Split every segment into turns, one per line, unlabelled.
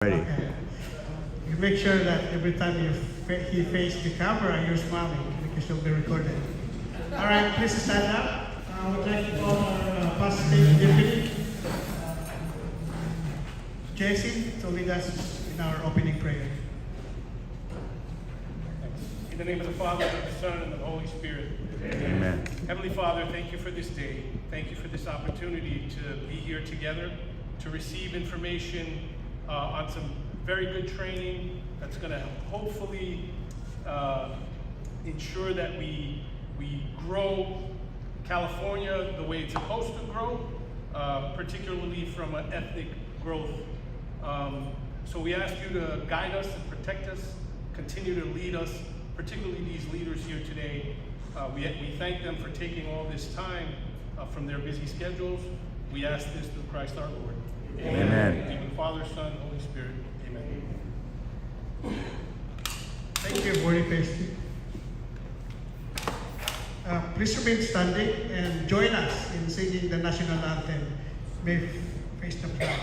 Ready.
Okay. You make sure that every time he faces the camera, you're smiling because you'll be recorded. All right, please stand up. I would like to call our Pacific Deputy, Jesse, to lead us in our opening prayer.
In the name of the Father, and of the Son, and of the Holy Spirit.
Amen.
Heavenly Father, thank you for this day. Thank you for this opportunity to be here together, to receive information on some very good training that's going to hopefully ensure that we grow California the way it's supposed to grow, particularly from an ethnic growth. So we ask you to guide us and protect us, continue to lead us, particularly these leaders here today. We thank them for taking all this time from their busy schedules. We ask this through Christ our Lord. Amen.
Amen.
In the name of the Father, Son, Holy Spirit. Amen.
Thank you, Boniface. Please remain standing and join us in singing the national anthem. May face the flag.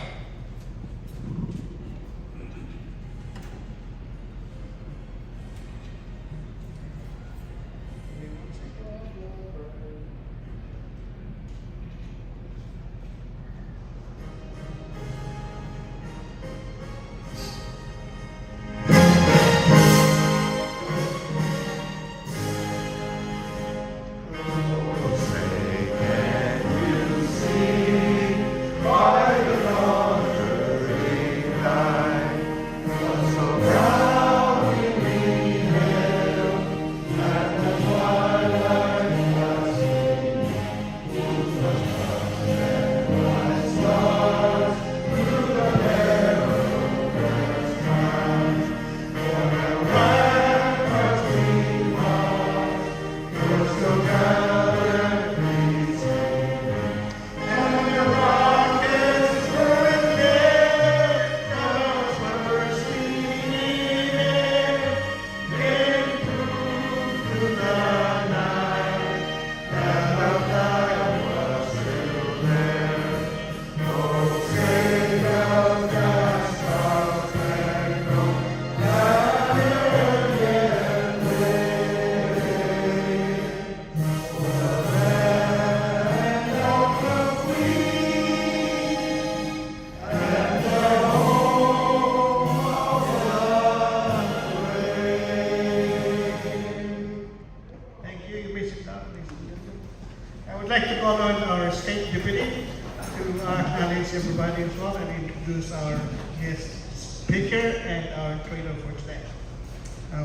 Everybody as well, and introduce our guest speaker and our trainer for today.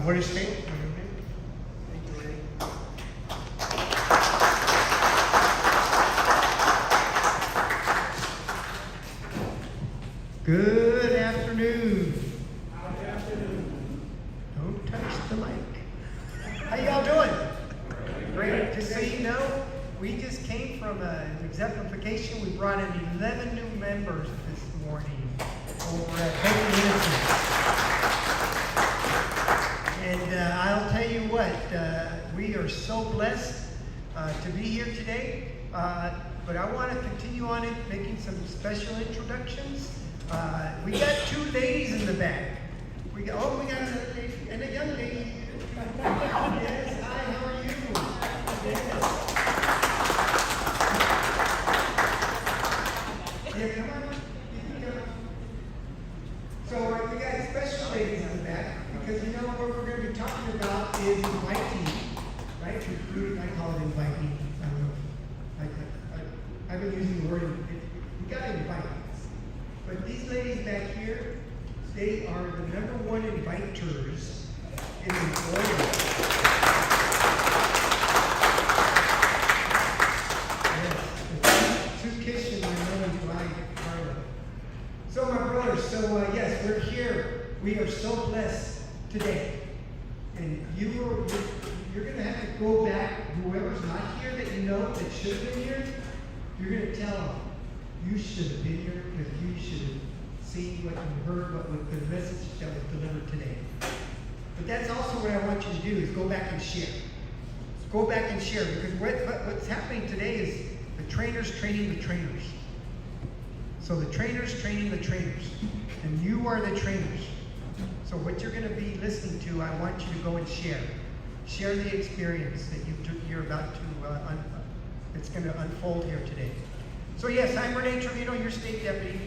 What is State? Thank you, Ray. Good afternoon.
Good afternoon.
Don't touch the mic. How y'all doing?
Great. Just so you know, we just came from an exemplification. We brought in 11 new members this morning over at Pancratius. And I'll tell you what, we are so blessed to be here today. But I want to continue on in making some special introductions. We got two ladies in the back. We got another lady and a young lady. Yes, hi, how are you? Yes. Yeah, come on. So we got special ladies in the back because you know what we're going to be talking about is inviting, right? Recruiting, I call it inviting. I don't know. I've been using the word. We got to invite. But these ladies back here, they are the #1 inviters in Florida. Kish and my mother's wife, Carla. So my brothers, yes, we're here. We are so blessed today. And you're going to have to go back, whoever's not here that you know that should have been here, you're going to tell them, you should have been here because you should have seen what you heard, what was the message that was delivered today. But that's also what I want you to do is go back and share. Go back and share because what's happening today is the trainers training the trainers. So So the trainers training the trainers, and you are the trainers. So what you're going to be listening to, I want you to go and share. Share the experience that you're about to, it's going to unfold here today. So yes, I'm Renee Trevino, your state deputy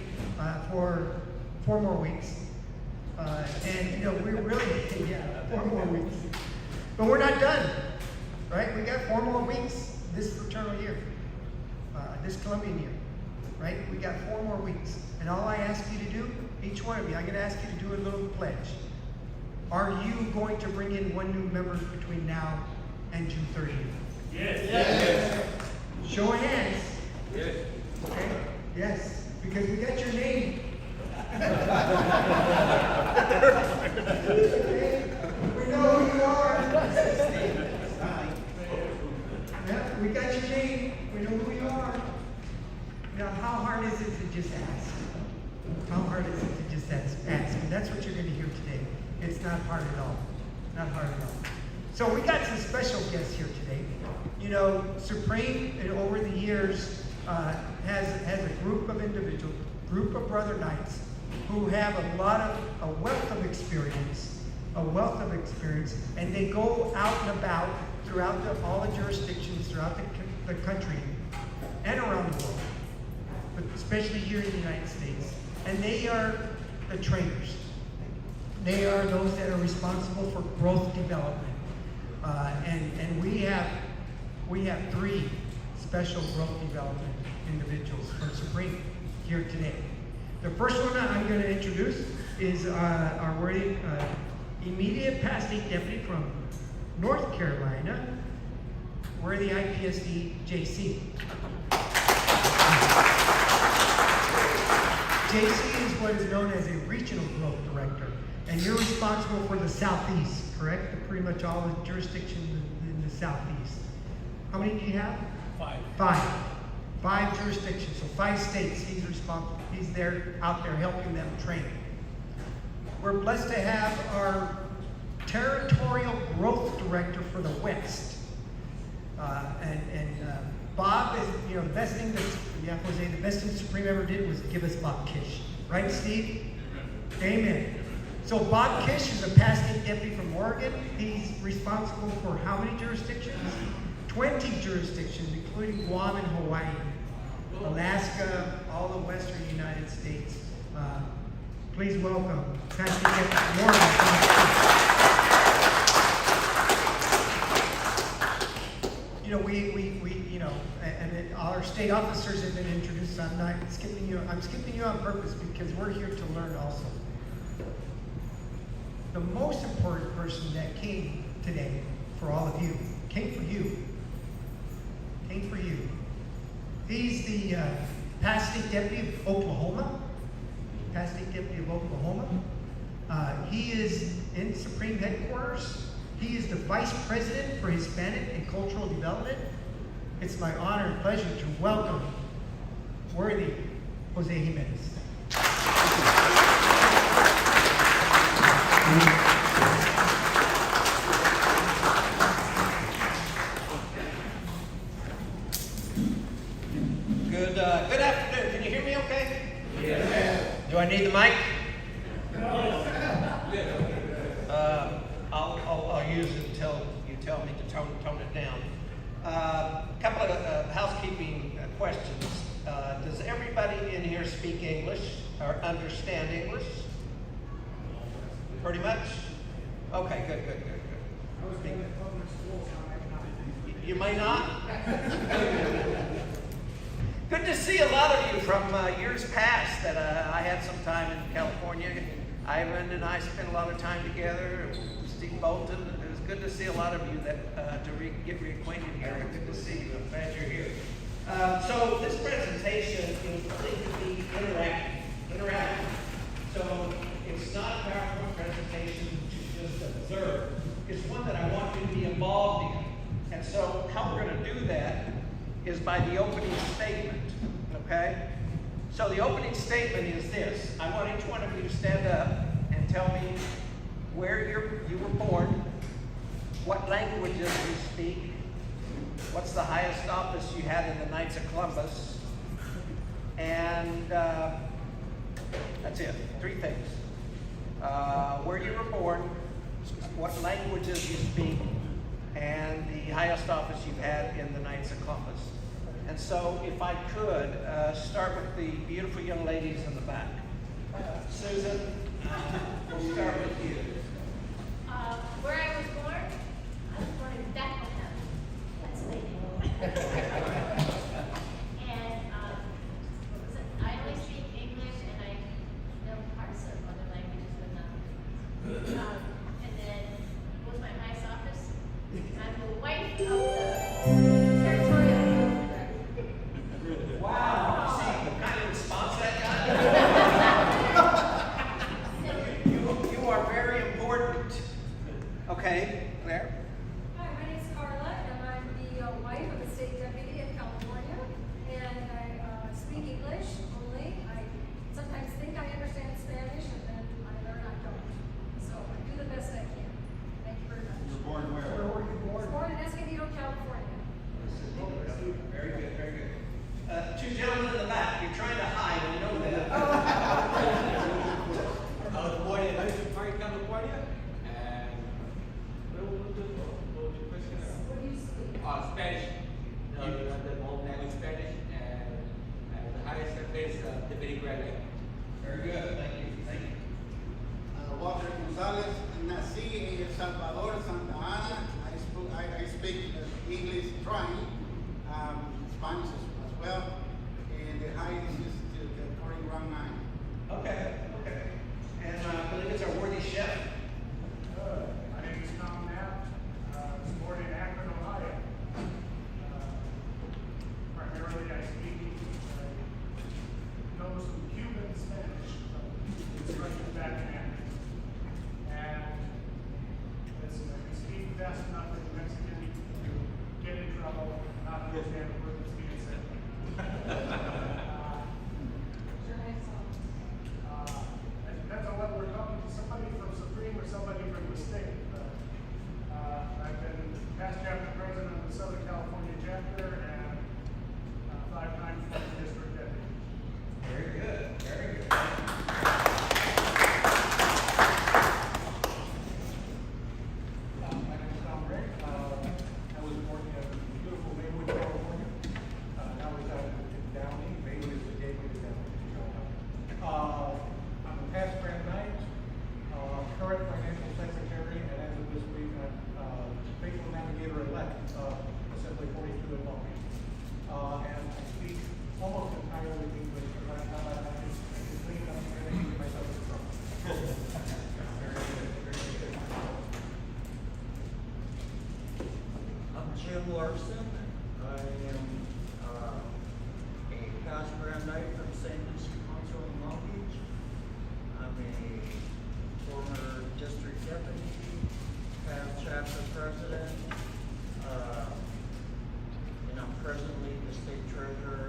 for 4 more weeks. And you know, we're really, 4 more weeks. But we're not done, right? We got 4 more weeks this fraternal year, this Columbian year, right? We got 4 more weeks. And all I ask you to do, each one of you, I'm going to ask you to do a little pledge. Are you going to bring in 1 new member between now and June 30th?
Yes.
Yes.
Show of hands.
Yes.
Okay? Yes, because we got your name. Okay? We know who you are. Yeah, we got your name. We know who you are. Now, how hard is it to just ask? How hard is it to just ask? And that's what you're going to hear today. It's not hard at all. Not hard at all. So we got some special guests here today. You know, Supreme, over the years, has a group of individuals, group of brother knights, who have a wealth of experience, and they go out and about throughout all the jurisdictions throughout the country and around the world, but especially here in the United States. And they are the trainers. They are those that are responsible for growth development. And we have 3 special growth development individuals from Supreme here today. The first one I'm going to introduce is our worthy immediate past state deputy from North Carolina, worthy IPSD JC. JC is what is known as a regional growth director, and you're responsible for the Southeast, correct? Pretty much all the jurisdictions in the Southeast. How many do you have?
5.
5 jurisdictions, so 5 states. He's responsible. He's out there helping them train. We're blessed to have our Territorial Growth Director for the West. Bob is, you know, the best thing Jose, the best thing Supreme ever did was give us Bob Kish. Right, Steve? Amen. So Bob Kish is a past state deputy from Oregon. He's responsible for how many jurisdictions? 20 jurisdictions, including Guam and Hawaii, Alaska, all the western United States. Please welcome past state deputy from Oregon. You know, and our state officers have been introduced. I'm skipping you on purpose because we're here to learn also. The most important person that came today for all of you, came for you. He's the past state deputy of Oklahoma. He is in Supreme headquarters. He is the Vice President for Hispanic and Cultural Development. It's my honor and pleasure to welcome worthy Jose Jimenez.
Good afternoon. Can you hear me okay?
Yes.
Do I need the mic? I'll use it until you tell me to tone it down. A couple of housekeeping questions. Does everybody in here speak English or understand English? Pretty much? Okay, good.
I was in public school, so I might not.
You may not? Good to see a lot of you from years past that I had some time in California. Ivan and I spent a lot of time together. Steve Bolton. It was good to see a lot of you that get reacquainted here. Good to see you. I'm glad you're here. So this presentation is really to be interactive. So it's not a PowerPoint presentation to just observe. It's one that I want you to be involved in. And so how we're going to do that is by the opening statement, okay? So the opening statement is this. I want each one of you to stand up and tell me where you were born, what languages you speak, what's the highest office you had in the Knights of Columbus, And that's it, 3 things. Where you were born, what languages you speak, and the highest office you've had in the Knights of Columbus. And so if I could, start with the beautiful young ladies in the back. Susan, we'll start with you.
Where I was born in Bethlehem, Pennsylvania. And what was it? I only speak English and I know parts of other languages, but not. And then, what was my highest office? I'm the wife of the Territorial Growth Director.
Wow, see what kind of response that got? You are very important. Okay, Claire?
Hi, my name's Carla, and I'm the wife of a state deputy in California, and I speak English only. I sometimes think I understand Spanish, and then I learn I don't. So I do the best I can. Thank you very much.
Born where? Where were you
I was
born?
born in Escondido, California.
Very good, very good. 2 gentlemen in the back, you're trying to hide, I know that.
I was born in Ocean Park, California, and what was the question?
What do you speak?
Spanish. The home language Spanish, and the highest place Deputy Graduate.
Very good, thank you, thank you.
Walter Gonzalez, nací en El Salvador, Santa Ana. I speak English trying, Spanish as well, and the highest is the Territorial Growth 9.
Okay, okay. And I believe it's our worthy chef.
My name is Tom Knapp. I was born in Akron, Ohio. Primarily I speak, know some Cuban Spanish, so instructed back in Akron. And listen, I can speak fast enough for the Mexican to get in trouble, not understand the word that's being said. It depends on whether we're talking to somebody from Supreme or somebody from the state. I've been past chapter president of the Southern California chapter and 5 times district deputy.
Very good, very good.
My name is Tom Gray. I was born in beautiful Lakewood, California. Now reside in Downey. Lakewood is the gateway to Downey. I'm a past Grand Knight, current financial secretary, and as of this week, I'm faithful navigator-elect, Assembly 42 in Long Beach. And I speak almost entirely English, but I'm not I can clean up and keep myself in trouble.
I'm Jim Larson. I am a past Grand Knight from St. Lucie Council in Long Beach. I'm a former district deputy, past chapter president, and I'm presently the state treasurer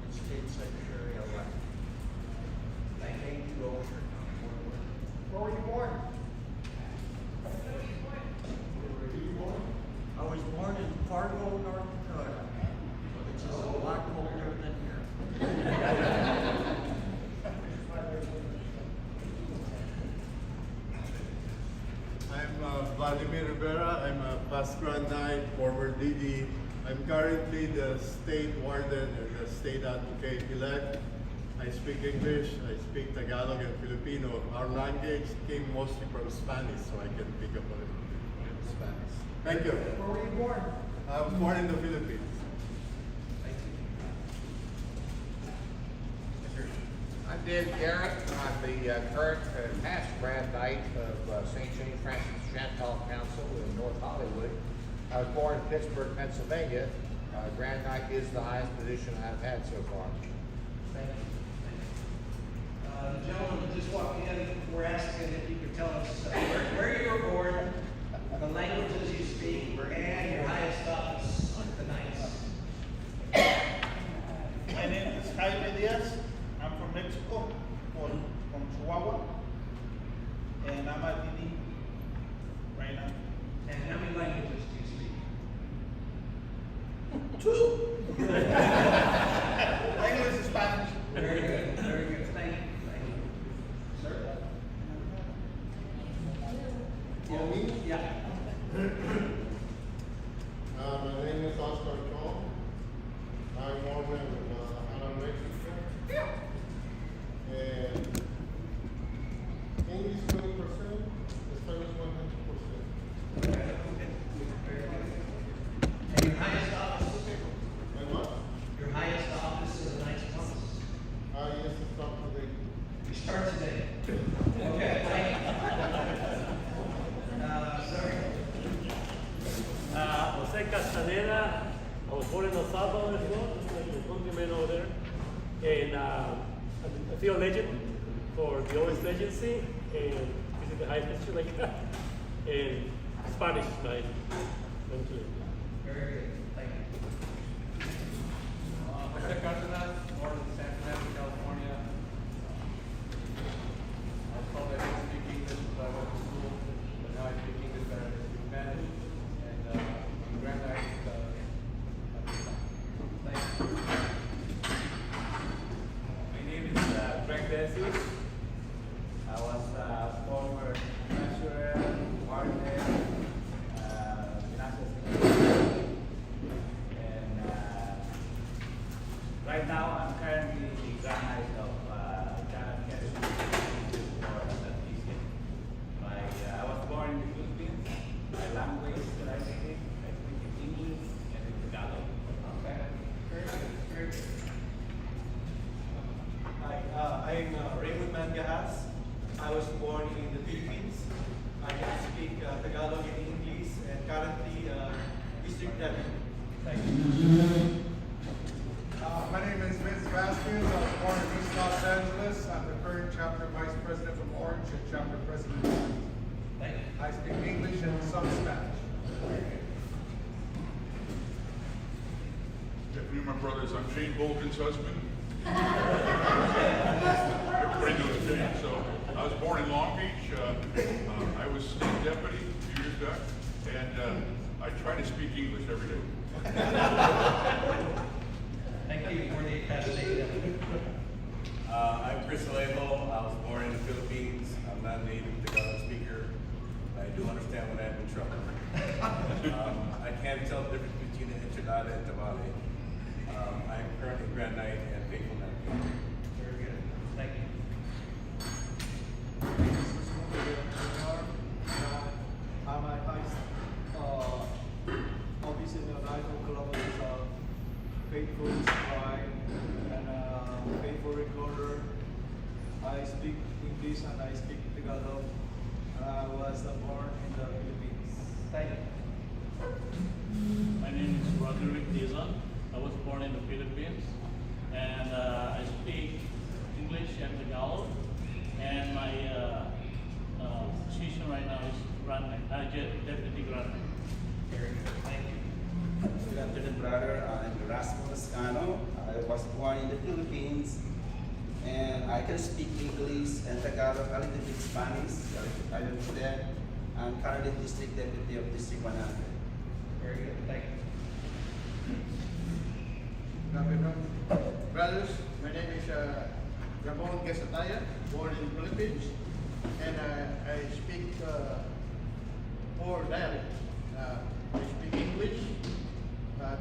and state secretary elect. Thank you all for coming.
Where were you born?
I was born in Fargo, North Dakota, which is a lot colder than here.
I'm Vladimir Rivera. I'm a past Grand Knight, former DD. I'm currently the state warden and the state advocate-elect. I speak English, I speak Tagalog and Filipino. Our language came mostly from Spanish, so I can pick up a little bit of Spanish. Thank you.
Where were you born?
I was born in the Philippines.
I'm Dave Garrett. I'm the current and past Grand Knight of St. James Francis Chantal Council in North Hollywood. I was born in Pittsburgh, Pennsylvania. Grand Knight is the highest position I've had so far.
Thank you. The gentleman who just walked in, we're asking if you could tell us where you were born, the languages you speak, and your highest office with the Knights.
My name is Jaime Diaz. I'm from Mexico, from Chihuahua, and I'm a DD right now.
And how many languages do you speak?
2. English and Spanish.
call me?
Yeah.
My name is Oscar Chong. I'm born in Ana, Mexico. And English 20%, Spanish 100%.
And your highest office?
And what?
Your highest office is the Knights Council.
Yes, it's not today.
You start today. Okay, thank you. Sir?
Jose Castaneda. I was born in El Salvador as well, just like the countryman over there. And I feel a legend for the OS agency, and this is the highest position like that. And Spanish is my country.
Very good, thank you.
Jose Cardenas, born in San Fernando, California. I was told I didn't speak English when I went to school, but now I speak English better than I speak Spanish. And I'm grand knight.
Thank you.
My name is Greg Desius. I was former treasurer, warden, financial secretary, and right now I'm currently the grand knight of Kish. I was born in the Philippines. My language that I speak English and Tagalog.
Okay, very good, very good.
Hi, I'm Raymond Mangas. I was born in the Philippines. I can speak Tagalog and English, and currently district deputy.
Thank you.
My name is Vince Vasquez. I was born in East Los Angeles. I'm the current chapter vice president from Orange and chapter president.
Thank you.
I speak English and some Spanish.
Good afternoon, my brothers. I'm Shane Bolton's husband. Everybody knows Shane. So I was born in Long Beach. I was state deputy a few years back, and I try to speak English every day.
Thank you for the state deputy.
I'm Chris Alejo. I was born in the Philippines. I'm not a native Tagalog speaker. I do understand when I'm in trouble. I can't tell the difference between an enchilada and tamale. I'm currently Grand Knight and Faithful Knight.
Very good, thank you.
My highest office in the National Club is faithful scribe and faithful recorder. I speak English and I speak Tagalog. I was born in the Philippines.
Thank you.
My name is Roderick Dizon. I was born in the Philippines, and I speak English and Tagalog. And my position right now is deputy grand knight.
Very good, thank you.
Good afternoon, brother. I'm Erasmus Cano. I was born in the Philippines, and I can speak English and Tagalog, a little bit Spanish. I understand. I'm currently district deputy of District 100.
Very good, thank you.
Good afternoon, brothers. My name is Ramon Gesataya, born in the Philippines, and I speak 4 dialects. I speak English,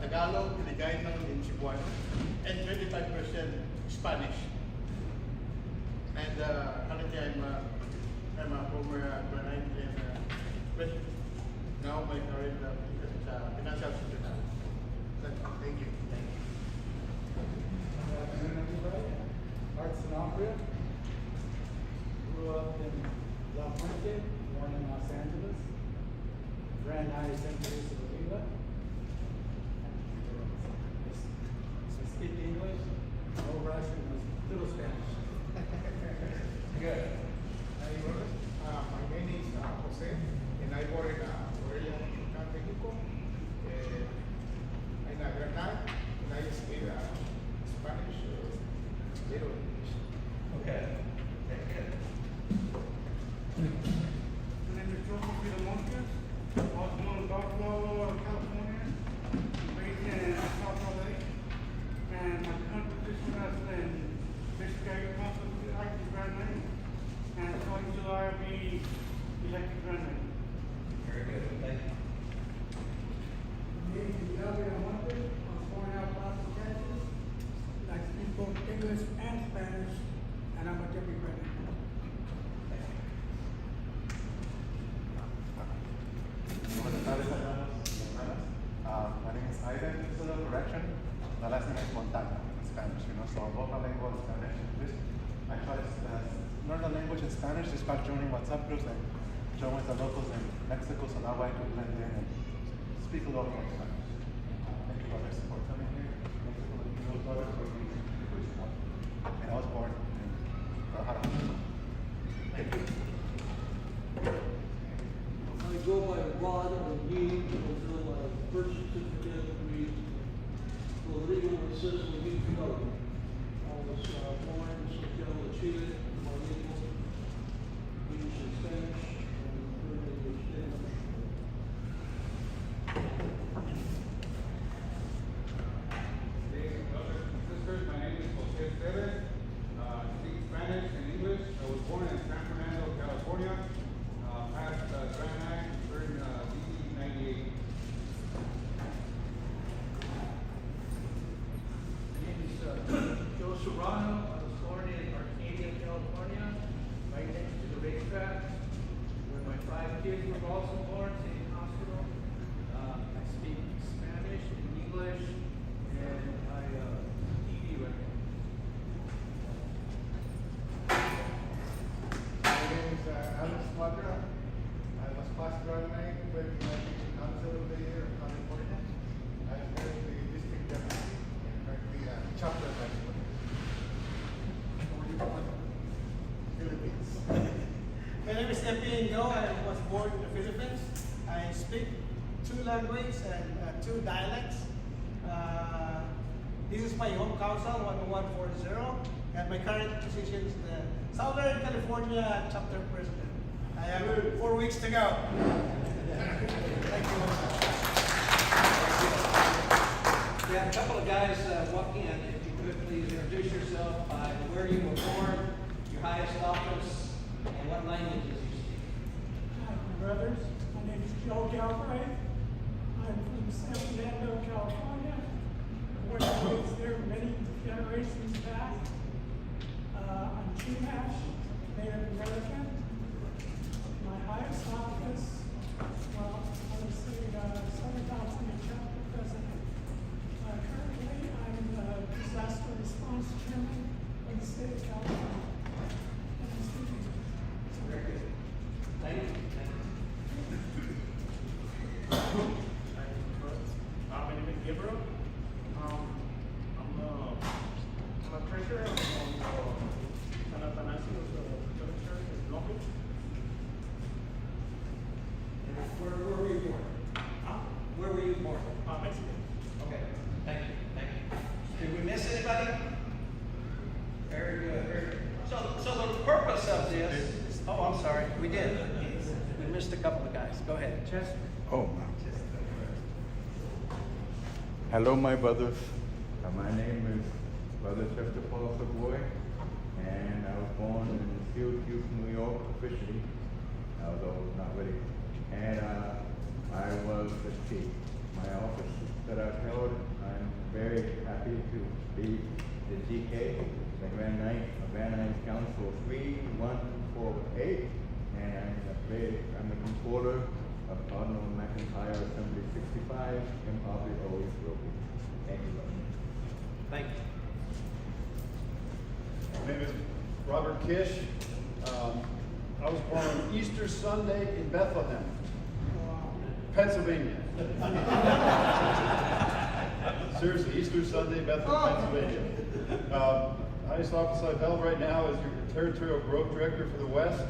Tagalog, Ilocano, and Cebuano, and 25% Spanish. And currently I'm a former granite and president. Now my current financial secretary. Thank you.
Good afternoon, everybody. Art Sanabria. Grew up in La Puente, born in Los Angeles. Grand Knight of St. Teresa of Avila. I speak English, no Russian, a little Spanish.
Good.
My name is Jose, and I born in Morelia, Michoacán, Mexico. I'm a Grand Knight, and I speak Spanish, little English.
Okay, very good.
My name is Joseph Villamontes. I was born in Buffalo, California, raised in South LA, and my current position is in District Council, acting Grand Knight, and starting July I'll be elected Grand Knight.
Spanish, just start joining WhatsApp groups and join with the locals in Mexico so that way I can blend in and speak a little more Spanish. Thank you, brothers, for coming here. Mexico, Latinos, brothers, for being here. And I was born in Guadalajara. Thank you.
I go by Rod or Yee, until my birth certificate reads the legal assistant of each other. I was born in Santiago de Chile, my legal means in Spanish and fluent in Spanish.
Hey, brothers and sisters, my name is Jose Jimenez. I speak Spanish and English. I was born in San Fernando, California. Passed Grand Act during DC 98.
My name is Joe Serrano. I was born in Arcadia, California, right next to the racetrack, where my 5 kids were also born, same hospital. I speak Spanish and English, and I TV right now.
My name is Alex Quadra. I was past graduate with the Council of the Year of California. I am currently district deputy and currently chapter vice Philippines.
My name is Epi Ngo. I was born in the Philippines. I speak 2 languages and 2 dialects. This is my home council, 10140, and my current position is the Southern California chapter president. I have 4 weeks to go. Thank you.
We have a couple of guys walking in. If you could please introduce yourself by where you were born, your highest office, and what languages you speak.
Hi, my brothers. My name is Joe Galbraith. I'm from San Fernando, California. Born and raised there many generations back. I'm Chumash, Native American. My highest office, well, I was the Southern California chapter president. Currently, I'm the disaster response chairman of the state of California. And I'm speaking.
Very good. Thank you.
My name is Gabriel. I'm a treasurer of San Athanasios Church in Long Beach.
Where were you born?
Huh?
Where were you born?
Mexico.
Okay, thank you, thank you. Did we miss anybody? Very good, very good. So the purpose of this, oh, I'm sorry, we did. We missed a couple of guys. Go ahead. Chester.
Oh. Hello, my brothers. My name is Brother Chester Paul Savoy, and I was born in Syracuse, New York, officially, although not really. And I was, let's see, my office that I've held, I'm very happy to be the GK, the Grand Knight of Van Nuys Council 3148, and I'm the controller of Cardinal McIntyre Assembly 65, and probably always will be. Thank you.
Thank you.
My name is Robert Kish. I was born on Easter Sunday in Bethlehem, Pennsylvania. Seriously, Easter Sunday, Bethlehem, Pennsylvania. Highest office I've held right now is your Territorial Growth Director for the West,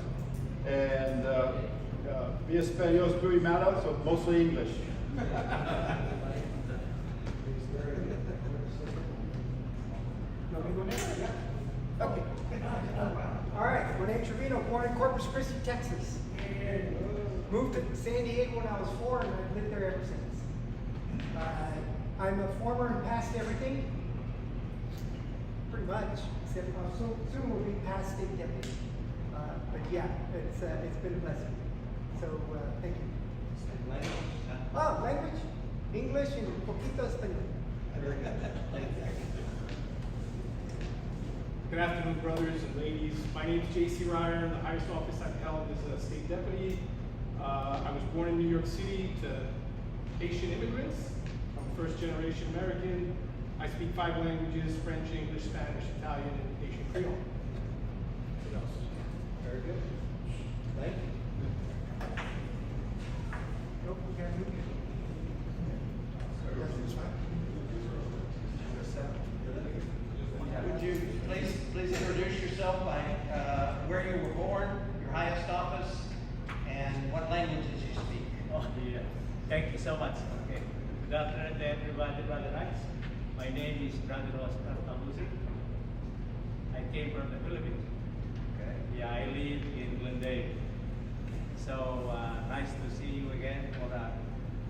and mi español es muy malo, so mostly English.
Okay. All right, Rene Trevino, born in Corpus Christi, Texas. And moved to San Diego when I was 4, and I've lived there ever since. I'm a former and past everything, pretty much, except soon will be past state deputy. But yeah, it's been a blessing. So thank you. Oh, language? English and poquito español.
Very good. Thank you.
Good afternoon, brothers and ladies. My name is J.C. Ryer. The highest office I've held is a state deputy. I was born in New York City to Haitian immigrants. I'm first-generation American. I speak 5 languages: French, English, Spanish, Italian, and Haitian Creole. What else?
Very Very good. Thank you. Would you please introduce yourself by where you were born, your highest office, and what languages you speak?
Oh, yeah. Thank you so much. Okay. Good afternoon to everybody, Brother Rights. My name is Brother Oscar Tamuzi. I came from the Philippines.
Okay.
Yeah, I live in Glendale. So nice to see you again for an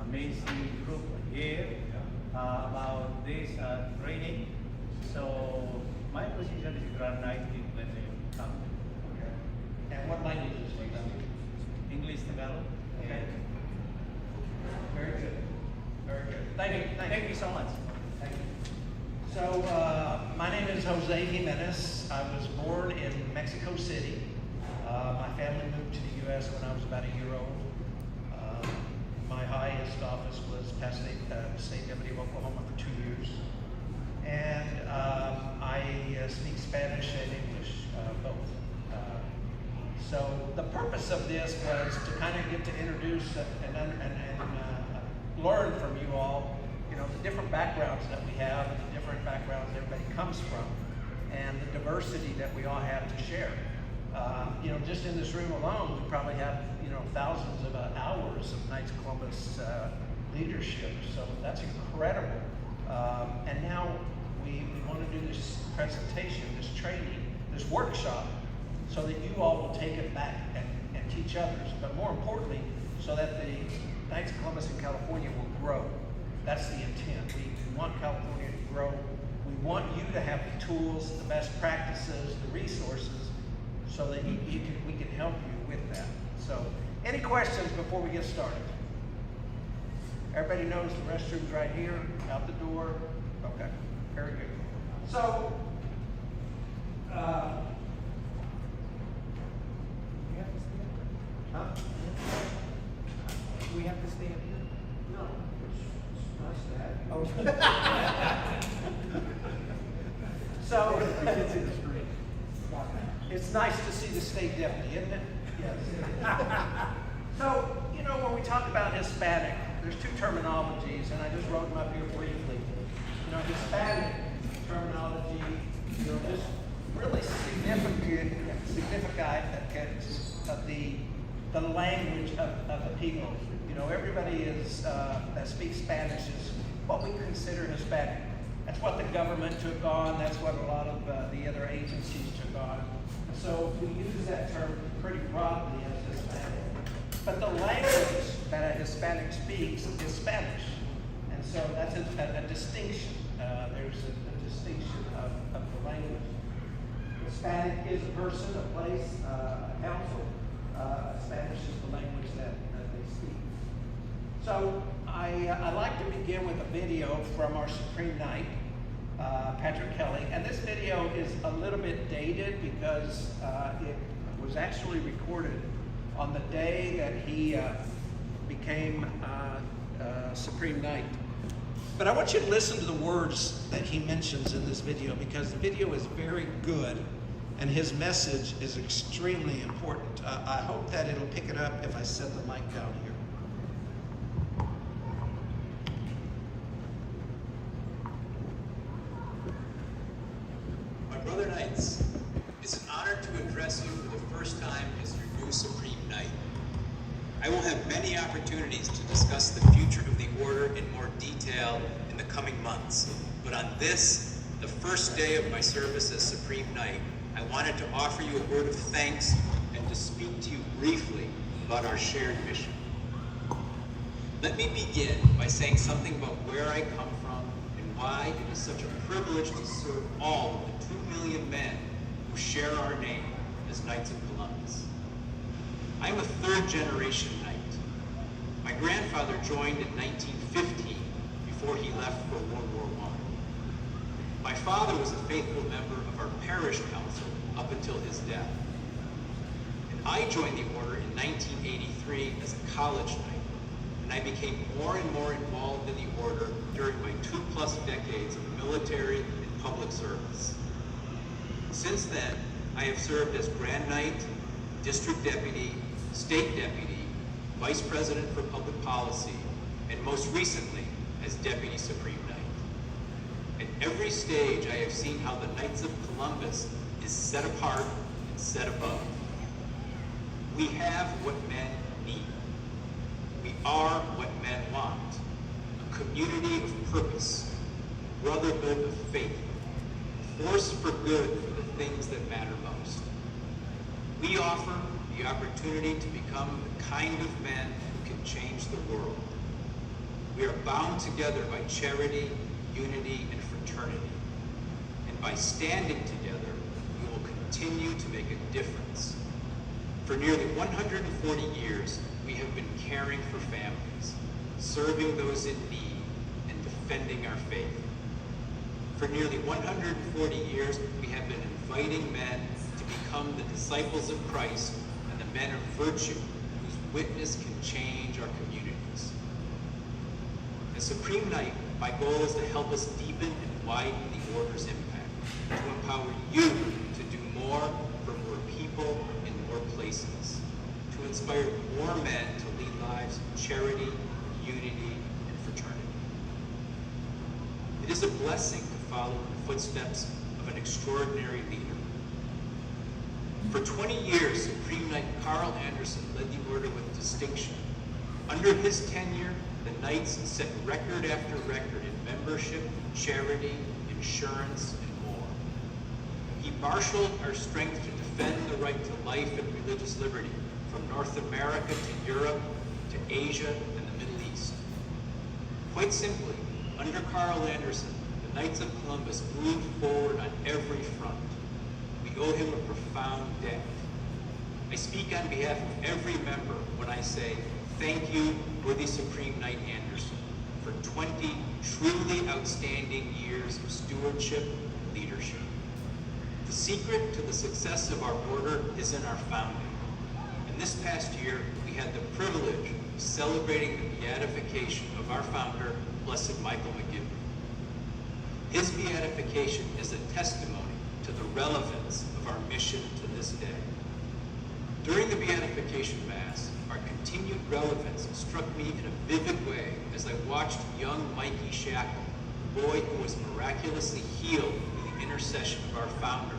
amazing group here about this training. So my position is Grand Knight in Glendale County.
Okay. And what languages do you speak?
English, Tagalog.
Okay. Very good. Very good.
Thank you so much.
Thank you. So, my name is Jose Jimenez. I was born in Mexico City. My family moved to the U.S. when I was about a year old. My highest office was State Deputy of Oklahoma for 2 years. And I speak Spanish and English, both. So the purpose of this was to kind of get to introduce and learn from you all, you know, the different backgrounds that we have, and the different backgrounds everybody comes from, and the diversity that we all have to share. You know, just in this room alone, we probably have, you know, thousands of hours of Knights of Columbus leadership. So that's incredible. And now we want to do this presentation, this training, this workshop, so that you all will take it back and teach others. But more importantly, so that the Knights of Columbus in California will grow. That's the intent. We want California to grow. We want you to have the tools, the best practices, the resources, so that we can help you with that. So, any questions before we get started? Everybody knows the restroom's right here, out the door. Okay, very good. So,
We have to stay up here?
No, it's nice to have you. So, it's nice to see the state deputy, isn't it? Yes. So, you know, when we talk about Hispanic, there's two terminologies, and I just wrote them up here briefly. You know, Hispanic terminology, you know, just really significant of the language of the people. You know, everybody is that speaks Spanish is what we consider Hispanic. That's what the government took on. That's what a lot of the other agencies took on. So we use that term pretty broadly as Hispanic. But the language that a Hispanic speaks is Spanish. And so that's a distinction. There's a distinction of the language. Hispanic is a person, a place, a council. Spanish is the language that they speak. So I like to begin with a video from our Supreme Knight, Patrick Kelly. And this video is a little bit dated because it was actually recorded on the day that he became Supreme Knight. But I want you to listen to the words that he mentions in this video, because the video is very good and his message is extremely important. I hope that it'll pick it up if I set the mic down here.
My brother Knights, it's an honor to address you for the first time as your new Supreme Knight. I will have many opportunities to discuss the future of the Order in more detail in the coming months, but on this, the first day of my service as Supreme Knight, I wanted to offer you a word of thanks and to speak to you briefly about our shared mission. Let me begin by saying something about where I come from and why it is such a privilege to serve all of the 2 million men who share our name as Knights of Columbus. I am a third-generation Knight. My grandfather joined in 1915 before he left for World War I. My father was a faithful member of our parish council up until his death. And I joined the Order in 1983 as a college Knight, and I became more and more involved in the Order during my 2+ decades of military and public service. Since then, I have served as Grand Knight, district deputy, state deputy, vice president for public policy, and most recently as deputy supreme knight. At every stage, I have seen how the Knights of Columbus is set apart and set above. We have what men need. We are what men want. A community of purpose, brotherhood of faith, force for good for the things that matter most. We offer the opportunity to become the kind of men who can change the world. We are bound together by charity, unity, and fraternity. And by standing together, we will continue to make a difference. For nearly 140 years, we have been caring for families, serving those in need, and defending our faith. For nearly 140 years, we have been inviting men to become the disciples of Christ and the men of virtue whose witness can change our communities. As Supreme Knight, my goal is to help us deepen and widen the Order's impact, to empower you to do more for more people in more places, to inspire more men to lead lives of charity, unity, and fraternity. It is a blessing to follow in the footsteps of an extraordinary leader. For 20 years, Supreme Knight Carl Anderson led the Order with distinction. Under his tenure, the Knights set record after record in membership, charity, insurance, and more. He marshaled our strength to defend the right to life and religious liberty from North America to Europe to Asia and the Middle East. Quite simply, under Carl Anderson, the Knights of Columbus moved forward on every front. We owe him a profound debt. I speak on behalf of every member when I say, thank you, worthy Supreme Knight Anderson, for 20 truly outstanding years of stewardship and leadership. The secret to the success of our Order is in our founding. And this past year, we had the privilege of celebrating the beatification of our founder, Blessed Michael McGivney. His beatification is a testimony to the relevance of our mission to this day. During the beatification Mass, our continued relevance struck me in a vivid way as I watched young Mikey Shackle, the boy who was miraculously healed through the intercession of our founder,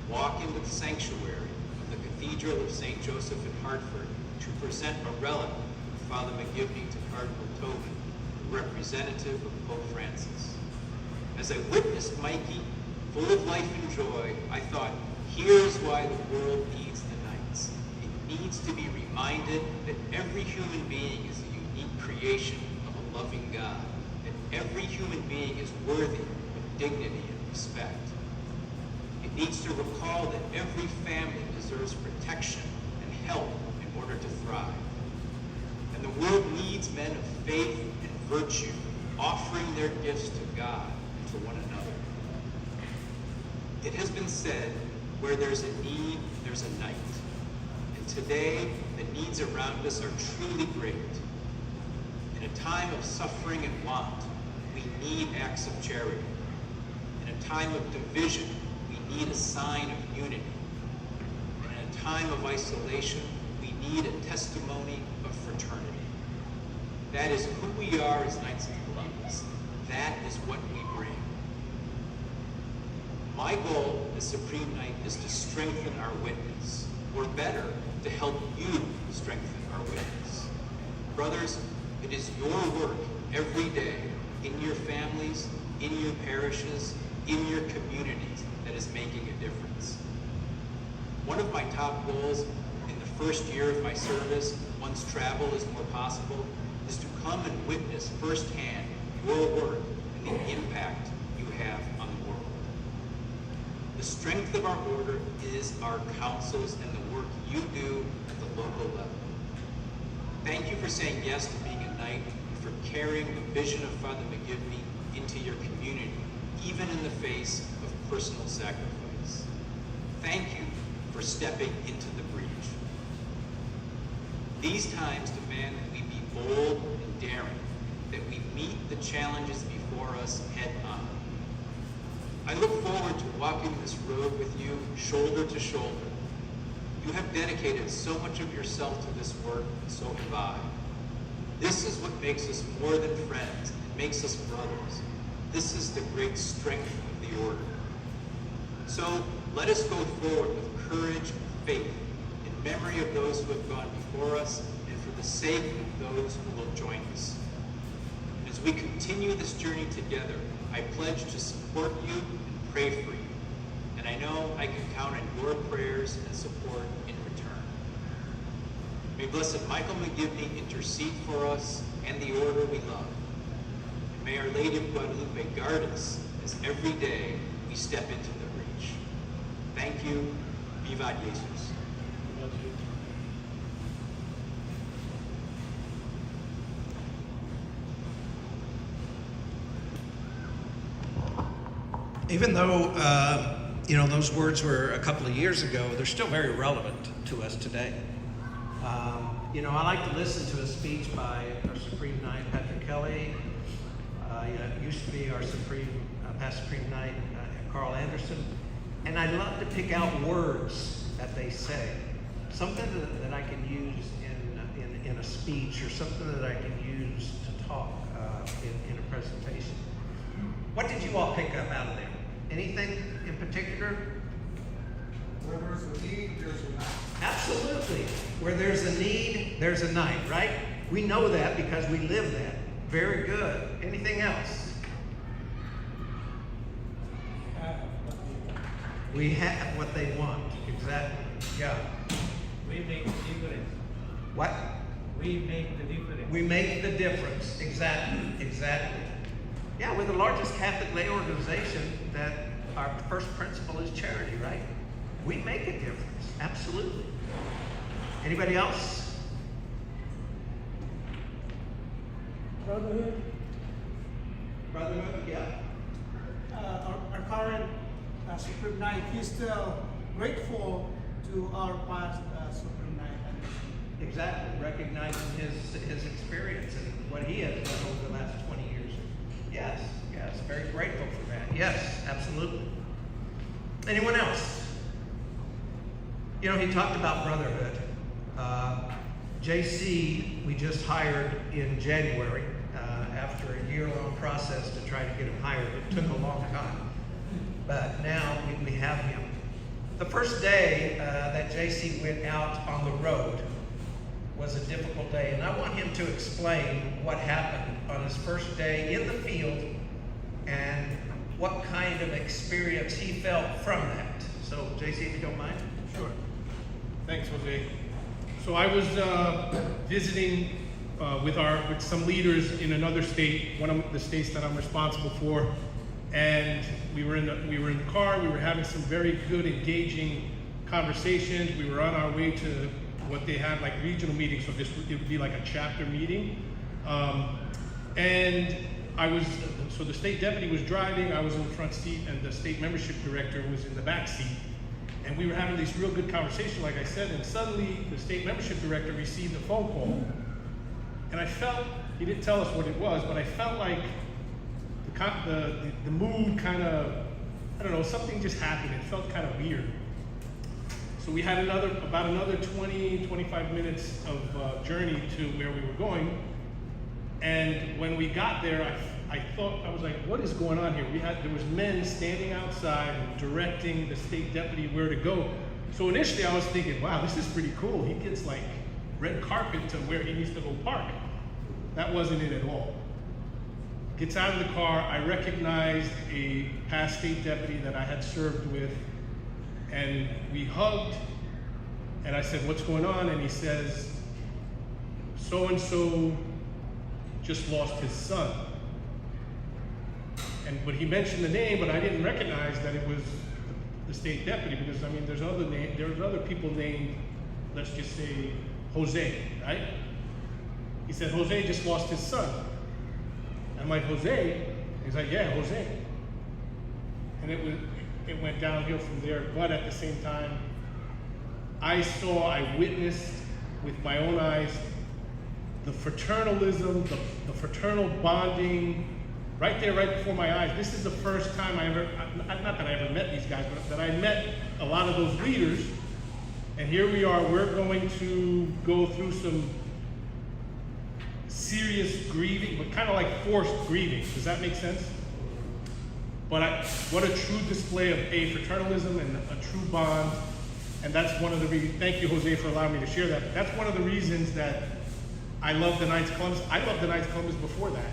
walk into the sanctuary of the Cathedral of St. Joseph in Hartford to present a relic of Father McGivney to Cardinal Tobin, the representative of Pope Francis. As I witnessed Mikey, full of life and joy, I thought, here's why the world needs the Knights. It needs to be reminded that every human being is a unique creation of a loving God, that every human being is worthy of dignity and respect. It needs to recall that every family deserves protection and help in order to thrive. And the world needs men of faith and virtue, offering their gifts to God and to one another. It has been said, where there's a need, there's a night. And today, the needs around us are truly great. In a time of suffering and want, we need acts of charity. In a time of division, we need a sign of unity. And in a time of isolation, we need a testimony of fraternity. That is who we are as Knights of Columbus. That is what we bring. My goal as Supreme Knight is to strengthen our witness, or better, to help you strengthen our witness. Brothers, it is your work every day, in your families, in your parishes, in your communities, that is making a difference. One of my top goals in the first year of my service, once travel is more possible, is to come and witness firsthand your work and the impact you have on the world. The strength of our Order is our councils and the work you do at the local level. Thank you for saying yes to being a Knight and for carrying the vision of Father McGivney into your community, even in the face of personal sacrifice. Thank you for stepping into the breach. These times demand that we be bold and daring, that we meet the challenges before us head on. I look forward to walking this road with you shoulder to shoulder. You have dedicated so much of yourself to this work, and so have I. This is what makes us more than friends. It makes us brothers. This is the great strength of the order. So let us go forward with courage and faith in memory of those who have gone before us and for the sake of those who will join us. As we continue this journey together, I pledge to support you and pray for you. And I know I can count on your prayers and support in return. May Blessed Michael McGivney intercede for us and the order we love. And may Our Lady of Guadalupe guard us as every day we step into the breach. Thank you. Viva Jesus.
Even though, those words were a couple of years ago, they're still very relevant to us today. I like to listen to a speech by our Supreme Knight, Patrick Kelly. It used to be our past Supreme Knight, Carl Anderson. And I love to pick out words that they say. Something that I can use in a speech, or something that I can use to talk in a presentation. What did you all pick up out of there? Anything in particular?
Where there's a need, there's a night.
Absolutely. Where there's a need, there's a night, right? We know that because we live that. Very good. Anything else? We have what they want. Exactly. Yeah.
We make the difference.
What?
We make the difference.
We make the difference. Exactly. Exactly. Yeah, we're the largest Catholic lay organization that our first principle is charity, right? We make a difference. Absolutely. Anybody else?
Brotherhood.
Brotherhood, yeah.
Our current Supreme Knight, he's still grateful to our past Supreme Knight.
Exactly. Recognizing his experience and what he has done over the last 20 years. Yes, very grateful for that. Yes, absolutely. Anyone else? He talked about brotherhood. JC, we just hired in January after a year-long process to try to get him hired. It took a long time, but now we have him. The first day that JC went out on the road was a difficult day, and I want him to explain what happened on his first day in the field and what kind of experience he felt from that. So, JC, if you don't mind.
Sure. Thanks, Jose. So I was visiting with some leaders in another state, one of the states that I'm responsible for, and we were in the car. We were having some very good, engaging conversations. We were on our way to what they had like regional meetings, so it would be like a chapter meeting. And so the state deputy was driving, I was in the front seat, and the state membership director was in the back seat. And we were having this real good conversation, like I said, and suddenly the state membership director received a phone call. And I felt, he didn't tell us what it was, but I felt like the mood kind of, I don't know, something just happened. It felt kind of weird. So we had about another 20, 25 minutes of journey to where we were going. And when we got there, I was like, what is going on here? There was men standing outside directing the state deputy where to go. So initially I was thinking, wow, this is pretty cool. He gets like red carpet to where he needs to go park. That wasn't it at all. Gets out of the car, I recognized a past state deputy that I had served with, and we hugged, and I said, what's going on? And he says, so-and-so just lost his son. But he mentioned the name, but I didn't recognize that it was the state deputy, because I mean, there's other people named, let's just say, Jose, right? He said, Jose just lost his son. I'm like, Jose? He's like, yeah, Jose. And it went downhill from there, but at the same time, I witnessed with my own eyes the fraternalism, the fraternal bonding, right there, right before my eyes. This is the first time not that I ever met these guys, but that I met a lot of those leaders, And here we are, we're going to go through some serious grieving, but kind of like forced grieving. Does that make sense? But what a true display of fraternalism and a true bond. And that's one of the reasons, thank you, Jose, for allowing me to share that. That's one of the reasons that I love the Knights of Columbus. I loved the Knights of Columbus before that.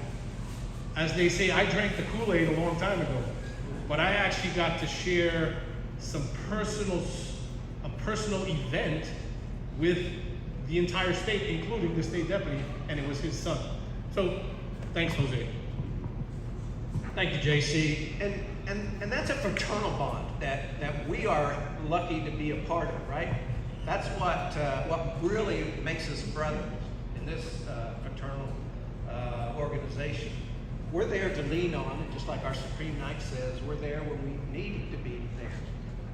As they say, I drank the Kool-Aid a long time ago. But I actually got to share a personal event with the entire state, including the state deputy, and it was his son. So, thanks, Jose.
Thank you, JC. And that's a fraternal bond that we are lucky to be a part of, right? That's what really makes us brothers in this fraternal organization. We're there to lean on, and just like our Supreme Knight says, we're there when we need to be there.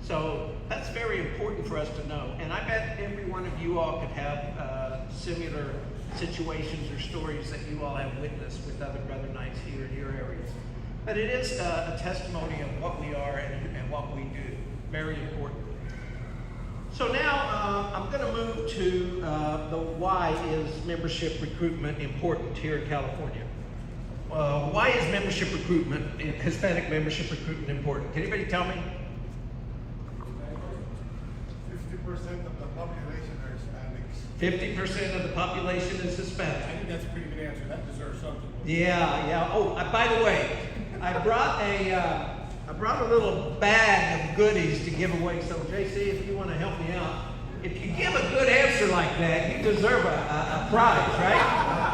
So that's very important for us to know. And I bet every one of you all could have similar situations or stories that you all have witnessed with other Brother Knights here in your areas. But it is a testimony of what we are and what we do. Very important. So now I'm going to move to the why is membership recruitment important here in California. Why is membership recruitment, Hispanic membership recruitment important? Can anybody tell me?
50% of the population are Hispanics.
50% of the population is Hispanic.
I think that's a pretty good answer. That deserves something.
Yeah. Oh, by the way, I brought a little bag of goodies to give away. So JC, if you want to help me out, if you give a good answer like that, you deserve a prize, right?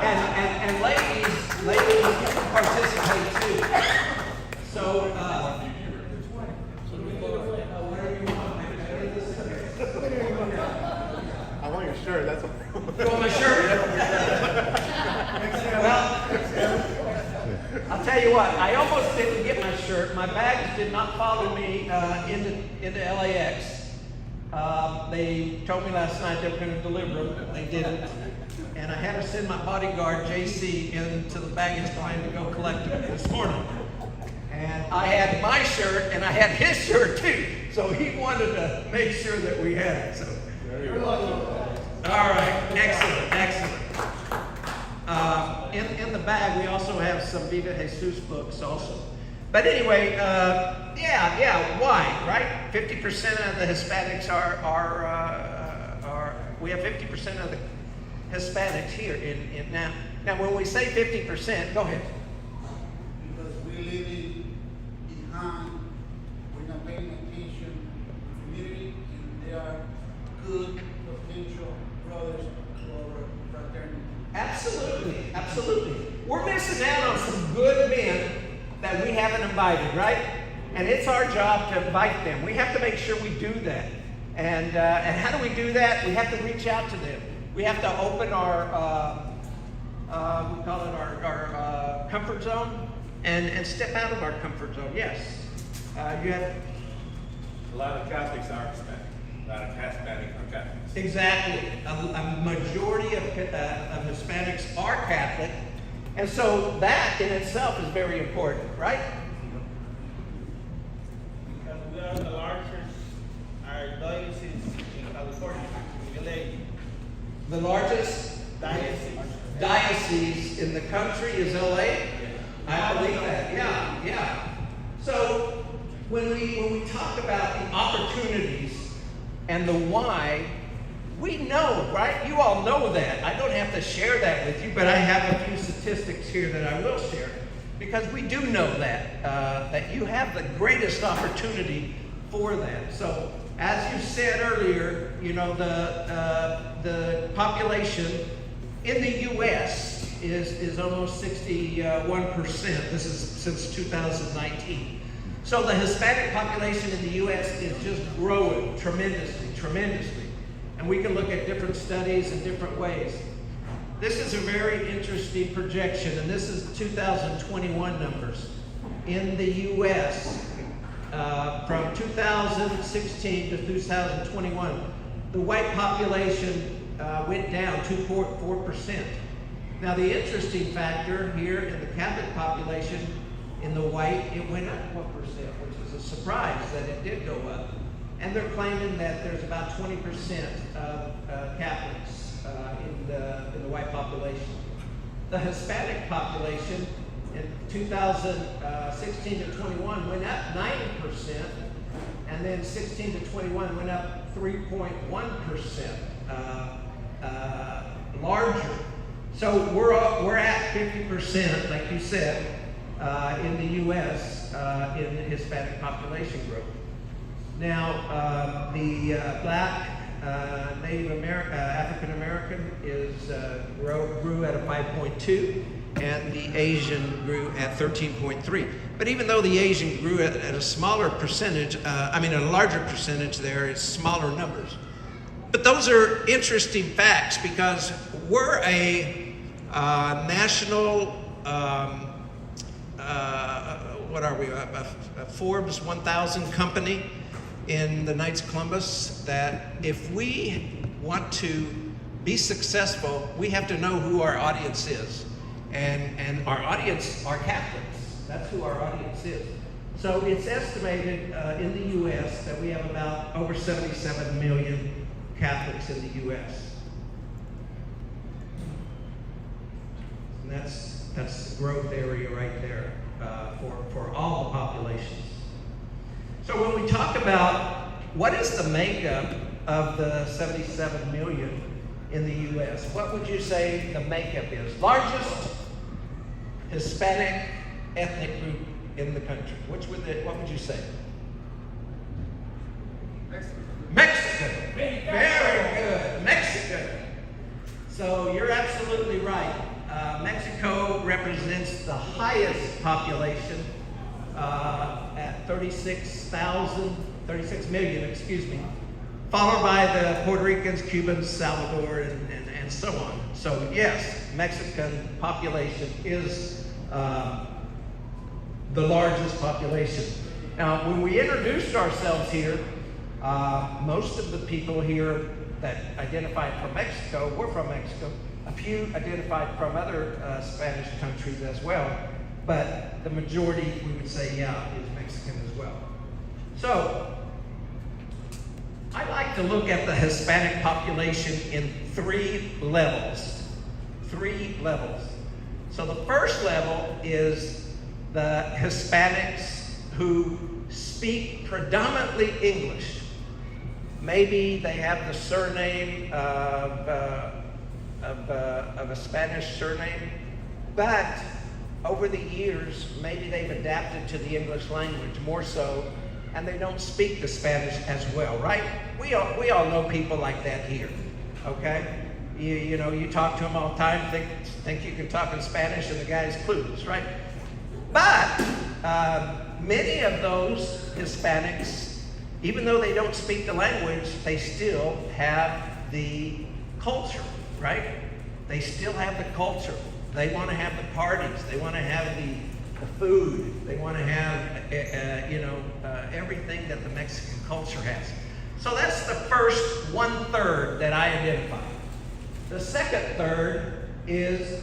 And ladies, you can participate too. So.
I want your shirt, that's all.
You want my shirt? Well, I'll tell you what, I almost didn't get my shirt. My bags did not follow me into LAX. They told me last night they were going to deliver them, but they didn't. And I had to send my bodyguard, JC, into the baggage line to go collect them this morning. And I had my shirt, and I had his shirt too. So he wanted to make sure that we had it. So you're lucky. All right, excellent. In the bag, we also have some Viva Jesus books also. But anyway, why, right? 50% of the Hispanics we have 50% of the Hispanics here in now. Now, when we say 50%, go ahead.
Because we live behind, we're not paying attention to the community, and they are good potential brothers to our fraternity.
Absolutely. We're missing out on some good men that we haven't invited, right? And it's our job to invite them. We have to make sure we do that. And how do we do that? We have to reach out to them. We have to open our, we call it our comfort zone, and step out of our comfort zone. Yes. You have
a lot of Catholics are Hispanic. A lot of Hispanic are Catholics.
Exactly. A majority of Hispanics are Catholic, and so that in itself is very important, right?
Because we are the largest diocese in California, in LA.
The largest diocese in the country is LA? I believe that. Yeah. So when we talk about the opportunities and the why, we know, right? You all know that. I don't have to share that with you, but I have a few statistics here that I will share, because we do know that that you have the greatest opportunity for that. So as you said earlier, you know, the population in the U.S. is almost 61%. This is since 2019. So the Hispanic population in the U.S. is just growing tremendously. And we can look at different studies in different ways. This is a very interesting projection, and this is 2021 numbers. In the U.S., from 2016 to 2021, the white population went down 2.4%. Now the interesting factor here in the Catholic population, in the white, it went up 1%, which is a surprise that it did go up. and they're claiming that there's about 20% of Catholics in the white population. The Hispanic population in 2016 to 21 went up 90%, and then 16 to 21 went up 3.1% larger. So we're at 50%, like you said, in the U.S. In the Hispanic population growth. Now, the Black, Native American, African American grew at a 5.2, and the Asian grew at 13.3. But even though the Asian grew at a smaller percentage, a larger percentage there, it's smaller numbers. But those are interesting facts because we're a national, what are we, a Forbes 1000 company in the Knights of Columbus, that if we want to be successful, we have to know who our audience is. And our audience are Catholics. That's who our audience is. So it's estimated in the U.S. that we have about over 77 million Catholics in the U.S. And that's the growth area right there for all the populations. So when we talk about what is the makeup of the 77 million in the U.S., what would you say the makeup is? Largest Hispanic ethnic group in the country. What would you say? Mexican. Very good. Mexican. So you're absolutely right. Mexico represents the highest population at 36 million, followed by the Puerto Ricans, Cubans, Salvador, and so on. So yes, Mexican population is the largest population. Now, when we introduced ourselves here, most of the people here that identified from Mexico were from Mexico. A few identified from other Spanish countries as well, but the majority, we would say, yeah, is Mexican as well. So, I like to look at the Hispanic population in 3 levels. 3 levels. So the first level is the Hispanics who speak predominantly English. Maybe they have the surname of a Spanish surname, but over the years, maybe they've adapted to the English language more so, and they don't speak the Spanish as well, right? We all know people like that here, okay? You talk to them all the time, think you can talk in Spanish, and the guy's clueless, right? But many of those Hispanics, even though they don't speak the language, they still have the culture, right? They still have the culture. They want to have the parties. They want to have the food. They want to have, everything that the Mexican culture has. So that's the first 1/3 that I identify. The second third is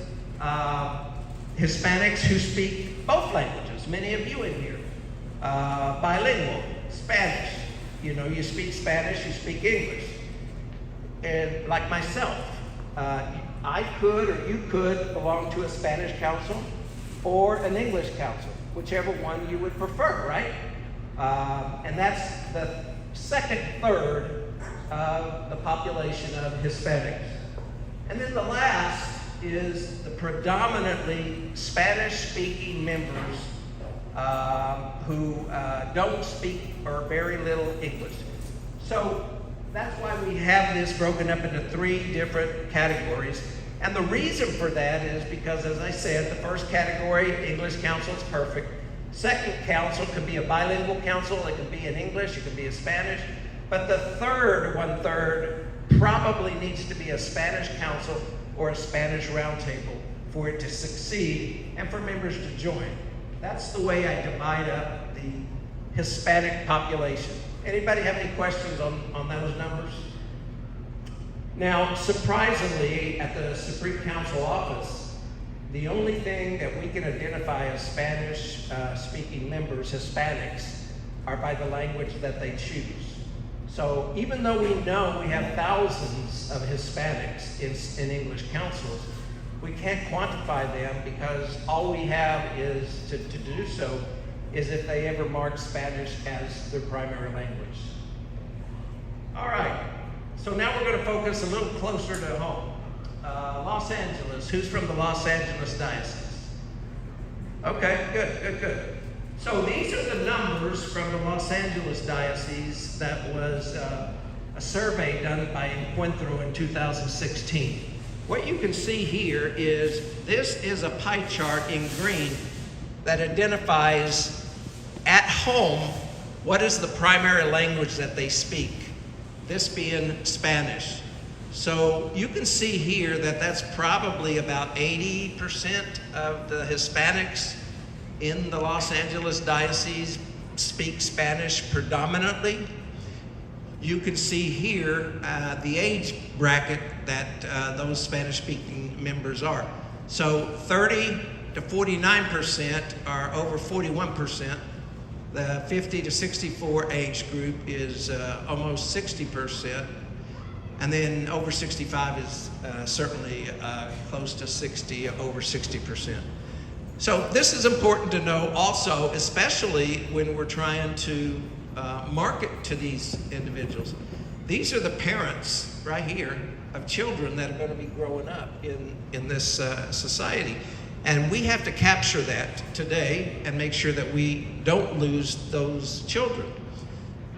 Hispanics who speak both languages. Many of you in here, bilingual, Spanish. You speak Spanish, you speak English. And like myself, I could or you could belong to a Spanish council or an English council, whichever one you would prefer, right? And that's the second third of the population of Hispanics. And then the last is the predominantly Spanish-speaking members who don't speak or very little English. So that's why we have this broken up into 3 different categories. And the reason for that is because, as I said, the first category, English council, is perfect. Second council could be a bilingual council. It could be in English. It could be in Spanish. But the third 1/3 probably needs to be a Spanish council or a Spanish roundtable for it to succeed and for members to join. That's the way I divide up the Hispanic population. Anybody have any questions on those numbers? Now, surprisingly, at the Supreme Council office, the only thing that we can identify as Spanish-speaking members, Hispanics, are by the language that they choose. So even though we know we have thousands of Hispanics in English councils, we can't quantify them because all we have is to do so is if they ever mark Spanish as their primary language. All right, so now we're going to focus a little closer to home. Los Angeles, who's from the Los Angeles Diocese? Okay, good. So these are the numbers from the Los Angeles Diocese. That was a survey done by Encuentro in 2016. What you can see here is this is a pie chart in green that identifies at home what is the primary language that they speak, this being Spanish. So you can see here that that's probably about 80% of the Hispanics in the Los Angeles Diocese speak Spanish predominantly. You can see here the age bracket that those Spanish-speaking members are. So 30 to 49% are over 41%. The 50 to 64 age group is almost 60%. And then over 65 is certainly close to 60, over 60%. So this is important to know also, especially when we're trying to market to these individuals. These are the parents right here of children that are going to be growing up in this society. And we have to capture that today and make sure that we don't lose those children.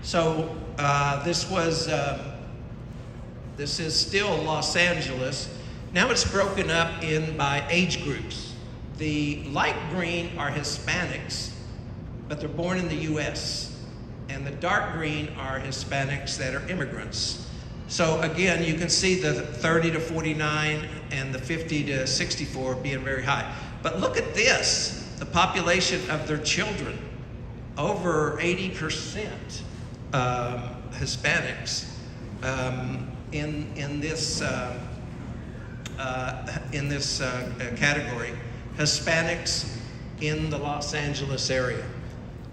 So this is still Los Angeles. Now it's broken up by age groups. The light green are Hispanics, but they're born in the US. And the dark green are Hispanics that are immigrants. So again, you can see the 30 to 49 and the 50 to 64 being very high. But look at this, the population of their children, over 80% Hispanics in this category, Hispanics in the Los Angeles area.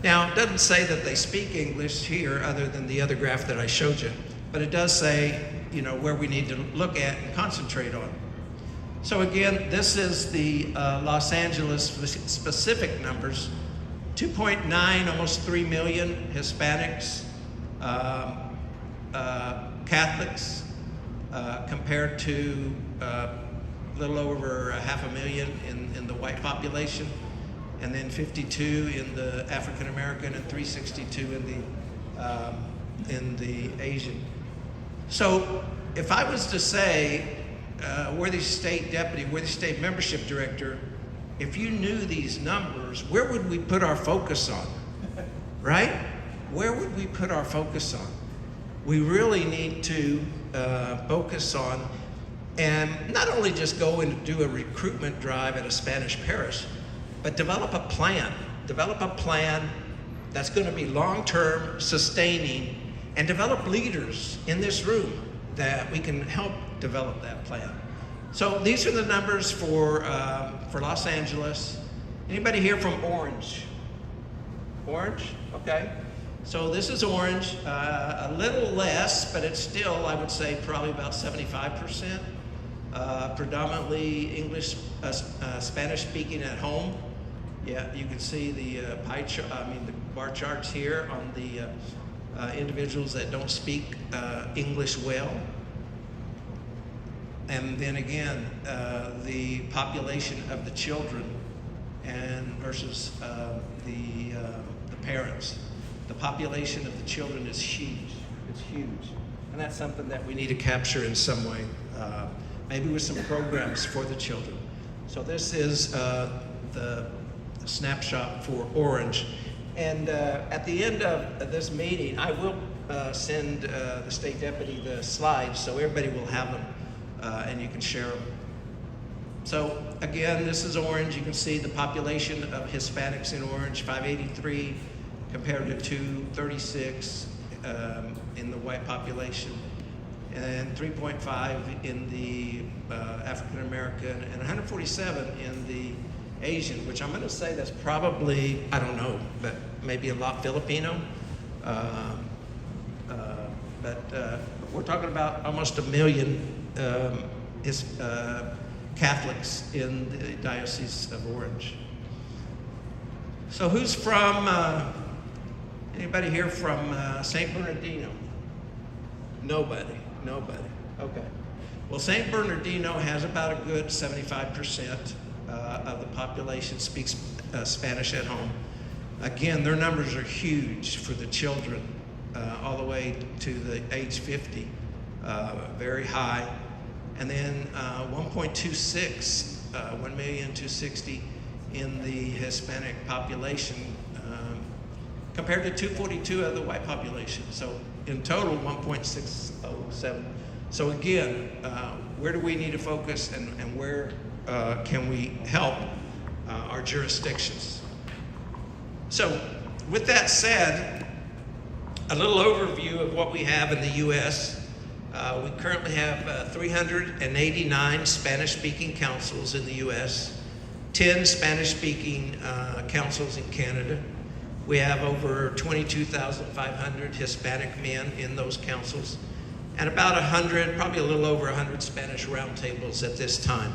Now, it doesn't say that they speak English here other than the other graph that I showed you, but it does say, where we need to look at and concentrate on. So again, this is the Los Angeles specific numbers. 2.9, almost 3 million Hispanics, Catholics, compared to a little over 500,000 in the white population, and then 52 in the African American and 362 in the Asian. So if I was to say, worthy state deputy, worthy state membership director, if you knew these numbers, where would we put our focus on? Right? Where would we put our focus on? We really need to focus on, and not only just go and do a recruitment drive at a Spanish parish, but develop a plan that's going to be long-term, sustaining, and develop leaders in this room that we can help develop that plan. So these are the numbers for Los Angeles. Anybody here from Orange? Orange? Okay. So this is Orange, a little less, but it's still, I would say, probably about 75%. Predominantly English, Spanish speaking at home. Yeah, you can see the the bar charts here on the individuals that don't speak English well. And then again, the population of the children and versus the parents. The population of the children is huge. It's huge. And that's something that we need to capture in some way, maybe with some programs for the children. So this is the snapshot for Orange. And at the end of this meeting, I will send the state deputy the slides so everybody will have them and you can share them. So again, this is Orange. You can see the population of Hispanics in Orange, 583 compared to 236 in the white population, and 3.5 in the African American, and 147 in the Asian, which I'm going to say that's probably, I don't know, but maybe a lot Filipino. but we're talking about almost 1 million Catholics in the Diocese of Orange. So who's from, anybody here from St. Bernardino? Nobody. Okay. Well, St. Bernardino has about a good 75% of the population speaks Spanish at home. Again, their numbers are huge for the children, all the way to the age 50, very high. And then 1.26, 1,260,000 in the Hispanic population, compared to 242 of the white population. So in total, 1.607. So again, where do we need to focus, and where can we help our jurisdictions? So with that said, a little overview of what we have in the U.S. We currently have 389 Spanish-speaking councils in the U.S., 10 Spanish-speaking councils in Canada. We have over 22,500 Hispanic men in those councils, and about 100, probably a little over 100 Spanish roundtables at this time.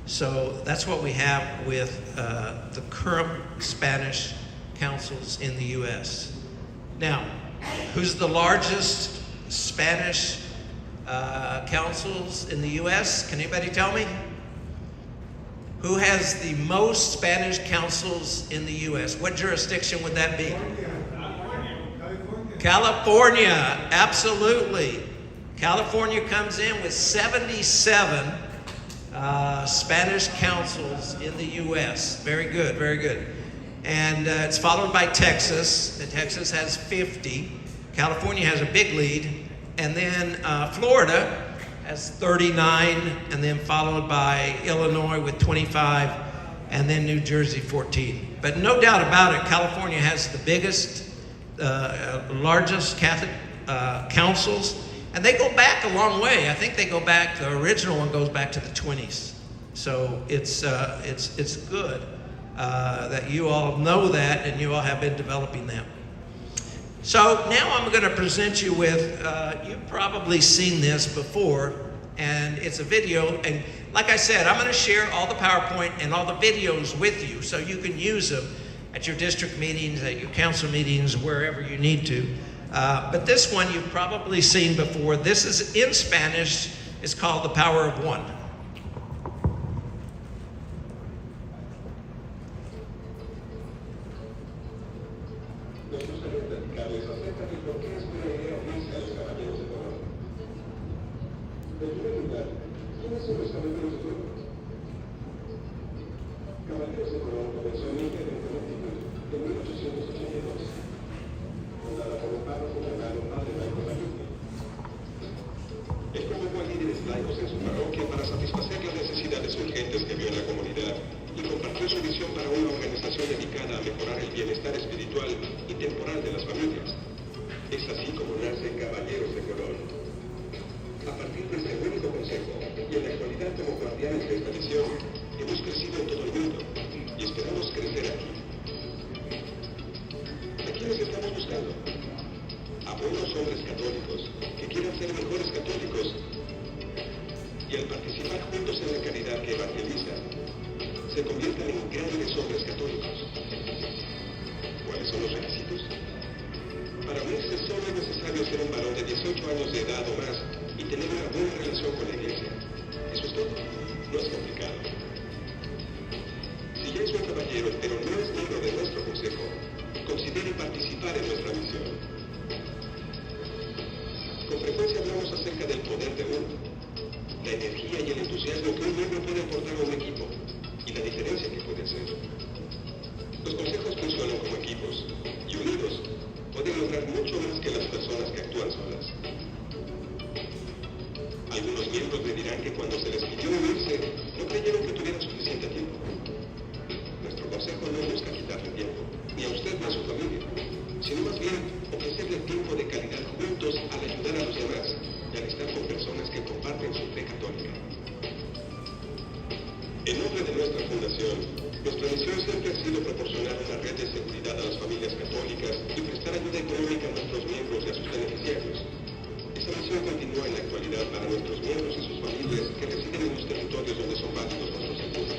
So that's what we have with the current Spanish councils in the U.S. Now, who's the largest Spanish councils in the U.S.? Can anybody tell me? Who has the most Spanish councils in the U.S.? What jurisdiction would that be? California, absolutely. California comes in with 77 Spanish councils in the U.S. Very good, very good. And it's followed by Texas. And Texas has 50. California has a big lead. And then Florida has 39, and then followed by Illinois with 25, and then New Jersey 14. But no doubt about it, California has the biggest, largest Catholic councils, and they go back a long way. I think they go back, the original one goes back to the 20s. So it's good that you all know that, and you all have been developing that. So now I'm going to present you with, you've probably seen this before, and it's a video. And like I said, I'm going to share all the PowerPoint and all the videos with you so you can use them at your district meetings, at your council meetings, wherever you need to. But this one you've probably seen before. This is in Spanish. It's called The Power of One.
Él convocó a líderes laicos en su parroquia para satisfacer las necesidades urgentes que vio en la comunidad y compartió su visión para una organización dedicada a mejorar el bienestar espiritual y temporal de las familias. Es así como nace Caballeros de Colón. A partir de este único consejo, y en la actualidad como guardianes de esta misión, hemos crecido en todo el mundo y esperamos crecer aquí. ¿A quiénes estamos buscando? A buenos hombres católicos que quieran ser mejores católicos y al participar juntos en la caridad que evangeliza, se conviertan en grandes hombres católicos. ¿Cuáles son los requisitos? Para unirse solo es necesario ser un varón de 18 años de edad o más y tener una buena relación con la iglesia. Eso es todo. No es complicado. Si ya es un caballero pero no es miembro de nuestro consejo, considere participar en nuestra misión. Con frecuencia hablamos acerca del poder de uno, la energía y el entusiasmo que un miembro puede aportar a un equipo y la diferencia que puede hacer. Los consejos funcionan como equipos y unidos pueden lograr mucho más que las personas que actúan solas. Algunos miembros me dirán que cuando se les pidió unirse no creyeron que tuvieran suficiente tiempo. Nuestro consejo no busca quitarle tiempo, ni a usted ni a su familia, sino más bien ofrecerle tiempo de calidad juntos al ayudar a los demás y al estar con personas que comparten su fe católica. En nombre de nuestra fundación, nuestra misión siempre ha sido proporcionar una red de seguridad a las familias católicas y prestar ayuda económica a nuestros miembros y a sus beneficiarios. Nuestra misión continúa en la actualidad para nuestros miembros y sus familias que residen en los territorios donde son válidos nuestros seguros.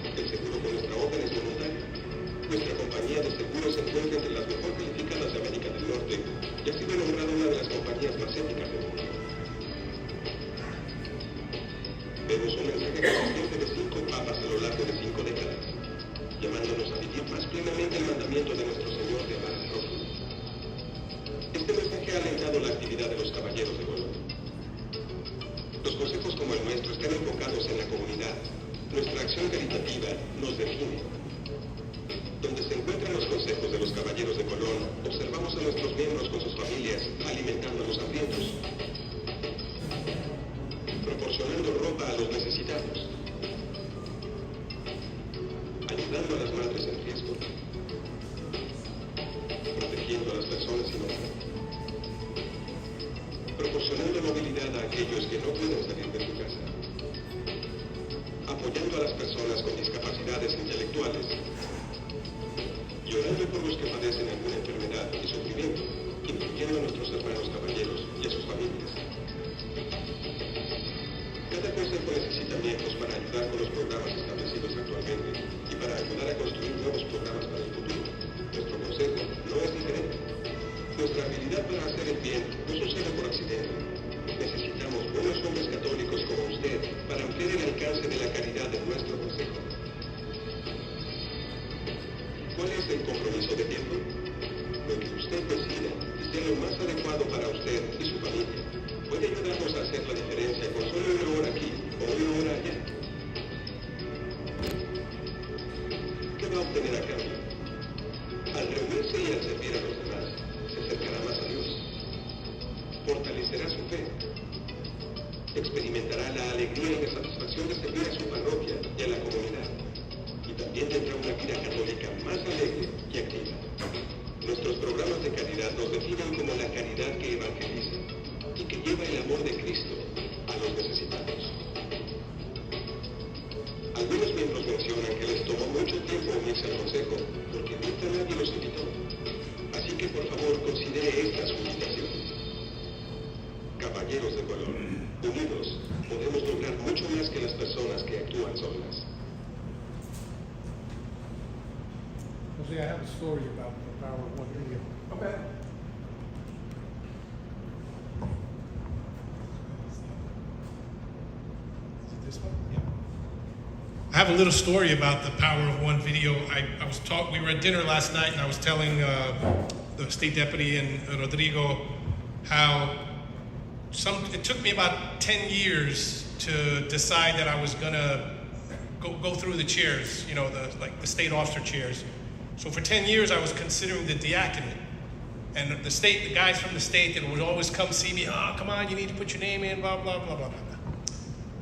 El seguro con nuestra orden es voluntario. Nuestra compañía de seguros se encuentra entre las mejor calificadas de América del Norte y ha sido nombrada una de las compañías más éticas del mundo. Vemos un mensaje consistente de 5 papas a lo largo de 5 décadas, llamándonos a vivir más plenamente el mandamiento de nuestro Señor de amar al prójimo. Este mensaje ha alentado la actividad de los caballeros de Colón. Los consejos como el nuestro están enfocados en la comunidad. Nuestra acción caritativa nos define. Donde se encuentran los consejos de los caballeros de Colón, observamos a nuestros miembros con sus familias alimentando a los hambrientos, proporcionando ropa a los necesitados, ayudando a las madres en riesgo, protegiendo a las personas sin hogar, proporcionando movilidad a aquellos que no pueden salir de su casa, apoyando a las personas con discapacidades intelectuales, llorando por los que padecen alguna enfermedad y sufrimiento, incluyendo a nuestros hermanos caballeros y a sus familias. Cada consejo necesita miembros para ayudar con los programas establecidos actualmente y para ayudar a construir nuevos programas para el futuro. Nuestro consejo no es diferente. Nuestra habilidad para hacer el bien no sucede por accidente. Necesitamos buenos hombres católicos como usted para ampliar el alcance de la caridad de nuestro consejo. ¿Cuál es el compromiso de tiempo? Lo que usted decida y sea lo más adecuado para usted y su familia. Puede ayudarnos a hacer la diferencia con solo 1 hora aquí o 1 hora allá. ¿Qué va a obtener a cambio? Al reunirse y al servir a los demás, se acercará más a Dios. Fortalecerá su fe. Experimentará la alegría y la satisfacción de servir a su parroquia y a la comunidad. Y también tendrá una vida católica más alegre y activa. Nuestros programas de caridad nos definen como la caridad que evangeliza y que lleva el amor de Cristo a los necesitados. Algunos miembros mencionan que les tomó mucho tiempo unirse al consejo porque nunca nadie los invitó. Así que por favor considere esta su invitación. Caballeros de color, unidos podemos lograr mucho más que las personas que actúan solas.
Jose, I have a story about the power of one video.
Okay.
This one? Yeah.
I have a little story about the power of one video. I was taught, we were at dinner last night and I was telling the state deputy and Rodrigo how it took me about 10 years to decide that I was gonna go through the chairs, you know, the state officer chairs. So for 10 years I was considering the diaconate. And the guys from the state that would always come see me, oh, come on, you need to put your name in, blah, blah, blah, blah, blah.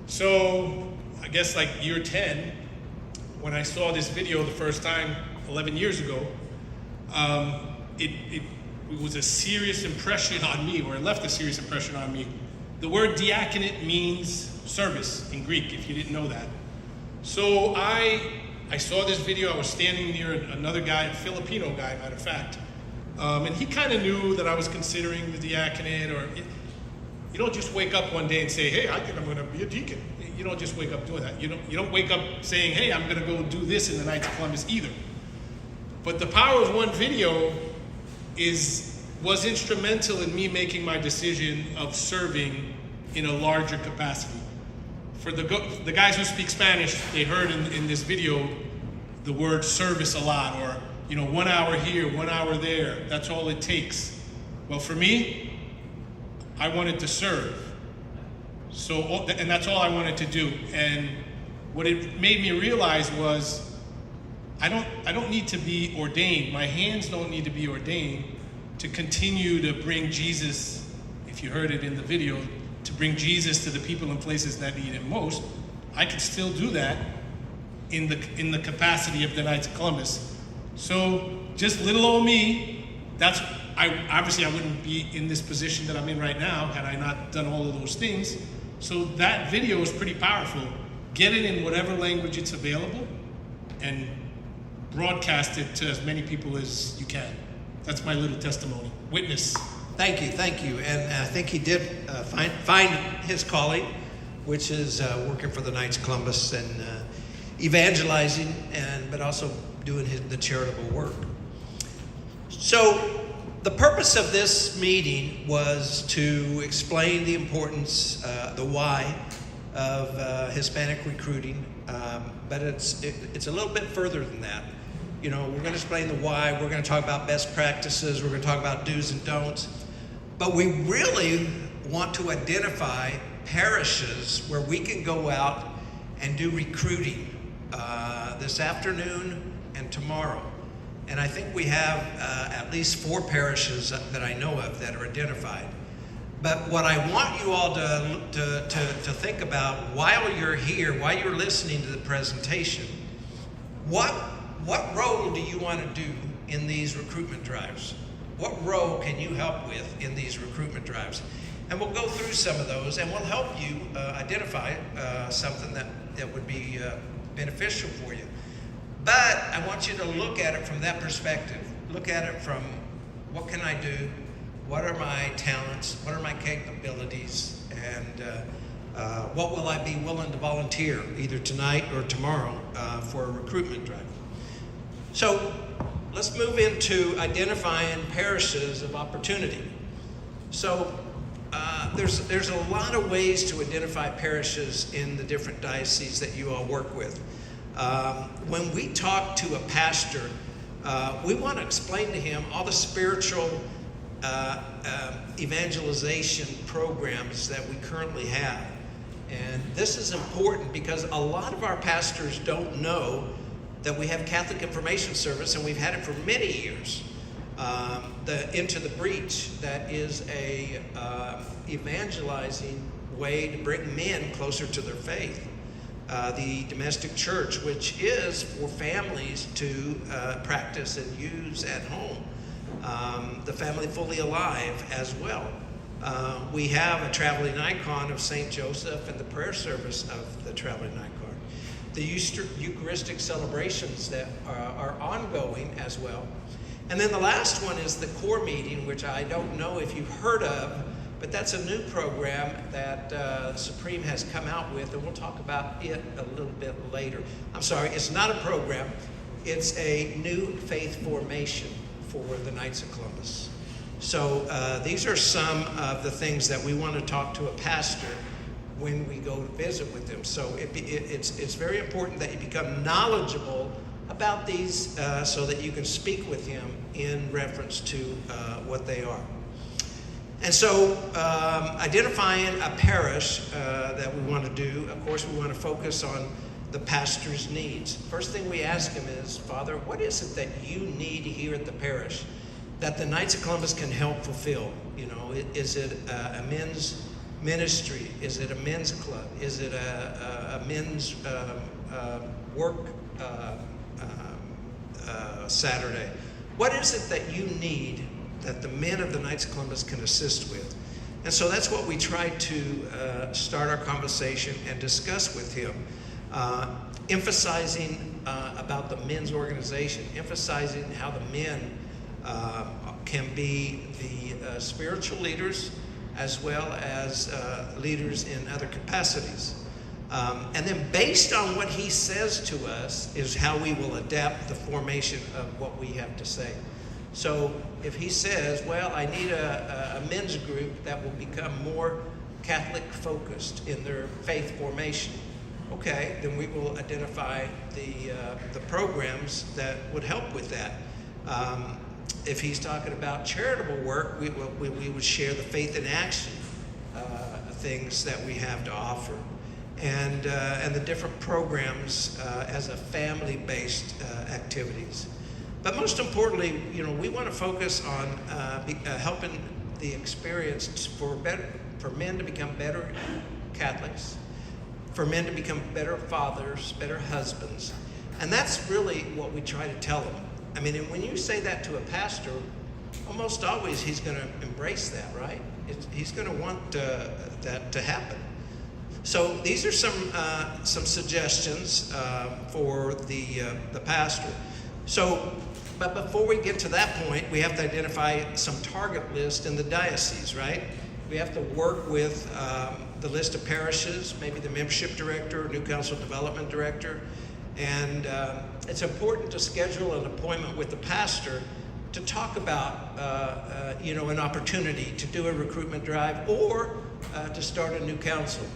So I guess like year 10, when I saw this video the first time 11 years ago, it was a serious impression on me, or it left a serious impression on me. The word diaconate means service in Greek, if you didn't know that. So I saw this video. I was standing near another guy, a Filipino guy, matter of fact. And he kind of knew that I was considering the diaconate, you don't just wake up one day and say, hey, I think I'm gonna be a deacon. You don't just wake up doing that. You don't wake up saying, hey, I'm gonna go do this in the Knights of Columbus either. But the power of one video was instrumental in me making my decision of serving in a larger capacity. For the guys who speak Spanish, they heard in this video the word service a lot, or 1 hour here, 1 hour there. That's all it takes. Well, for me, I wanted to serve. And that's all I wanted to do. And what it made me realize was I don't need to be ordained. My hands don't need to be ordained to continue to bring Jesus, if you heard it in the video, to bring Jesus to the people and places that need him most. I could still do that in the capacity of the Knights of Columbus. So just little old me, obviously I wouldn't be in this position that I'm in right now had I not done all of those things. So that video is pretty powerful. Get it in whatever language it's available and broadcast it to as many people as you can. That's my little testimony. Witness
Thank you. And I think he did find his calling, which is working for the Knights of Columbus and evangelizing, but also doing the charitable work. So the purpose of this meeting was to explain the importance, the why of Hispanic recruiting, but it's a little bit further than that. You know, we're going to explain the why. We're going to talk about best practices. We're going to talk about do's and don'ts. But we really want to identify parishes where we can go out and do recruiting this afternoon and tomorrow. And I think we have at least 4 parishes that I know of that are identified. But what I want you all to think about while you're here, while you're listening to the presentation, what role do you want to do in these recruitment drives? What role can you help with in these recruitment drives? And we'll go through some of those, and we'll help you identify something that would be beneficial for you. But I want you to look at it from that perspective. Look at it from, what can I do? What are my talents? What are my capabilities? And what will I be willing to volunteer either tonight or tomorrow for a recruitment drive? So let's move into identifying parishes of opportunity. So there's a lot of ways to identify parishes in the different dioceses that you all work with. When we talk to a pastor, we want to explain to him all the spiritual evangelization programs that we currently have. And this is important because a lot of our pastors don't know that we have Catholic Information Service, and we've had it for many years. The Into the Breach, that is a evangelizing way to bring men closer to their faith. The Domestic Church, which is for families to practice and use at home. The Family Fully Alive as well. We have a traveling icon of St. Joseph and the prayer service of the traveling icon. The Eucharistic celebrations that are ongoing as well. And then the last one is the core meeting, which I don't know if you've heard of, but that's a new program that Supreme has come out with, and we'll talk about it a little bit later. I'm sorry, it's not a program. It's a new faith formation for the Knights of Columbus. So these are some of the things that we want to talk to a pastor when we go to visit with them. So it's very important that you become knowledgeable about these so that you can speak with him in reference to what they are. And so identifying a parish that we want to do, of course we want to focus on the pastor's needs. First thing we ask him is, Father, what is it that you need here at the parish that the Knights of Columbus can help fulfill? You know, is it a men's ministry? Is it a men's club? Is it a men's work Saturday? What is it that you need that the men of the Knights of Columbus can assist with? And so that's what we try to start our conversation and discuss with him, emphasizing about the men's organization, emphasizing how the men can be the spiritual leaders as well as leaders in other capacities. And then based on what he says to us is how we will adapt the formation of what we have to say. So if he says, well, I need a men's group that will become more Catholic focused in their faith formation, okay, then we will identify the programs that would help with that. If he's talking about charitable work, we would share the faith in action things that we have to offer, and the different programs as a family-based activities. But most importantly, you know, we want to focus on helping the experience for men to become better Catholics, for men to become better fathers, better husbands, and that's really what we try to tell them. I mean, and when you say that to a pastor, almost always he's going to embrace that, right? He's going to want that to happen. So these are some suggestions for the pastor. So, But before we get to that point, we have to identify some target list in the diocese, right? We have to work with the list of parishes, maybe the membership director, new council development director, and it's important to schedule an appointment with the pastor to talk about, an opportunity to do a recruitment drive or to start a new council.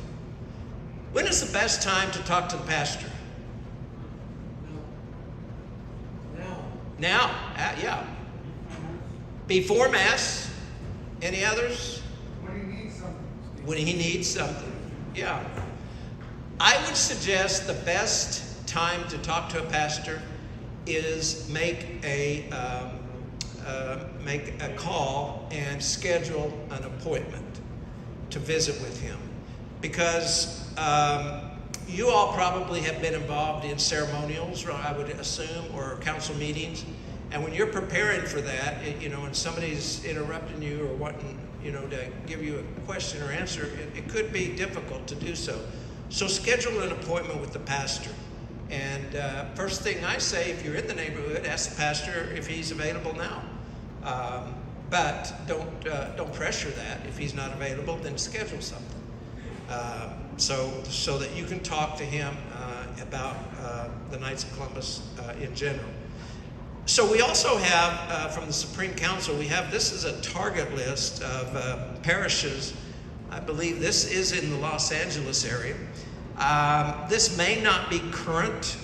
When is the best time to talk to the pastor? Now, yeah. Before Mass. Any others?
When he needs something.
When he needs something, yeah. I would suggest the best time to talk to a pastor is make a call and schedule an appointment to visit with him, because you all probably have been involved in ceremonials, I would assume, or council meetings. And when you're preparing for that, and somebody's interrupting you or wanting, to give you a question or answer, it could be difficult to do so. So schedule an appointment with the pastor. And first thing I say, if you're in the neighborhood, ask the pastor if he's available now. But don't pressure that. If he's not available, then schedule something. So that you can talk to him about the Knights of Columbus in general. So we also have, from the Supreme Council, this is a target list of parishes. I believe this is in the Los Angeles area. This may not be current,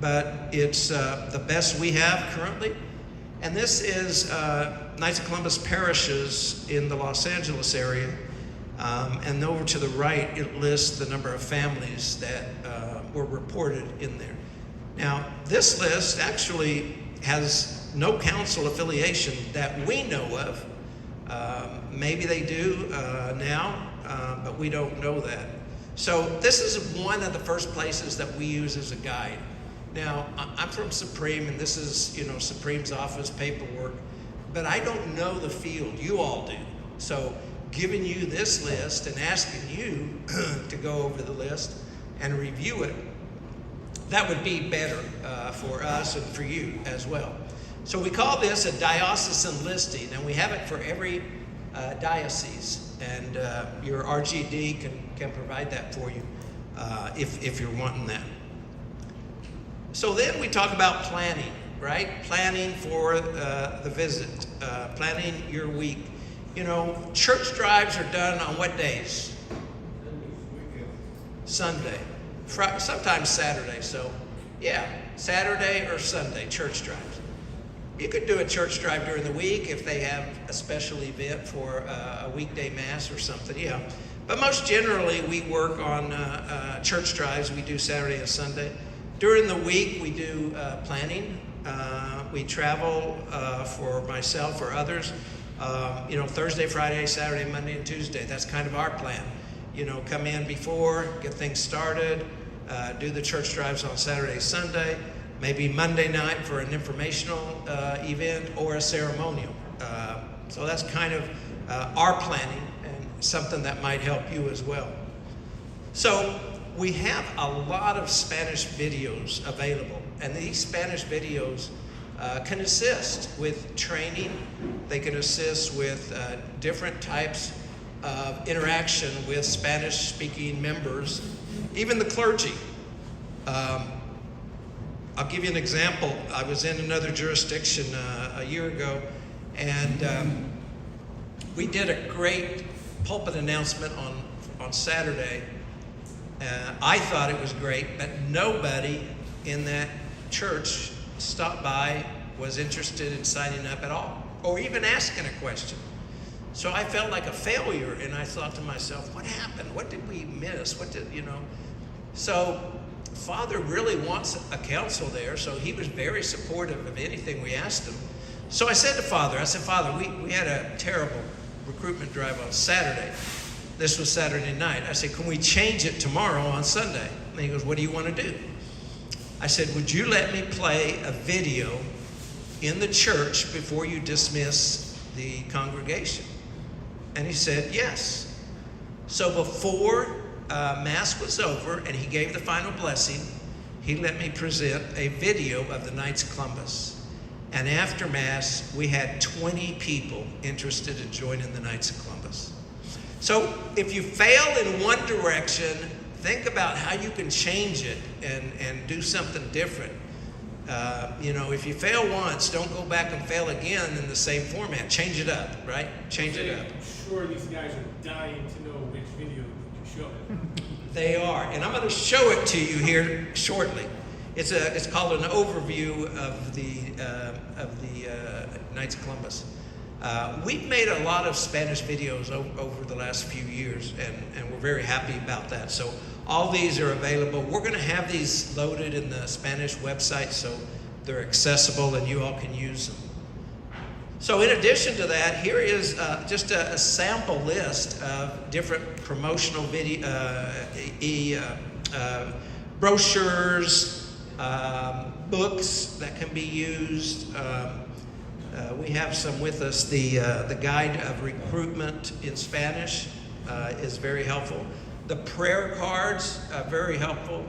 but it's the best we have currently. And this is Knights of Columbus parishes in the Los Angeles area. And over to the right, it lists the number of families that were reported in there. Now, this list actually has no council affiliation that we know of. Maybe they do now, but we don't know that. So this is one of the first places that we use as a guide. Now, I'm from Supreme, and this is, Supreme's office paperwork, but I don't know the field. You all do. So giving you this list and asking you to go over the list and review it, that would be better for us and for you as well. So we call this a diocesan listing, and we have it for every diocese, and your RGD can provide that for you if you're wanting that. So then we talk about planning, right? Planning for the visit, planning your week. Church drives are done on what days? Sunday. Sometimes Saturday. So, yeah, Saturday or Sunday, church drives. You could do a church drive during the week if they have a special event for a weekday mass or something, yeah. But most generally, we work on church drives. We do Saturday and Sunday. During the week, we do planning. We travel for myself or others. Thursday, Friday, Saturday, Monday, and Tuesday. That's kind of our plan. Come in before, get things started, do the church drives on Saturday, Sunday, maybe Monday night for an informational event or a ceremonial. So that's kind of our planning and something that might help you as well. So we have a lot of Spanish videos available, and these Spanish videos can assist with training. They can assist with different types of interaction with Spanish-speaking members, even the clergy. I'll give you an example. I was in another jurisdiction a year ago, and we did a great pulpit announcement on Saturday. I thought it was great, but nobody in that church stopped by, was interested in signing up at all, or even asking a question. So I felt like a failure, and I thought to myself, what happened? What did we miss? So Father really wants a council there, so he was very supportive of anything we asked him. So I said to Father, Father, we had a terrible recruitment drive on Saturday. This was Saturday night. I said, can we change it tomorrow on Sunday? And he goes, what do you want to do? I said, would you let me play a video in the church before you dismiss the congregation? And he said, yes. So before Mass was over and he gave the final blessing, he let me present a video of the Knights of Columbus. And after Mass, we had 20 people interested in joining the Knights of Columbus. So if you fail in one direction, think about how you can change it and do something different. You know, if you fail once, don't go back and fail again in the same format. Change it up, right? Change it up.
I'm sure these guys are dying to know which video you show.
They are, and I'm going to show it to you here shortly. It's called an overview of the Knights of Columbus. We've made a lot of Spanish videos over the last few years, and we're very happy about that. So all these are available. We're going to have these loaded in the Spanish website so they're accessible and you all can use them. So in addition to that, here is just a sample list of different promotional brochures, books that can be used. We have some with us. The Guide of Recruitment in Spanish is very helpful. The prayer cards are very helpful.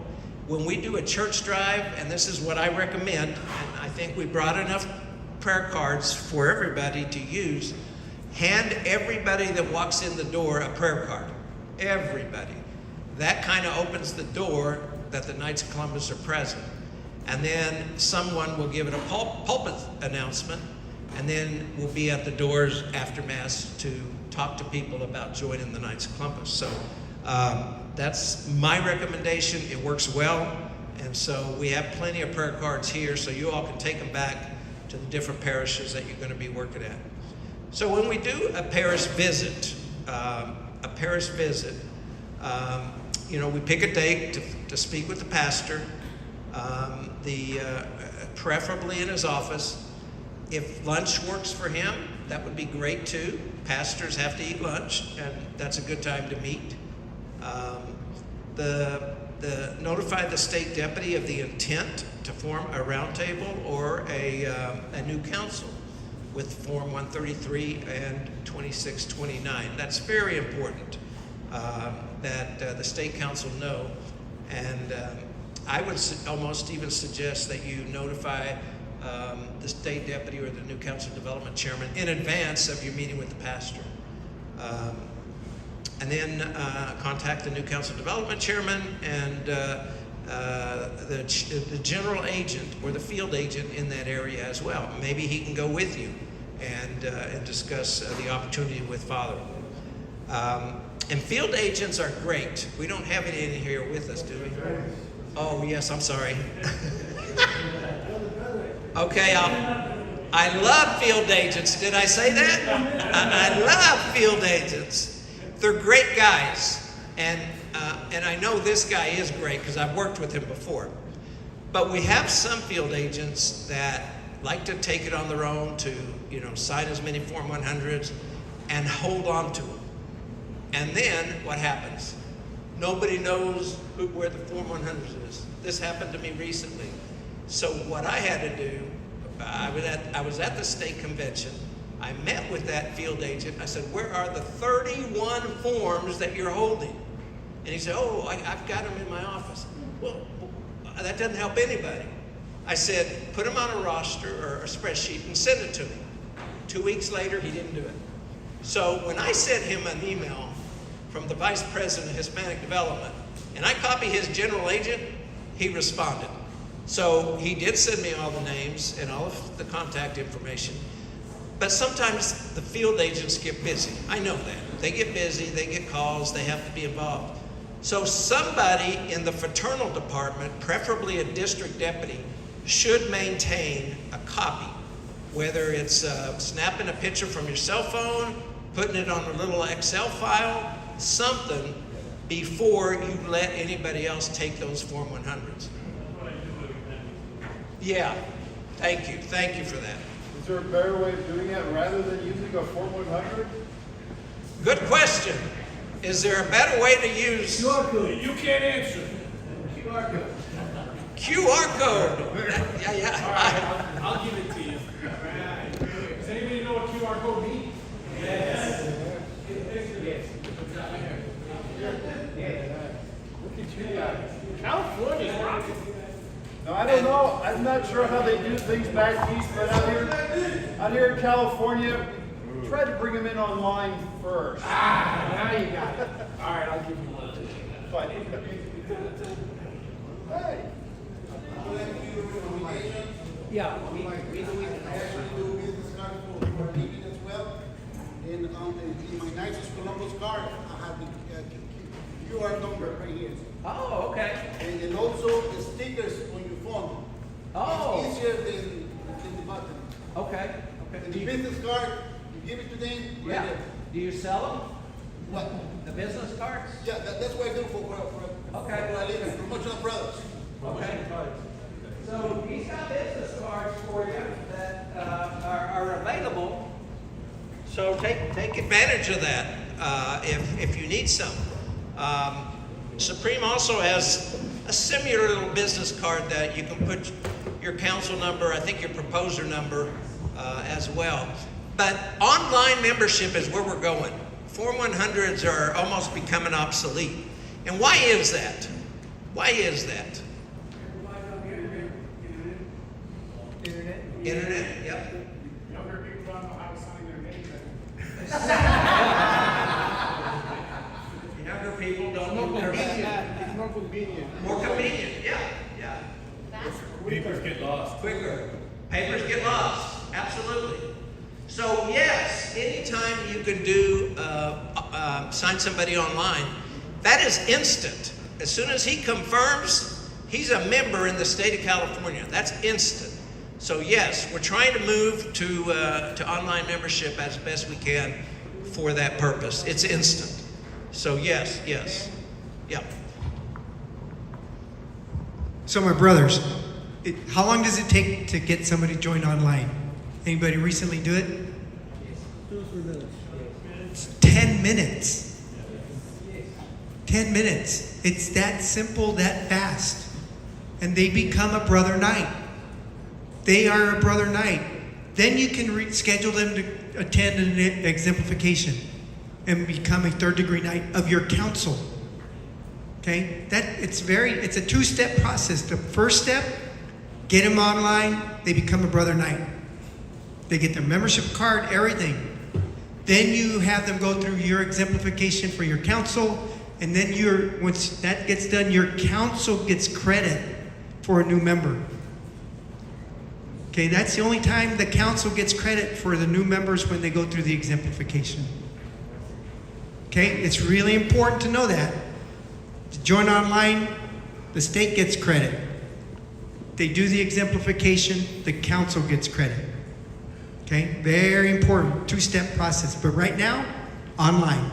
When we do a church drive, and this is what I recommend, and I think we brought enough prayer cards for everybody to use, hand everybody that walks in the door a prayer card. Everybody. That kind of opens the door that the Knights of Columbus are present. And then someone will give it a pulpit announcement, and then we'll be at the doors after Mass to talk to people about joining the Knights of Columbus. So that's my recommendation. It works well. And so we have plenty of prayer cards here, so you all can take them back to the different parishes that you're going to be working at. So when we do a parish visit, you know, we pick a date to speak with the pastor, preferably in his office. If lunch works for him, that would be great too. Pastors have to eat lunch, and that's a good time to meet. Notify the state deputy of the intent to form a roundtable or a new council with Form 133 and 2629. That's very important that the state council know. And I would almost even suggest that you notify the state deputy or the new council development chairman in advance of your meeting with the pastor. And then contact the new council development chairman and the general agent or the field agent in that area as well. Maybe he can go with you and discuss the opportunity with Father. And field agents are great. We don't have any in here with us, do we? Oh, yes, I'm sorry. Okay, I love field agents. Did I say that? I love field agents. They're great guys. And I know this guy is great because I've worked with him before. But we have some field agents that like to take it on their own to, you know, sign as many Form 100s and hold on to them. And then what happens? Nobody knows where the Form 100 is. This happened to me recently. So what I had to do, I was at the state convention. I met with that field agent. I said, where are the 31 forms that you're holding? And he said, oh, I've got them in my office. Well, that doesn't help anybody. I said, put them on a roster or a spreadsheet and send it to me. 2 weeks later, he didn't do it. So when I sent him an email from the Vice President of Hispanic Development, and I copy his general agent, he responded. So he did send me all the names and all of the contact information. But sometimes the field agents get busy. I know that. They get busy, they get calls, they have to be involved. So somebody in the fraternal department, preferably a district deputy, should maintain a copy. Whether it's snapping a picture from your cell phone, putting it on a little Excel file, something before you let anybody else take those Form 100s. Yeah, thank you for that.
Is there a better way of doing that rather than using a Form 100?
Good question. Is there a better way to use?
QR code.
You can't answer.
QR code.
QR code. Yeah.
All right, I'll give it to you. All right. Does anybody know what QR code means? Yes.
Look at you guys.
California's rocking.
No, I don't know. I'm not sure how they do things back east, but out here in California, try to bring them in online first.
Now you got it. All right, I'll give you one.
Fine. Hey.
Yeah.
I actually do business cards for living as well. And in my nicest Columbus card, I have the QR number right here.
Oh, okay.
And also the stickers on your phone.
Oh.
It's easier than the button.
Okay.
And the business card, you give it to them. Right
Yeah.
there.
Do you sell them?
What?
The business cards?
Yeah, that's what I do for
Okay.
I live in promotional products.
Okay. So he's got business cards for you that are available. So take advantage of that if you need some. Supreme also has a similar little business card that you can put your council number, I think your proposer number as well. But online membership is where we're going. Form 100s are almost becoming obsolete. And why is that? Why is that? Internet, yep.
Younger people don't know how to sign their names.
Younger people don't know their
It's more convenient.
More convenient, yeah.
Papers get lost.
Quicker. Papers get lost, absolutely. So yes, anytime you can do, sign somebody online, that is instant. As soon as he confirms, he's a member in the state of California. That's instant. So yes, we're trying to move to online membership as best we can for that purpose. It's instant. So yes. Yep.
So my brothers, how long does it take to get somebody to join online? Anybody recently do it? 10 minutes. 10 minutes. It's that simple, that fast. And they become a brother knight. They are a brother knight. Then you can schedule them to attend an exemplification and become a third-degree knight of your council. Okay? It's a two-step process. The first step, get them online, they become a brother knight. They get their membership card, everything. Then you have them go through your exemplification for your council, and then once that gets done, your council gets credit for a new member. Okay, that's the only time the council gets credit for the new members, when they go through the exemplification. Okay, it's really important to know that. To join online, the state gets credit. They do the exemplification, the council gets credit. Okay, very important, two-step process. But right now, online.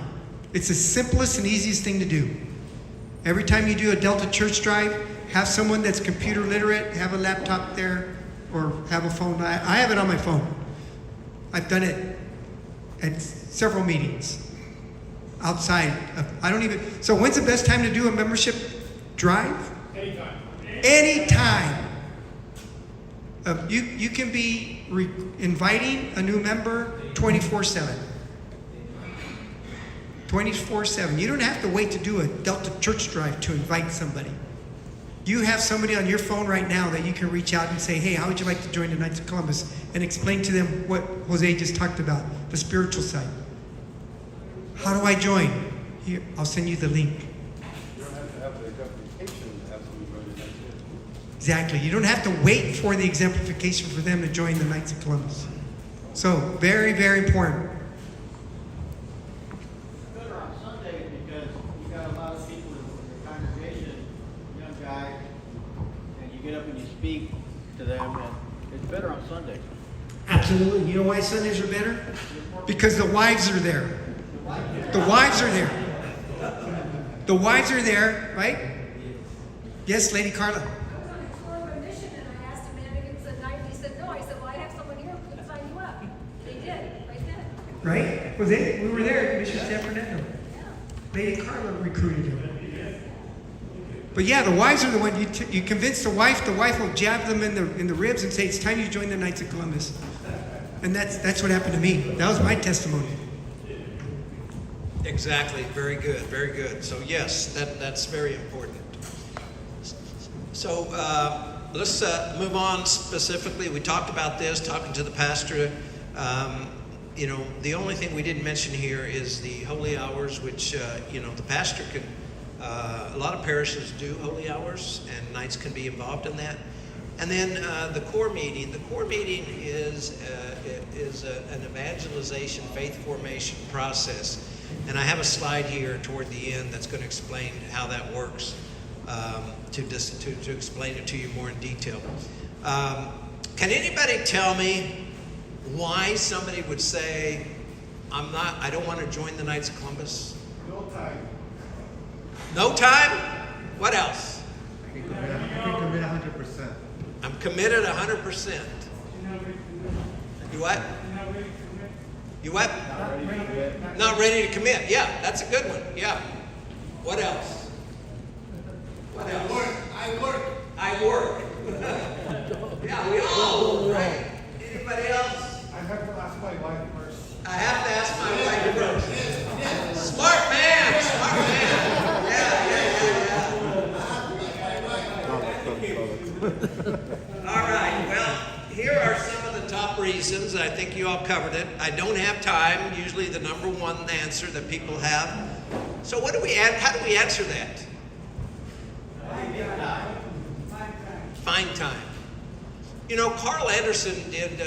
It's the simplest and easiest thing to do. Every time you do a Delta Church Drive, have someone that's computer literate, have a laptop there, or have a phone. I have it on my phone. I've done it at several meetings. Outside of, so when's the best time to do a membership drive? Anytime. You can be inviting a new member 24/7. 24/7. You don't have to wait to do a Delta Church Drive to invite somebody. You have somebody on your phone right now that you can reach out and say, hey, how would you like to join the Knights of Columbus? And explain to them what Jose just talked about, the spiritual side. How do I join? Here, I'll send you the link.
You don't have to have the exemplification to have someone join the Knights.
Exactly. You don't have to wait for the exemplification for them to join the Knights of Columbus. So, very, very important.
It's better on Sunday because you got a lot of people in the congregation, young guys, and you get up and you speak to them, and it's better on Sunday.
Absolutely. You know why Sundays are better? Because the wives are there. The wives are there. The wives are there, right? Yes, Lady Carla.
I was on a tour of a mission and I asked a man if it was a night, and he said no. I said, well, I have someone here who can sign you up. They did, right then.
Right? Was it? We were there at Mission San Fernando. Lady Carla recruited him. But yeah, the wives are the one, you convince the wife will jab them in the ribs and say, it's time you join the Knights of Columbus. And that's what happened to me. That was my testimony.
Exactly. Very good. Very good. So yes, that's very important. So let's move on specifically. We talked about this, talking to the pastor. You know, the only thing we didn't mention here is the holy hours, which, you know, the pastor can, a lot of parishes do holy hours, and knights can be involved in that. And then the core meeting. The core meeting is an evangelization, faith formation process. And I have a slide here toward the end that's going to explain how that works, to explain it to you more in detail. Can anybody tell me why somebody would say, I don't want to join the Knights of Columbus?
No time.
No time? What else?
I can commit 100%.
I'm committed 100%. You what? You what? Not ready to commit. Yeah, that's a good one. Yeah. What else? What else? I work. Yeah, we all, right? Anybody else?
I have to ask my wife first.
I have to ask my wife first. Smart man. All right, well, here are some of the top reasons. I think you all covered it. I don't have time, usually the number one answer that people have. So how do we answer that? Find time. You know, Carl Anderson did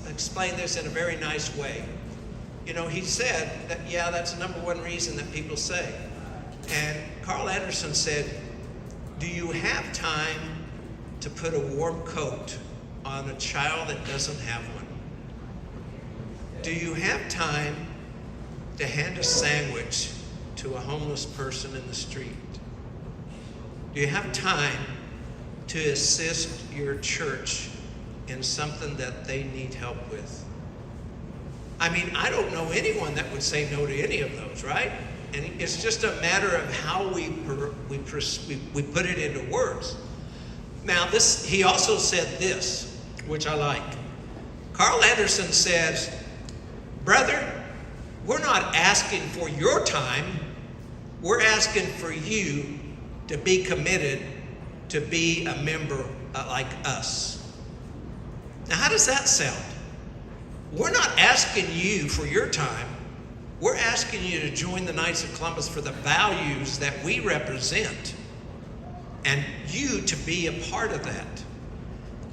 explain this in a very nice way. You know, he said that, yeah, that's the number one reason that people say. And Carl Anderson said, do you have time to put a warm coat on a child that doesn't have one? Do you have time to hand a sandwich to a homeless person in the street? Do you have time to assist your church in something that they need help with? I mean, I don't know anyone that would say no to any of those, right? And it's just a matter of how we put it into words. Now, he also said this, which I like. Carl Anderson says, brother, we're not asking for your time. We're asking for you to be committed to be a member like us. Now, how does that sound? We're not asking you for your time. We're asking you to join the Knights of Columbus for the values that we represent, and you to be a part of that.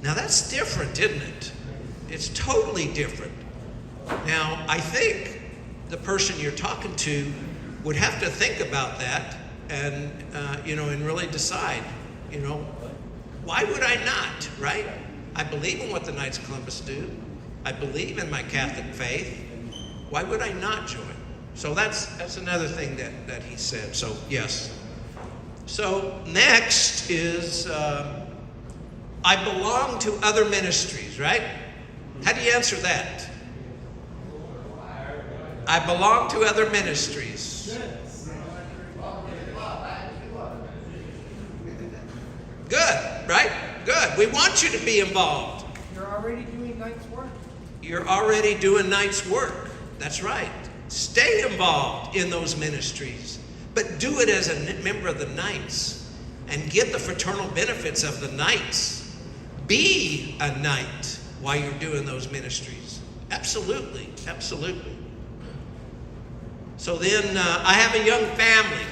Now that's different, isn't it? It's totally different. Now, I think the person you're talking to would have to think about that and, and really decide, why would I not, right? I believe in what the Knights of Columbus do. I believe in my Catholic faith. Why would I not join? So that's another thing that he said. So yes. So next is I belong to other ministries, right? How do you answer that? I belong to other ministries. Good, right? Good. We want you to be involved.
You're already doing Knight's work.
You're already doing Knight's work. That's right. Stay involved in those ministries, but do it as a member of the Knights and get the fraternal benefits of the Knights. Be a Knight while you're doing those ministries. Absolutely, absolutely. So then I have a young family.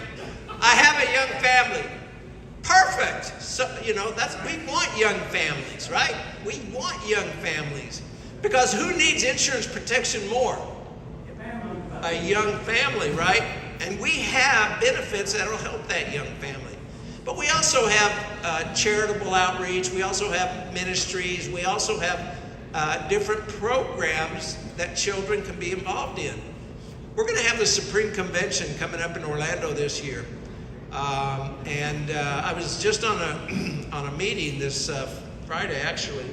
Perfect. So, we want young families, right? We want young families. Because who needs insurance protection more? A young family, right? And we have benefits that will help that young family. But we also have charitable outreach. We also have ministries. We also have different programs that children can be involved in. We're going to have the Supreme Convention coming up in Orlando this year. And I was just on a meeting this Friday, actually.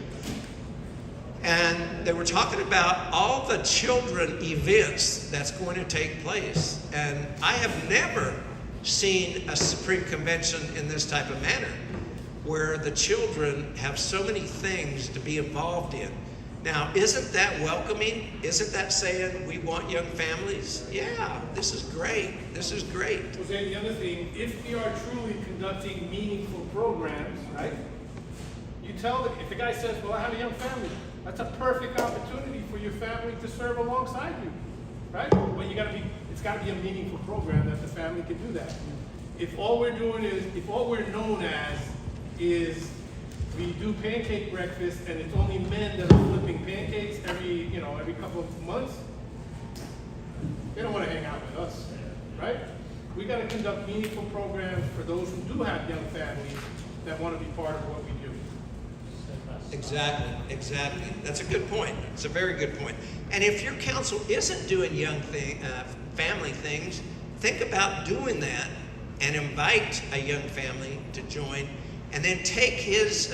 And they were talking about all the children events that's going to take place. And I have never seen a Supreme Convention in this type of manner, where the children have so many things to be involved in. Now, isn't that welcoming? Isn't that saying we want young families? Yeah, this is great. This is great.
Jose, the other thing, if we are truly conducting meaningful programs, right? if the guy says, well, I have a young family, that's a perfect opportunity for your family to serve alongside you, right? But it's gotta be a meaningful program that the family can do that. If all we're known as is we do pancake breakfast and it's only men that are flipping pancakes every couple of months, they don't want to hang out with us, right? We got to conduct meaningful programs for those who do have young families that want to be part of what we do.
Exactly. That's a good point. It's a very good point. And if your council isn't doing family things, think about doing that and invite a young family to join, and then take his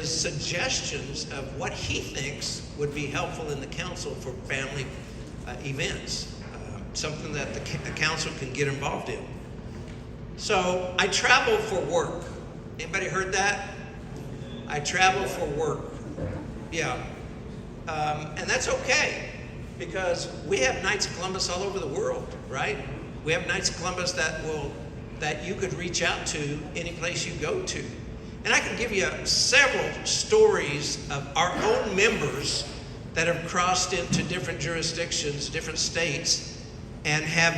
suggestions of what he thinks would be helpful in the council for family events, something that the council can get involved in. So I travel for work. Anybody heard that? I travel for work. Yeah. And that's okay, because we have Knights of Columbus all over the world, right? We have Knights of Columbus that you could reach out to any place you go to. And I can give you several stories of our own members that have crossed into different jurisdictions, different states, and have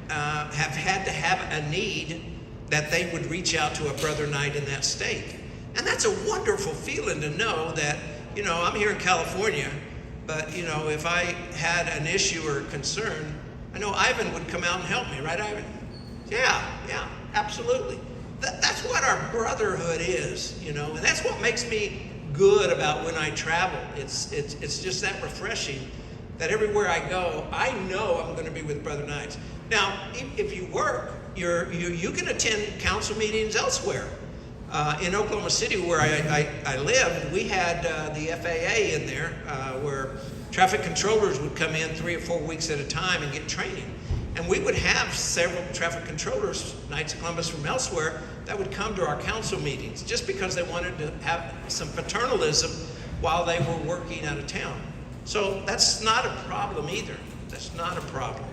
had to have a need that they would reach out to a brother knight in that state. And that's a wonderful feeling to know that, I'm here in California, but, if I had an issue or concern, I know Ivan would come out and help me, right, Ivan? Yeah, absolutely. That's what our brotherhood is, and that's what makes me good about when I travel. It's just that refreshing that everywhere I go, I know I'm going to be with Brother Knights. Now, if you work, you can attend council meetings elsewhere. In Oklahoma City, where I lived, we had the FAA in there, where traffic controllers would come in 3 or 4 weeks at a time and get training. And we would have several traffic controllers, Knights of Columbus from elsewhere, that would come to our council meetings just because they wanted to have some paternalism while they were working out of town. So that's not a problem either. That's not a problem.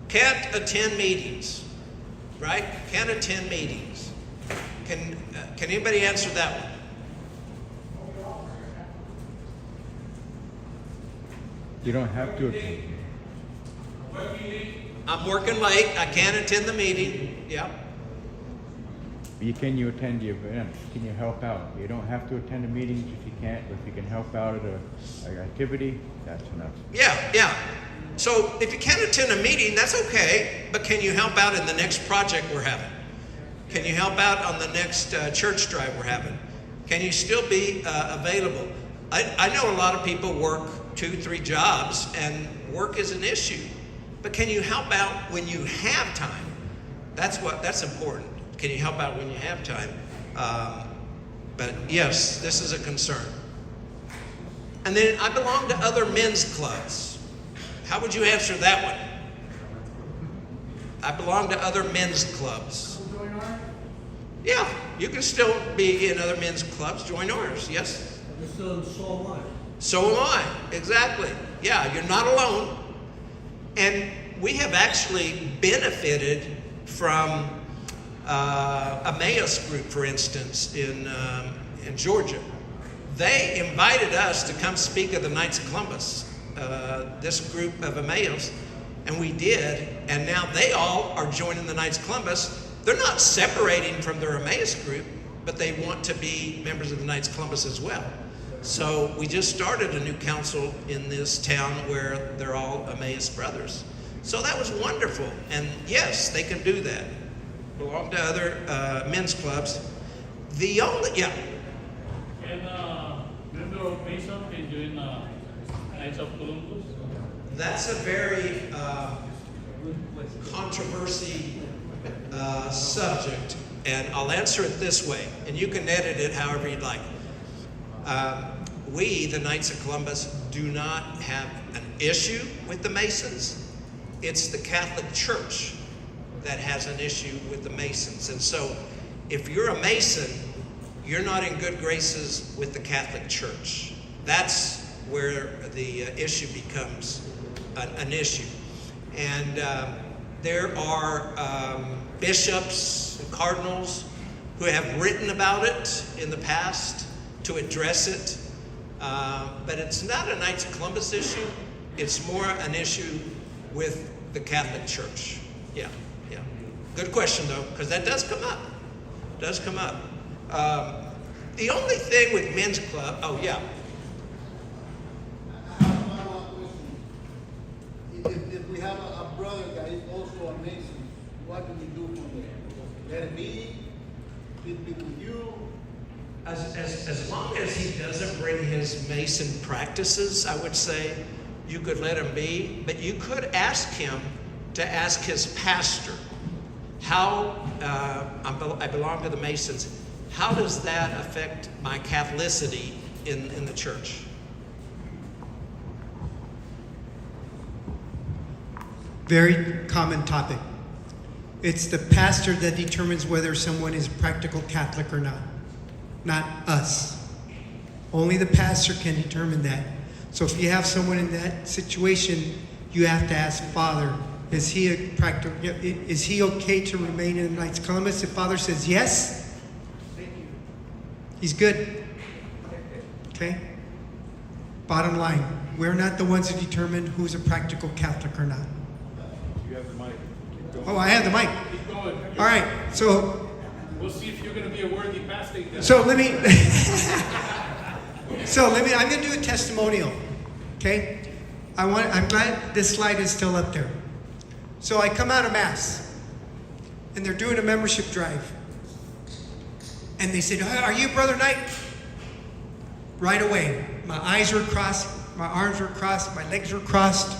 Can't attend meetings, right? Can't attend meetings. Can anybody answer that one?
You don't have to attend.
I'm working late. I can't attend the meeting. Yep.
Can you attend the events? Can you help out? You don't have to attend the meetings if you can't. If you can help out at an activity, that's enough.
Yeah. So if you can't attend a meeting, that's okay. But can you help out in the next project we're having? Can you help out on the next church drive we're having? Can you still be available? I know a lot of people work 2-3 jobs, and work is an issue. But can you help out when you have time? That's important. Can you help out when you have time? But yes, this is a concern. And then I belong to other men's clubs. How would you answer that one? I belong to other men's clubs. Yeah, you can still be in other men's clubs. Join ours, yes?
So am I.
So am I, exactly. Yeah, you're not alone. And we have actually benefited from Emmaus Group, for instance, in Georgia. They invited us to come speak at the Knights of Columbus, this group of Emmaus, and we did, and now they all are joining the Knights of Columbus. They're not separating from their Emmaus group, but they want to be members of the Knights of Columbus as well. So we just started a new council in this town where they're all Emmaus brothers. So that was wonderful, and yes, they can do that. Belong to other men's clubs.
Can member of Mason can join Knights of Columbus?
That's a very controversy subject, and I'll answer it this way, and you can edit it however you'd like. We, the Knights of Columbus, do not have an issue with the Masons. It's the Catholic Church that has an issue with the Masons. And so if you're a Mason, you're not in good graces with the Catholic Church. That's where the issue becomes an issue. And there are bishops and cardinals who have written about it in the past to address it. But it's not a Knights of Columbus issue. It's more an issue with the Catholic Church. Yeah. Good question, though, because that does come up. The only thing with men's club,
I have one question. If we have a brother that is also a Mason, what do we do from there? Let it be? Speak with you?
As long as he doesn't bring his Mason practices, I would say you could let him be, but you could ask him to ask his pastor, how, I belong to the Masons, how does that affect my Catholicity in the church?
Very common topic. It's the pastor that determines whether someone is practical Catholic or not us. Only the pastor can determine that. So if you have someone in that situation, you have to ask Father, is he okay to remain in the Knights of Columbus? If Father says yes, he's good. Okay? Bottom line, we're not the ones who determine who's a practical Catholic or not.
You have the mic. Keep going.
Oh, I have the mic.
Keep going.
All right, so
We'll see if you're going to be a worthy pastor.
I'm going to do a testimonial, okay? I'm glad this slide is still up there. So I come out of Mass, and they're doing a membership drive. And they said, "Are you Brother Knight?" Right away, my eyes were crossed, my arms were crossed, my legs were crossed.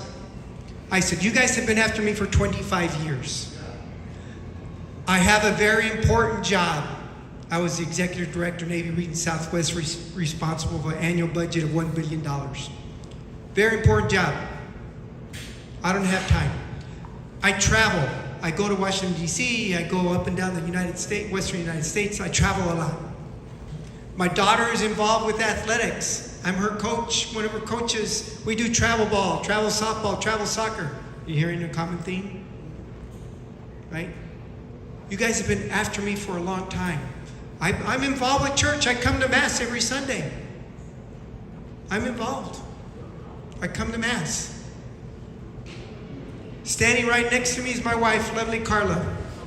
I said, "You guys have been after me for 25 years. I have a very important job." I was the executive director, Navy Region Southwest, responsible for an annual budget of $1 billion. Very important job. I don't have time. I travel. I go to Washington, D.C. I go up and down the United States, Western United States. I travel a lot. My daughter is involved with athletics. I'm her coach, one of her coaches. We do travel ball, travel softball, travel soccer. You hearing a common theme? Right? You guys have been after me for a long time. I'm involved with church. I come to Mass every Sunday. I'm involved. I come to Mass. Standing right next to me is my wife, lovely Carla,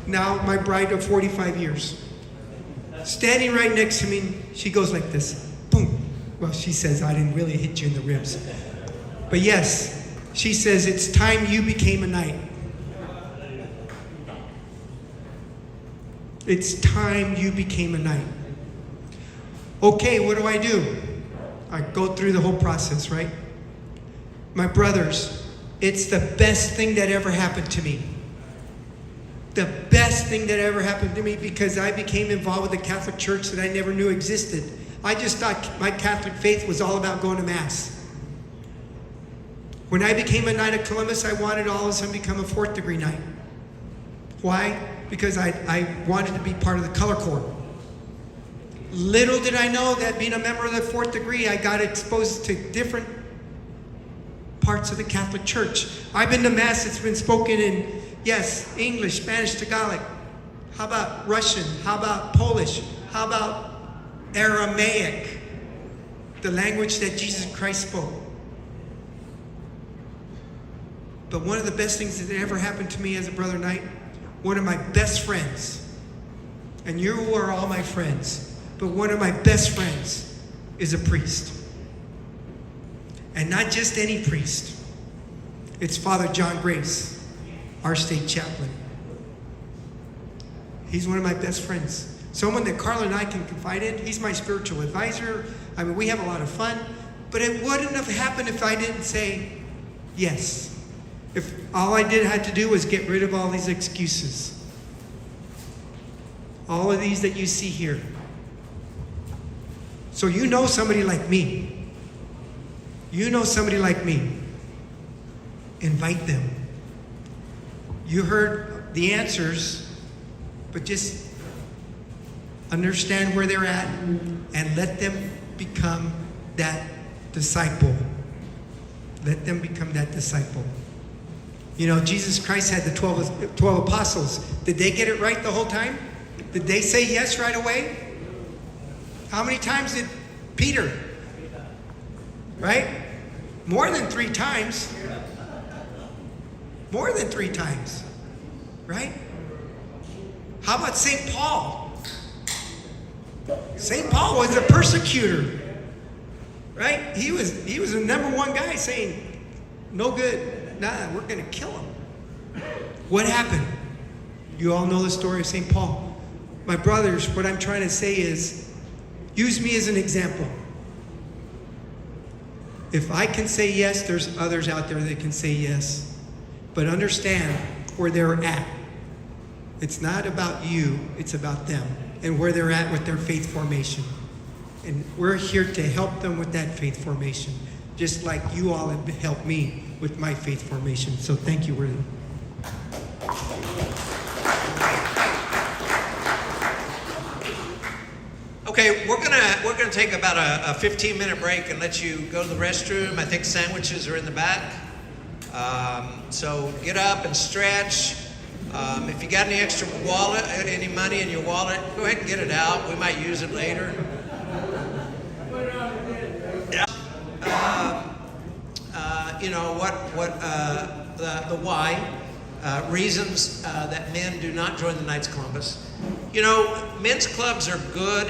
now my bride of 45 years. Standing right next to me, she goes like this, boom. Well, she says, "I didn't really hit you in the ribs." But yes, she says, "It's time you became a knight." It's time you became a knight. Okay, what do? I go through the whole process, right? My brothers, it's the best thing that ever happened to me. The best thing that ever happened to me, because I became involved with the Catholic Church that I never knew existed. I just thought my Catholic faith was all about going to Mass. When I became a Knight of Columbus, I wanted all of a sudden to become a 4th degree Knight. Why? Because I wanted to be part of the color corps. Little did I know that being a member of the 4th degree, I got exposed to different parts of the Catholic Church. I've been to Mass that's been spoken in, yes, English, Spanish, Tagalog. How about Russian? How about Polish? How about Aramaic? The language that Jesus Christ spoke. But one of the best things that ever happened to me as a Brother Knight, one of my best friends, and you are all my friends, but one of my best friends is a priest. And not just any priest. It's Father John Grace, our state chaplain. He's one of my best friends. Someone that Carla and I can confide in. He's my spiritual advisor. I mean, we have a lot of fun. But it wouldn't have happened if I didn't say yes. If all I had to do was get rid of all these excuses. All of these that you see here. So you know somebody like me. You know somebody like me. Invite them. You heard the answers, but just understand where they're at and let them become that disciple. Let them become that disciple. You know, Jesus Christ had the 12 apostles. Did they get it right the whole time? Did they say yes right away? How many times did Peter? Right? More than 3 times. More than 3 times. Right? How about St. Paul? St. Paul was a persecutor. Right? He was the number one guy saying, no good. Nah, we're going to kill him. What happened? You all know the story of St. Paul. My brothers, what I'm trying to say is, use me as an example. If I can say yes, there's others out there that can say yes. But understand where they're at. It's not about you, it's about them and where they're at with their faith formation. And we're here to help them with that faith formation, just like you all have helped me with my faith formation. So thank you, Worthy.
Okay, we're gonna take about a 15-minute break and let you go to the restroom. I think sandwiches are in the back. So get up and stretch. If you got any extra wallet, any money in your wallet, go ahead and get it out. We might use it later. You know the why reasons that men do not join the Knights of Columbus. You know, men's clubs are good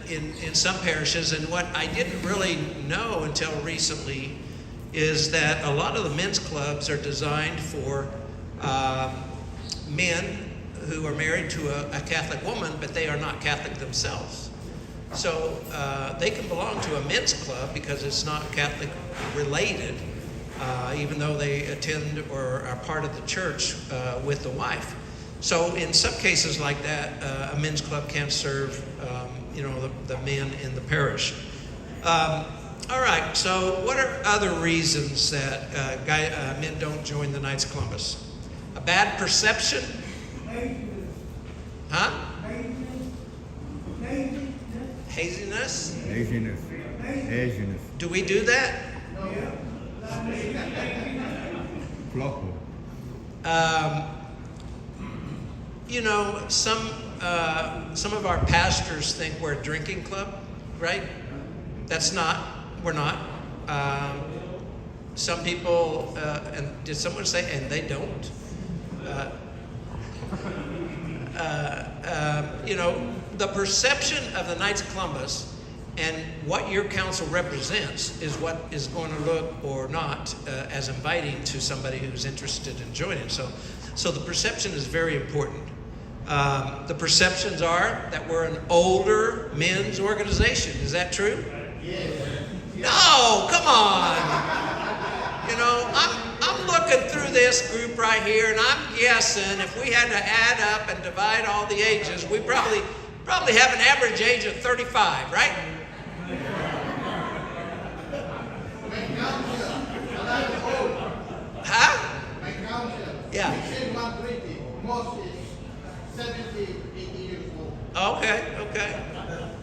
in some parishes, and what I didn't really know until recently is that a lot of the men's clubs are designed for men who are married to a Catholic woman, but they are not Catholic themselves. So they can belong to a men's club because it's not Catholic related, even though they attend or are part of the church with the wife. So in some cases like that, a men's club can serve, the men in the parish. All right, so what are other reasons that men don't join the Knights of Columbus? A bad perception? Huh? Haziness?
Haziness.
Do we do that?
Flojo.
Some of our pastors think we're a drinking club, right? We're not. Some people, and did someone say, and they don't? The perception of the Knights of Columbus and what your council represents is what is going to look or not as inviting to somebody who's interested in joining. So the perception is very important. The perceptions are that we're an older men's organization. Is that true?
Yes.
No, come on. I'm looking through this group right here, and I'm guessing if we had to add up and divide all the ages, we probably have an average age of 35, right? Huh? Yeah.
Most is 70, 80 years old.
Okay.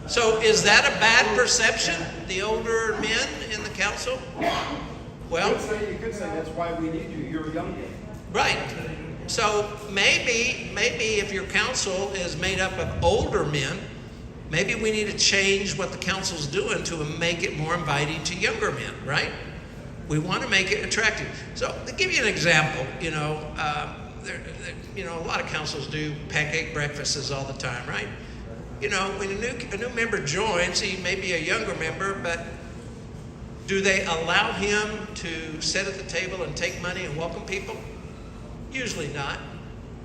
So is that a bad perception, the older men in the council? Well,
you could say that's why we need you. You're younger.
Right. So maybe if your council is made up of older men, maybe we need to change what the council's doing to make it more inviting to younger men, right? We want to make it attractive. So to give you an example, a lot of councils do pancake breakfasts all the time, right? When a new member joins, he may be a younger member, but do they allow him to sit at the table and take money and welcome people? Usually not.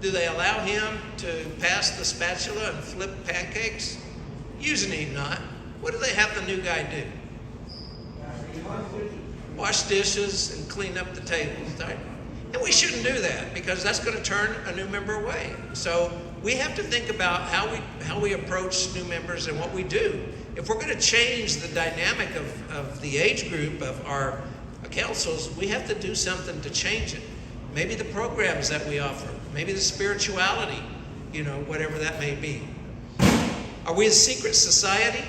Do they allow him to pass the spatula and flip pancakes? Usually not. What do they have the new guy do? Wash dishes and clean up the tables, right? And we shouldn't do that because that's going to turn a new member away. So we have to think about how we approach new members and what we do. If we're going to change the dynamic of the age group of our councils, we have to do something to change it. Maybe the programs that we offer, maybe the spirituality, whatever that may be. Are we a secret society?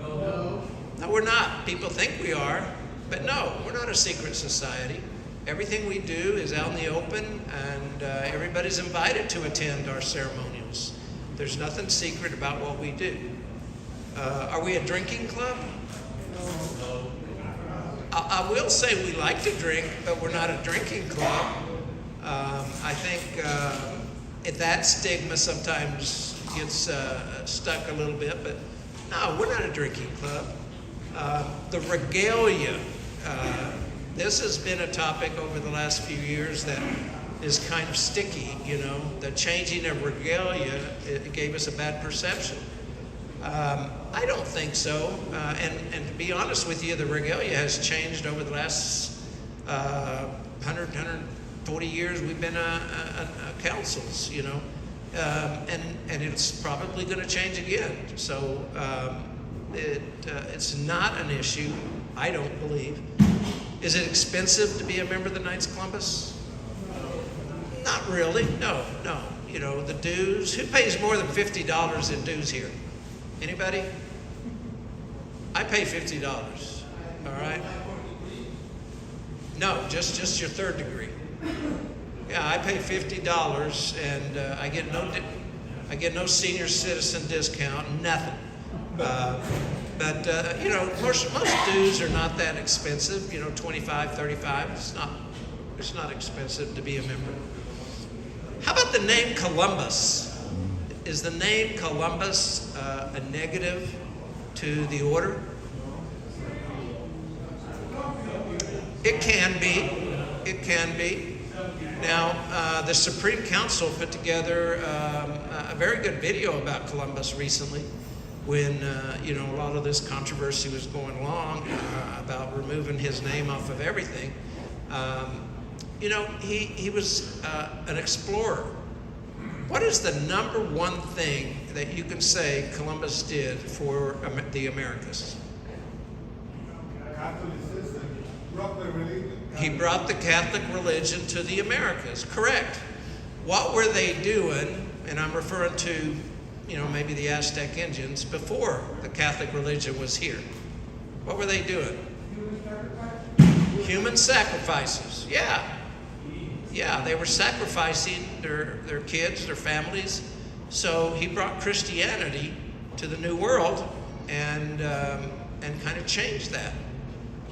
No, we're not. People think we are, but no, we're not a secret society. Everything we do is out in the open, and everybody's invited to attend our ceremonials. There's nothing secret about what we do. Are we a drinking club? I will say we like to drink, but we're not a drinking club. I think that stigma sometimes gets stuck a little bit, but no, we're not a drinking club. The regalia, this has been a topic over the last few years that is kind of sticky, you know. The changing of regalia, it gave us a bad perception. I don't think so. And to be honest with you, the regalia has changed over the last 140 years we've been councils, you know. And it's probably going to change again. So it's not an issue, I don't believe. Is it expensive to be a member of the Knights of Columbus? Not really, no. You know, the dues, who pays more than $50 in dues here? Anybody? I pay $50, all right? No, just your third degree. Yeah, I pay $50, and I get no senior citizen discount, nothing. But you know, most dues are not that expensive. You know, $25, $35. It's not expensive to be a member. How about the name Columbus? Is the name Columbus a negative to the order? It can be. It can be. Now, the Supreme Council put together a very good video about Columbus recently when, you know, a lot of this controversy was going along about removing his name off of everything. You know, he was an explorer. What is the number one thing that you can say Columbus did for the Americas? He brought the Catholic religion to the Americas, correct. What were they doing, and I'm referring to, you know, maybe the Aztec Indians, before the Catholic religion was here? What were they doing? Human sacrifices, yeah. Yeah, they were sacrificing their kids, their families. So he brought Christianity to the New World and kind of changed that.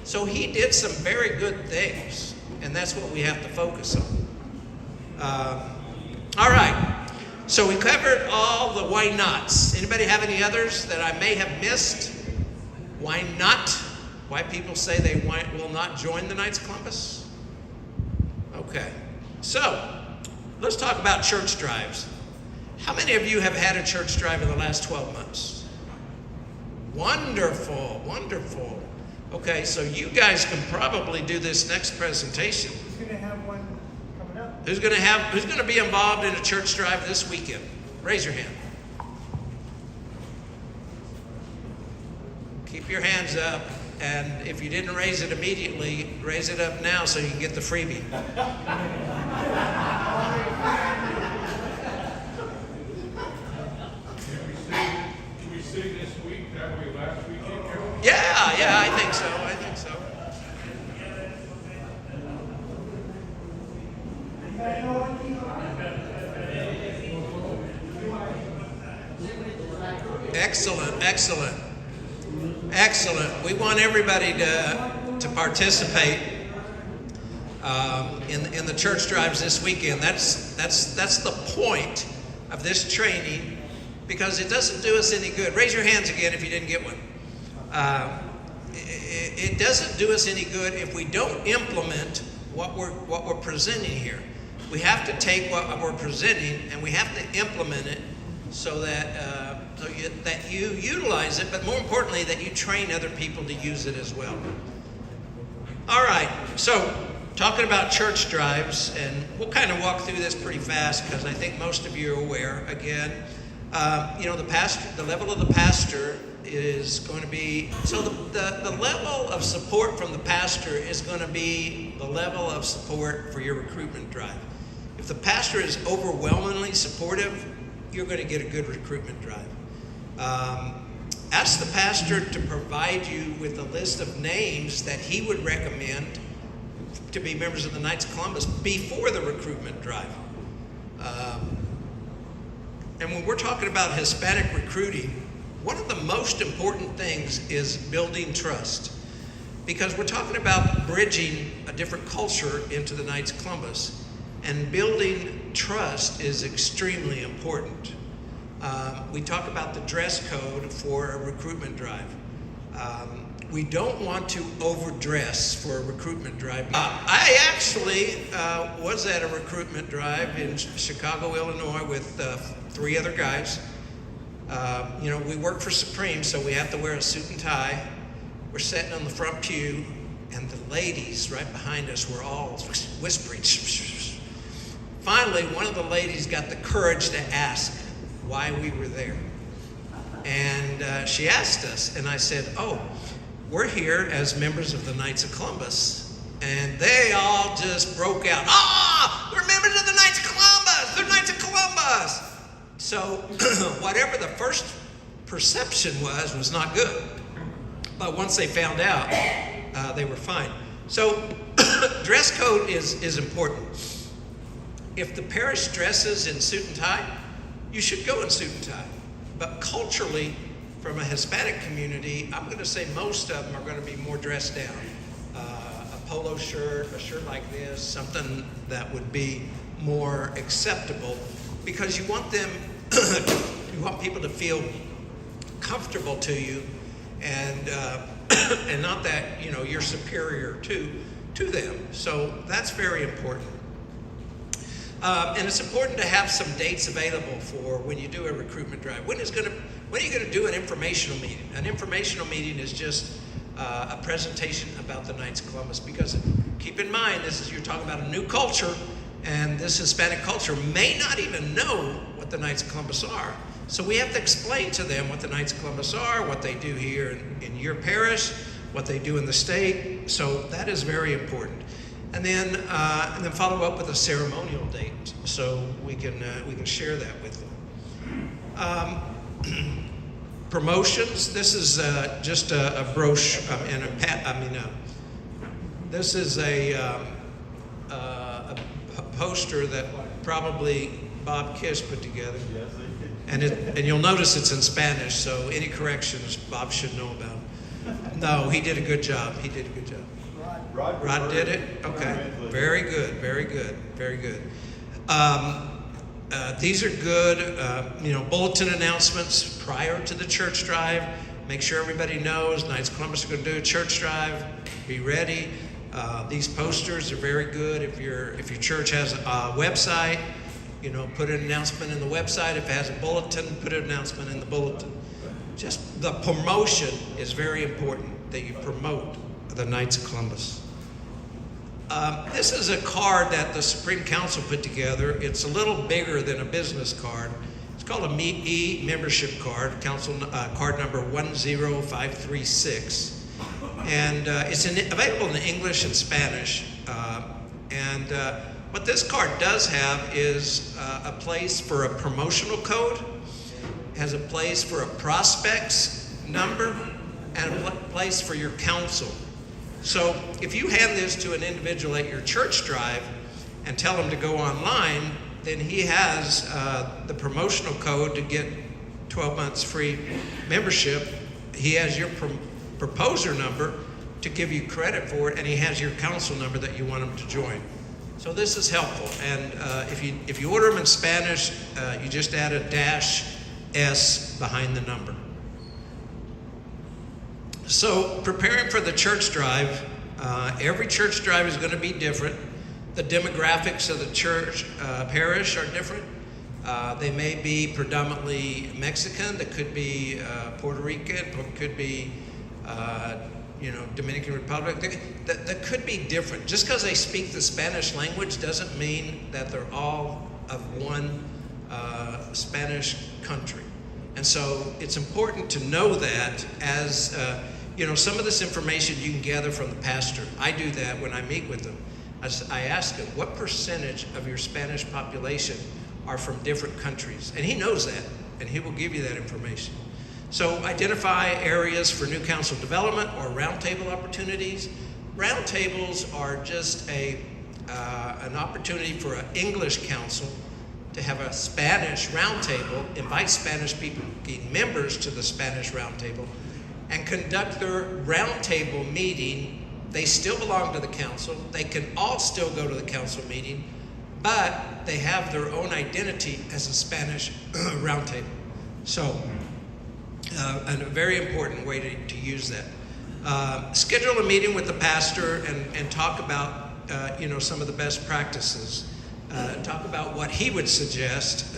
So he did some very good things, and that's what we have to focus on. All right, so we covered all the why nots. Anybody have any others that I may have missed? Why not? Why people say they will not join the Knights of Columbus? Okay, so let's talk about church drives. How many of you have had a church drive in the last 12 months? Wonderful, wonderful. Okay, so you guys can probably do this next presentation.
Who's going to have one coming up?
Who's going to be involved in a church drive this weekend? Raise your hand. Keep your hands up, and if you didn't raise it immediately, raise it up now so you can get the freebie.
Can we say this week that way last weekend?
Yeah, I think so. Excellent. We want everybody to participate in the church drives this weekend. That's the point of this training, because it doesn't do us any good. Raise your hands again if you didn't get one. It doesn't do us any good if we don't implement what we're presenting here. We have to take what we're presenting and we have to implement it so that that you utilize it, but more importantly, that you train other people to use it as well. All right, so talking about church drives, and we'll kind of walk through this pretty fast because I think most of you are aware. Again, you know, the level of the pastor is going to be, so the level of support from the pastor is going to be the level of support for your recruitment drive. If the pastor is overwhelmingly supportive, you're going to get a good recruitment drive. Ask the pastor to provide you with a list of names that he would recommend to be members of the Knights of Columbus before the recruitment drive. And when we're talking about Hispanic recruiting, one of the most important things is building trust. Because we're talking about bridging a different culture into the Knights of Columbus. And building trust is extremely important. We talk about the dress code for a recruitment drive. We don't want to overdress for a recruitment drive. I actually was at a recruitment drive in Chicago, Illinois with 3 other guys. We work for Supreme, so we have to wear a suit and tie. We're sitting on the front pew, and the ladies right behind us were all whispering. Finally, one of the ladies got the courage to ask why we were there. And she asked us, and I said, oh, we're here as members of the Knights of Columbus. And they all just broke out, we're members of the Knights of Columbus! They're Knights of Columbus! So whatever the first perception was not good. But once they found out, they were fine. So dress code is important. If the parish dresses in suit and tie, you should go in suit and tie. But culturally, from a Hispanic community, I'm going to say most of them are going to be more dressed down. A polo shirt, a shirt like this, something that would be more acceptable, because you want them, you want people to feel comfortable to you, and not that you're superior to them. So that's very important. And it's important to have some dates available for when you do a recruitment drive. When are you going to do an informational meeting? An informational meeting is just a presentation about the Knights of Columbus, because keep in mind, you're talking about a new culture, and this Hispanic culture may not even know what the Knights of Columbus are. So we have to explain to them what the Knights of Columbus are, what they do here in your parish, what they do in the state. So that is very important. And then follow up with a ceremonial date, so we can share that with them. Promotions. This is just a brochure and this is a poster that probably Bob Kish put together. Yes, and you'll notice it's in Spanish, so any corrections Bob should know about. No, he did a good job. He did a good job. Rod did it? Okay. Very good, very good, very good. These are good, bulletin announcements prior to the church drive. Make sure everybody knows Knights of Columbus are going to do a church drive. Be ready. These posters are very good. If your church has a website, put an announcement in the website. If it has a bulletin, put an announcement in the bulletin. Just the promotion is very important, that you promote the Knights of Columbus. This is a card that the Supreme Council put together. It's a little bigger than a business card. It's called a membership card, council card number 10536. And it's available in English and Spanish. What this card does have is a place for a promotional code, has a place for a prospects number, and a place for your council. So if you hand this to an individual at your church drive and tell them to go online, then he has the promotional code to get 12 months free membership. He has your proposer number to give you credit for it, and he has your council number that you want him to join. So this is helpful. And if you order them in Spanish, you just add a -S behind the number. So preparing for the church drive, every church drive is going to be different. The demographics of the church parish are different. They may be predominantly Mexican, that could be Puerto Rican, or could be Dominican Republic. That could be different. Just because they speak the Spanish language doesn't mean that they're all of one Spanish country. And so it's important to know that as some of this information you can gather from the pastor. I do that when I meet with them. I ask him, what percentage of your Spanish population are from different countries? And he knows that, and he will give you that information. So identify areas for new council development or roundtable opportunities. roundtables are just an opportunity for an English council to have a Spanish roundtable, invite Spanish speaking members to the Spanish roundtable, and conduct their roundtable meeting. They still belong to the council. They can all still go to the council meeting, but they have their own identity as a Spanish roundtable. So, a very important way to use that. Schedule a meeting with the pastor and talk about some of the best practices. Talk about what he would suggest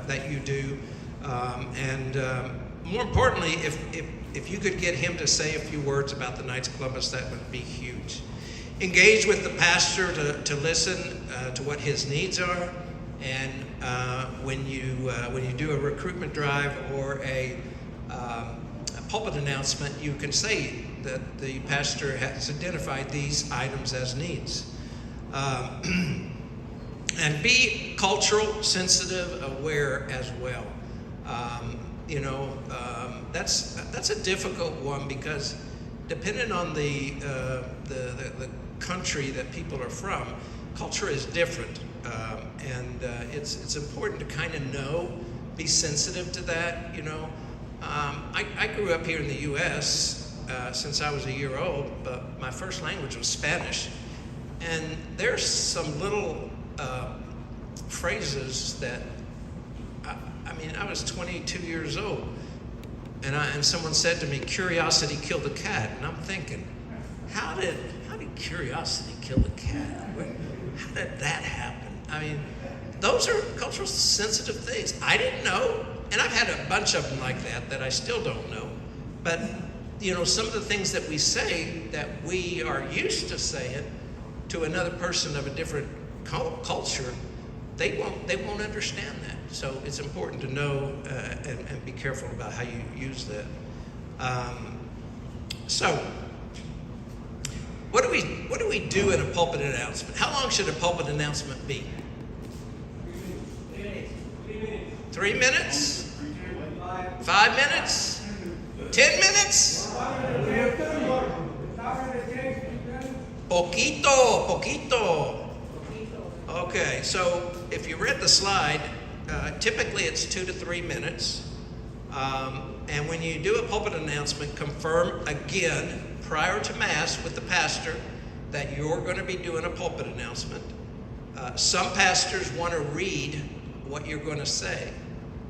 that you do, and more importantly, if you could get him to say a few words about the Knights of Columbus, that would be huge. Engage with the pastor to listen to what his needs are, and when you do a recruitment drive or a pulpit announcement, you can say that the pastor has identified these items as needs. And be cultural, sensitive, aware as well. That's a difficult one, because depending on the country that people are from, culture is different, and it's important to kind of know, be sensitive to that. I grew up here in the U.S. Since I was a year old, but my first language was Spanish, and there's some little phrases that I was 22 years old, and someone said to me, "Curiosity killed the cat," and I'm thinking, how did curiosity kill the cat? How did that happen? Those are cultural sensitive things. I didn't know, and I've had a bunch of them like that I still don't know. But some of the things that we say that we are used to saying to another person of a different culture, they won't understand that. So it's important to know and be careful about how you use that. So what do we do in a pulpit announcement? How long should a pulpit announcement be? 3 minutes? 5 minutes? 10 minutes? Poquito. Okay, so if you read the slide, typically it's 2 to 3 minutes. And when you do a pulpit announcement, confirm again prior to Mass with the pastor that you're going to be doing a pulpit announcement. Some pastors want to read what you're going to say.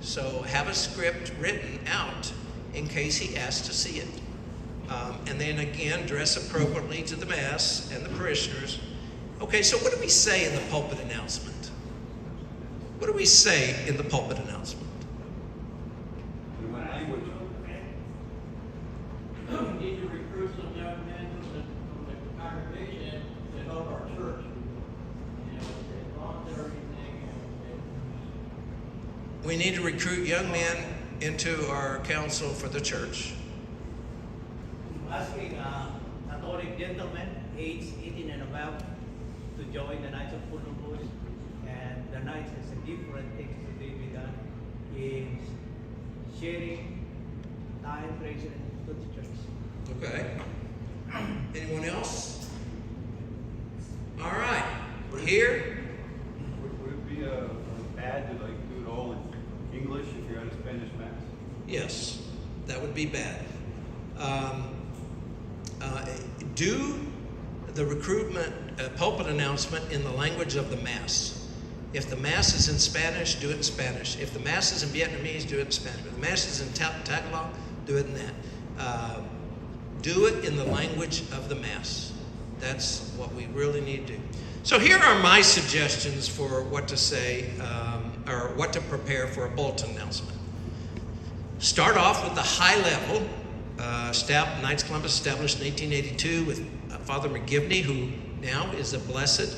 So have a script written out in case he asks to see it. And then again, dress appropriately to the Mass and the parishioners. Okay, so what do we say in the pulpit announcement? What do we say in the pulpit announcement?
We need to recruit some young men from the congregation to help our church.
We need to recruit young men into our council for the church.
Asking Catholic gentlemen, age 18 and above, to join the Knights of Columbus, and the Knights has a different things that they be done in sharing time present to the church.
Okay. Anyone else? All right. Here.
Would it be bad to do it all in English if you're at a Spanish Mass?
Yes, that would be bad. Do the recruitment pulpit announcement in the language of the Mass. If the Mass is in Spanish, do it in Spanish. If the Mass is in Vietnamese, do it in Spanish. If the Mass is in Tagalog, do it in that. Do it in the language of the Mass. That's what we really need to do. So here are my suggestions for what to say or what to prepare for a bulletin announcement. Start off with the high level. Knights Columbus established in 1882 with Father McGivney, who now is a blessed.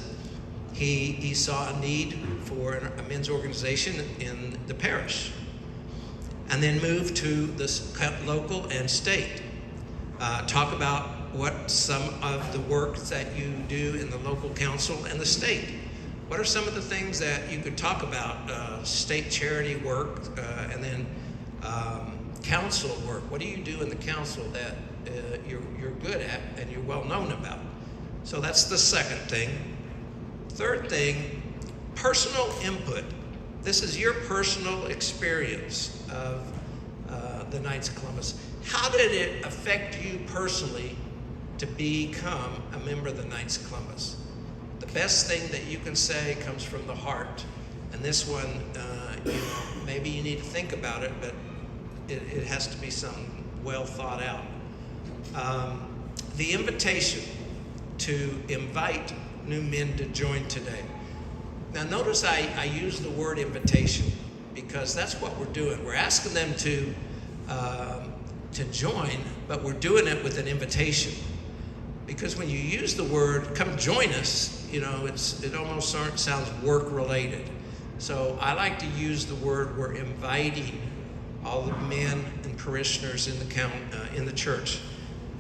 He saw a need for a men's organization in the parish, and then moved to the local and state. Talk about what some of the work that you do in the local council and the state. What are some of the things that you could talk about? State charity work, and then council work. What do you do in the council that you're good at and you're well known about? So that's the second thing. Third thing, personal input. This is your personal experience of the Knights of Columbus. How did it affect you personally to become a member of the Knights of Columbus? The best thing that you can say comes from the heart. And this one, maybe you need to think about it, but it has to be something well thought out. The invitation to invite new men to join today. Now notice I use the word invitation because that's what we're doing. We're asking them to join, but we're doing it with an invitation. Because when you use the word, come join us, it almost sounds work related. So I like to use the word, we're inviting all the men and parishioners in the church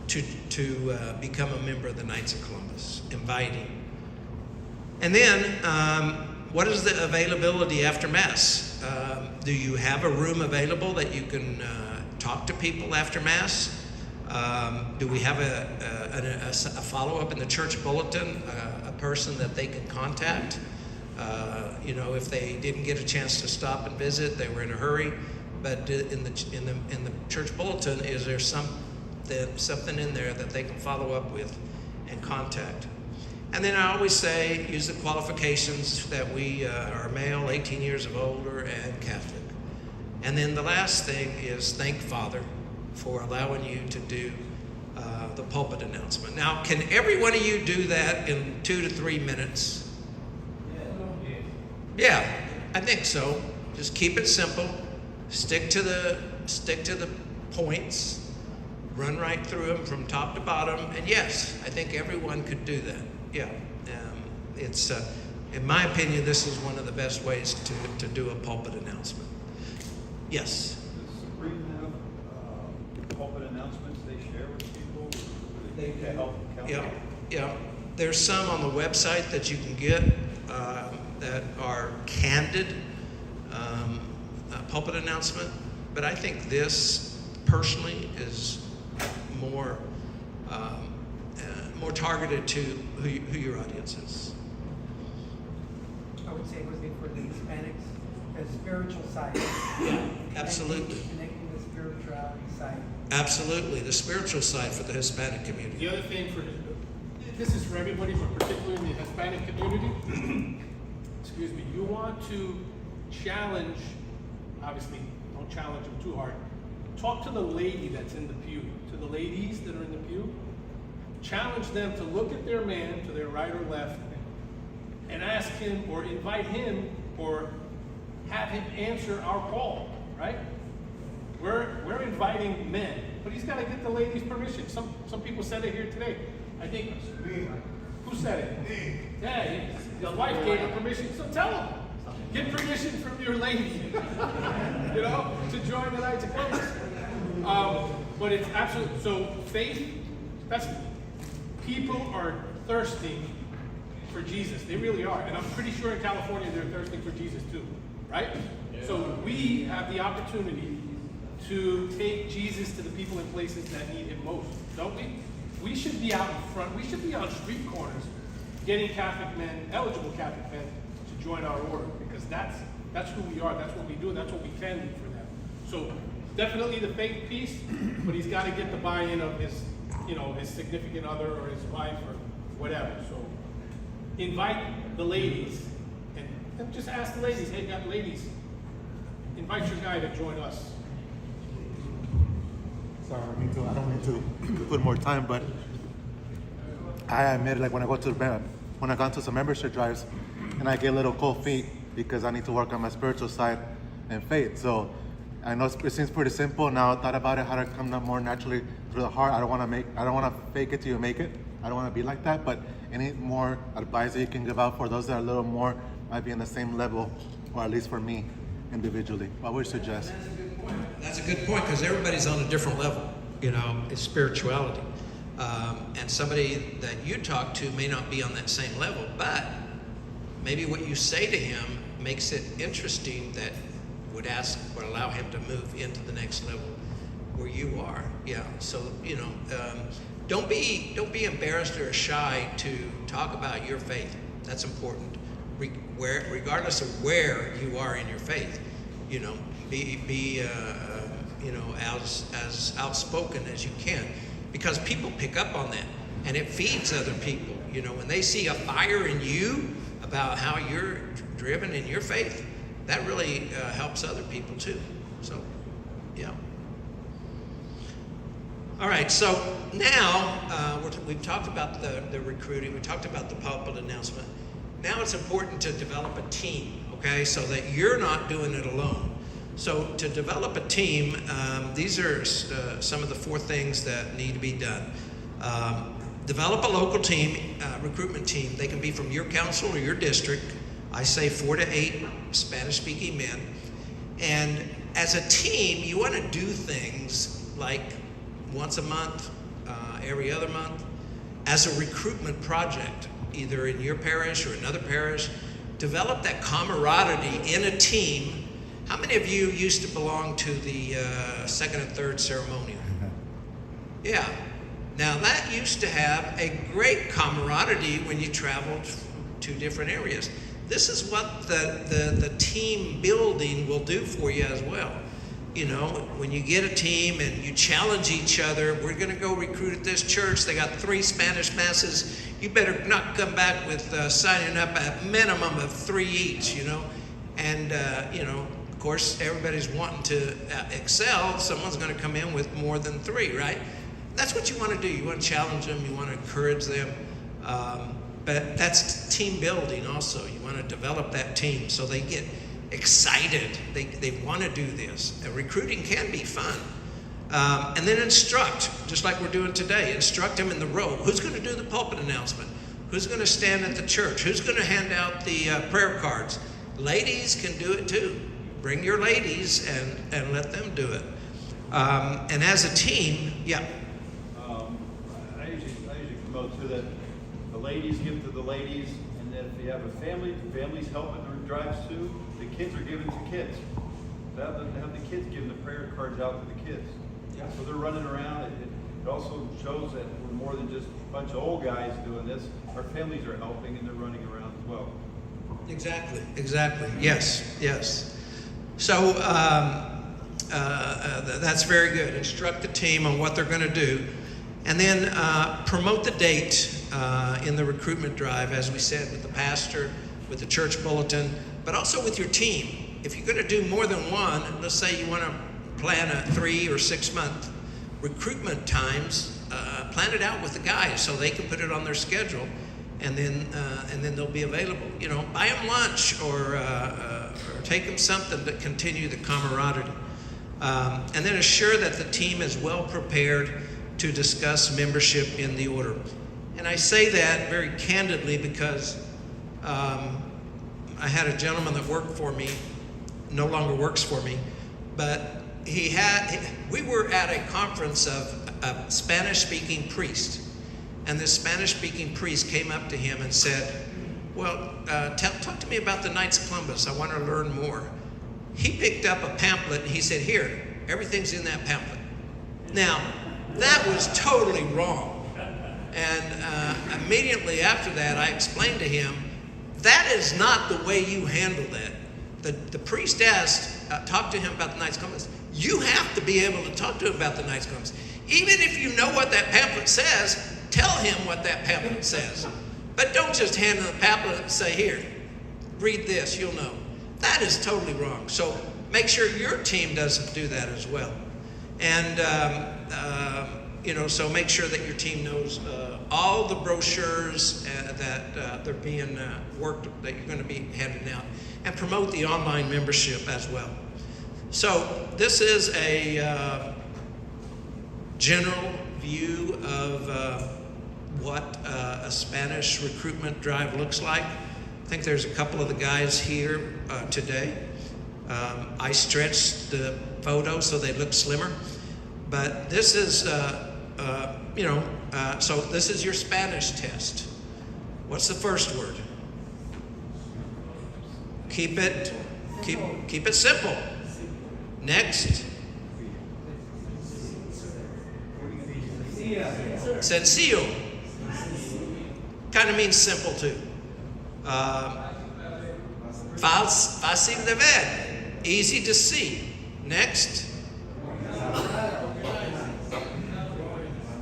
to become a member of the Knights of Columbus, inviting. And then, what is the availability after Mass? Do you have a room available that you can talk to people after Mass? Do we have a follow-up in the church bulletin, a person that they can contact? If they didn't get a chance to stop and visit, they were in a hurry. But in the church bulletin, is there something in there that they can follow up with and contact? And then I always say, use the qualifications that we are male, 18 years of older, and Catholic. And then the last thing is thank Father for allowing you to do the pulpit announcement. Now, can every one of you do that in 2 to 3 minutes? Yeah, I think so. Just keep it simple. Stick to the points. Run right through them from top to bottom. And yes, I think everyone could do that. Yeah, it's in my opinion, this is one of the best ways to do a pulpit announcement. Yes.
Does Supreme have pulpit announcements they share with people to help counsel?
Yeah. There's some on the website that you can get that are candid pulpit announcement, but I think this personally is more targeted to who your audience is.
I would say it was for the Hispanics, the spiritual side.
Yeah, absolutely.
Connecting the spirituality side.
Absolutely, the spiritual side for the Hispanic community.
The other thing this is for everybody, but particularly in the Hispanic community, excuse me, you want to challenge, obviously don't challenge them too hard. Talk to the lady that's in the pew, to the ladies that are in the pew. Challenge them to look at their man to their right or left and ask him or invite him or have him answer our call, right? We're inviting men, but he's got to get the ladies' permission. Some people said it here today. I think, who said it? Yeah, his wife gave him permission, so tell him. Get permission from your lady, to join the Knights of Columbus. But it's absolutely, so faith, people are thirsting for Jesus. They really are. And I'm pretty sure in California they're thirsting for Jesus too, right? Yeah. So we have the opportunity to take Jesus to the people in places that need him most, don't we? We should be out in front. We should be on street corners getting Catholic men, eligible Catholic men, to join our order, because that's who we are. That's what we do. That's what we can do for them. So definitely the faith piece, but he's got to get the buy-in of his significant other or his wife or whatever. So invite the ladies and just ask the ladies, hey, ladies, invite your guy to join us.
Sorry, I don't mean to put more time, but I admit, like when I gone to some membership drives, and I get a little cold feet because I need to work on my spiritual side and faith. So I know it seems pretty simple. Now I thought about it, how to come up more naturally through the heart. I don't want to fake it till you make it. I don't want to be like that. But any more advice that you can give out for those that are a little more, might be in the same level, or at least for me individually, what would you suggest?
That's a good point, because everybody's on a different level, in spirituality. And somebody that you talk to may not be on that same level, but maybe what you say to him makes it interesting that would allow him to move into the next level where you are. Yeah, so,
don't be embarrassed or shy to talk about your faith. That's important, regardless of where you are in your faith. You know, be you know, as outspoken as you can, because people pick up on that, and it feeds other people. You know, when they see a fire in you about how you're driven in your faith, that really helps other people too. So, yeah. All right, so now we've talked about the recruiting, we talked about the pulpit announcement. Now it's important to develop a team, okay, so that you're not doing it alone. So to develop a team, these are some of the 4 things that need to be done. Develop a local team, recruitment team. They can be from your council or your district. I say 4 to 8 Spanish-speaking men. And as a team, you want to do things like once a month, every other month, as a recruitment project, either in your parish or another parish. Develop that camaraderie in a team. How many of you used to belong to the 2nd and 3rd ceremonial? Yeah. Now that used to have a great camaraderie when you traveled to different areas. This is what the team building will do for you as well. You know, when you get a team and you challenge each other, we're going to go recruit at this church. They got 3 Spanish masses. You better not come back with signing up at minimum of 3 each, you know. And, you know, of course, everybody's wanting to excel. Someone's going to come in with more than 3, right? That's what you want to do. You want to challenge them. You want to encourage them. But that's team building also. You want to develop that team so they get excited. They want to do this. Recruiting can be fun. And then instruct, just like we're doing today. Instruct them in the role. Who's going to do the pulpit announcement? Who's going to stand at the church? Who's going to hand out the prayer cards? Ladies can do it too. Bring your ladies and let them do it. And as a team, yeah.
I usually promote to that the ladies give to the ladies, and then if you have a family, the families help in their drives too. The kids are given to kids. Have the kids giving the prayer cards out to the kids. Yeah. So they're running around. It also shows that we're more than just a bunch of old guys doing this. Our families are helping and they're running around as well.
Exactly. Yes. So that's very good. Instruct the team on what they're going to do. And then promote the date in the recruitment drive, as we said, with the pastor, with the church bulletin, but also with your team. If you're going to do more than one, let's say you want to plan a 3 or 6 month recruitment times, plan it out with the guys so they can put it on their schedule, and then they'll be available. You know, buy them lunch or take them something to continue the camaraderie. And then assure that the team is well prepared to discuss membership in the order. And I say that very candidly because I had a gentleman that worked for me, no longer works for me, but we were at a conference of a Spanish-speaking priest, and this Spanish-speaking priest came up to him and said, well, talk to me about the Knights of Columbus. I want to learn more. He picked up a pamphlet and he said, here, everything's in that pamphlet. Now, that was totally wrong. And immediately after that, I explained to him, that is not the way you handle that. The priest asked, talk to him about the Knights of Columbus. You have to be able to talk to him about the Knights of Columbus. Even if you know what that pamphlet says, tell him what that pamphlet says. But don't just hand him the pamphlet and say, here, read this, you'll know. That is totally wrong. So make sure your team doesn't do that as well. And, so make sure that your team knows all the brochures that they're being worked, that you're going to be handing out, and promote the online membership as well. So this is a general view of what a Spanish recruitment drive looks like. I think there's a couple of the guys here today. I stretched the photos so they look slimmer. But this is, so this is your Spanish test. What's the first word? Keep it simple. Sencillo. Kind of means simple too. Fácil de ver. Easy to see. Next.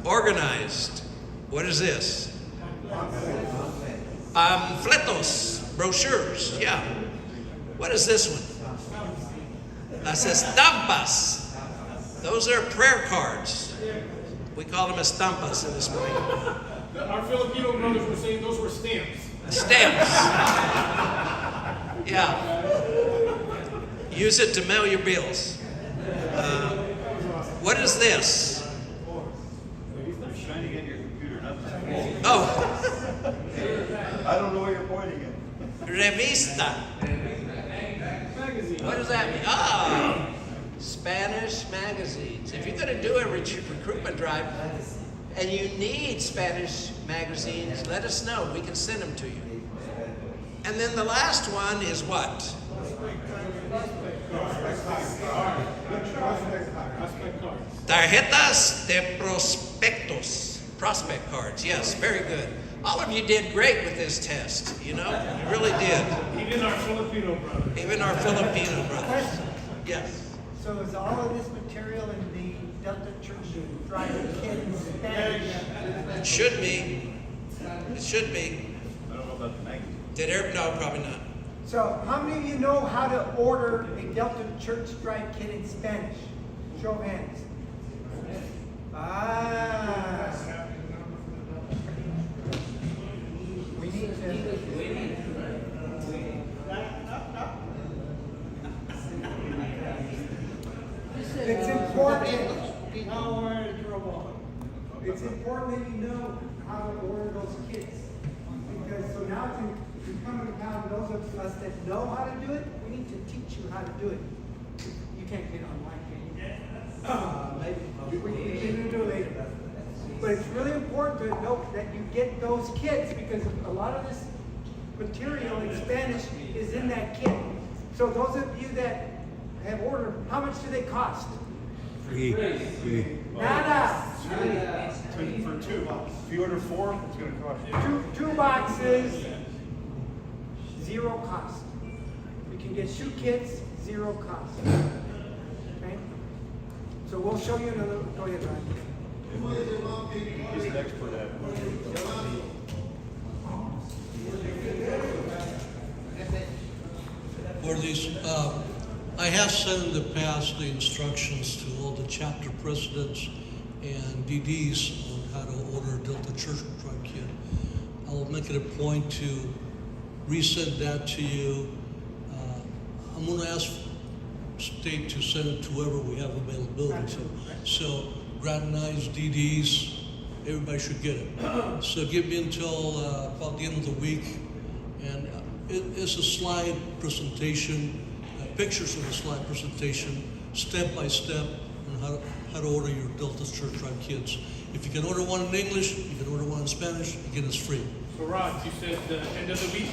Organized. What is this? Panfletos. Brochures. Yeah. What is this one? Las estampas. Those are prayer cards. We call them estampas in this point.
Our Filipino brothers were saying those were stamps.
Stamps. Yeah. Use it to mail your bills. What is this?
They're shining in your computer, not the screen.
Oh.
I don't know where you're pointing at.
Revista. What does that mean? Ah, Spanish magazines. If you're going to do a recruitment drive and you need Spanish magazines, let us know. We can send them to you. And then the last one is what? Tarjetas de prospectos. Prospect cards. Yes, very good. All of you did great with this test. You know, you really did.
Even our Filipino brothers.
Even our Filipino brothers. Yes.
So is all of this material in the Delta Church Drive Kids Spanish?
It should be. It should be.
I don't know about the magazine.
No, probably not.
So how many of you know how to order a Delta Church Drive Kit in Spanish? Show of hands. Ah. We need to. It's important. It's important that you know how to order those kits. Because so now to come upon those of us that know how to do it, we need to teach you how to do it. You can't get online, can you? We can do it later. But it's really important to note that you get those kits because a lot of this material in Spanish is in that kit. So those of you that have ordered, how much do they cost?
Free.
Nada.
For two. If you order 4, it's going to cost you.
Two boxes, zero cost. You can get shoe kits, zero cost. Okay? So we'll show you another. Go ahead, Ryan.
He's an expert at it.
For these, I have sent in the past the instructions to all the chapter presidents and DDs on how to order a Delta Church Drive Kit. I'll make it a point to resend that to you. I'm going to ask state to send it to whoever we have availability to. So Grand Eyes, DDs, everybody should get it. So give me until about the end of the week. And it's a slide presentation, pictures of a slide presentation, step by step on how to order your Delta Church Drive Kids. If you can order one in English, you can order one in Spanish, again, it's free.
So Rod, you said the end of the week?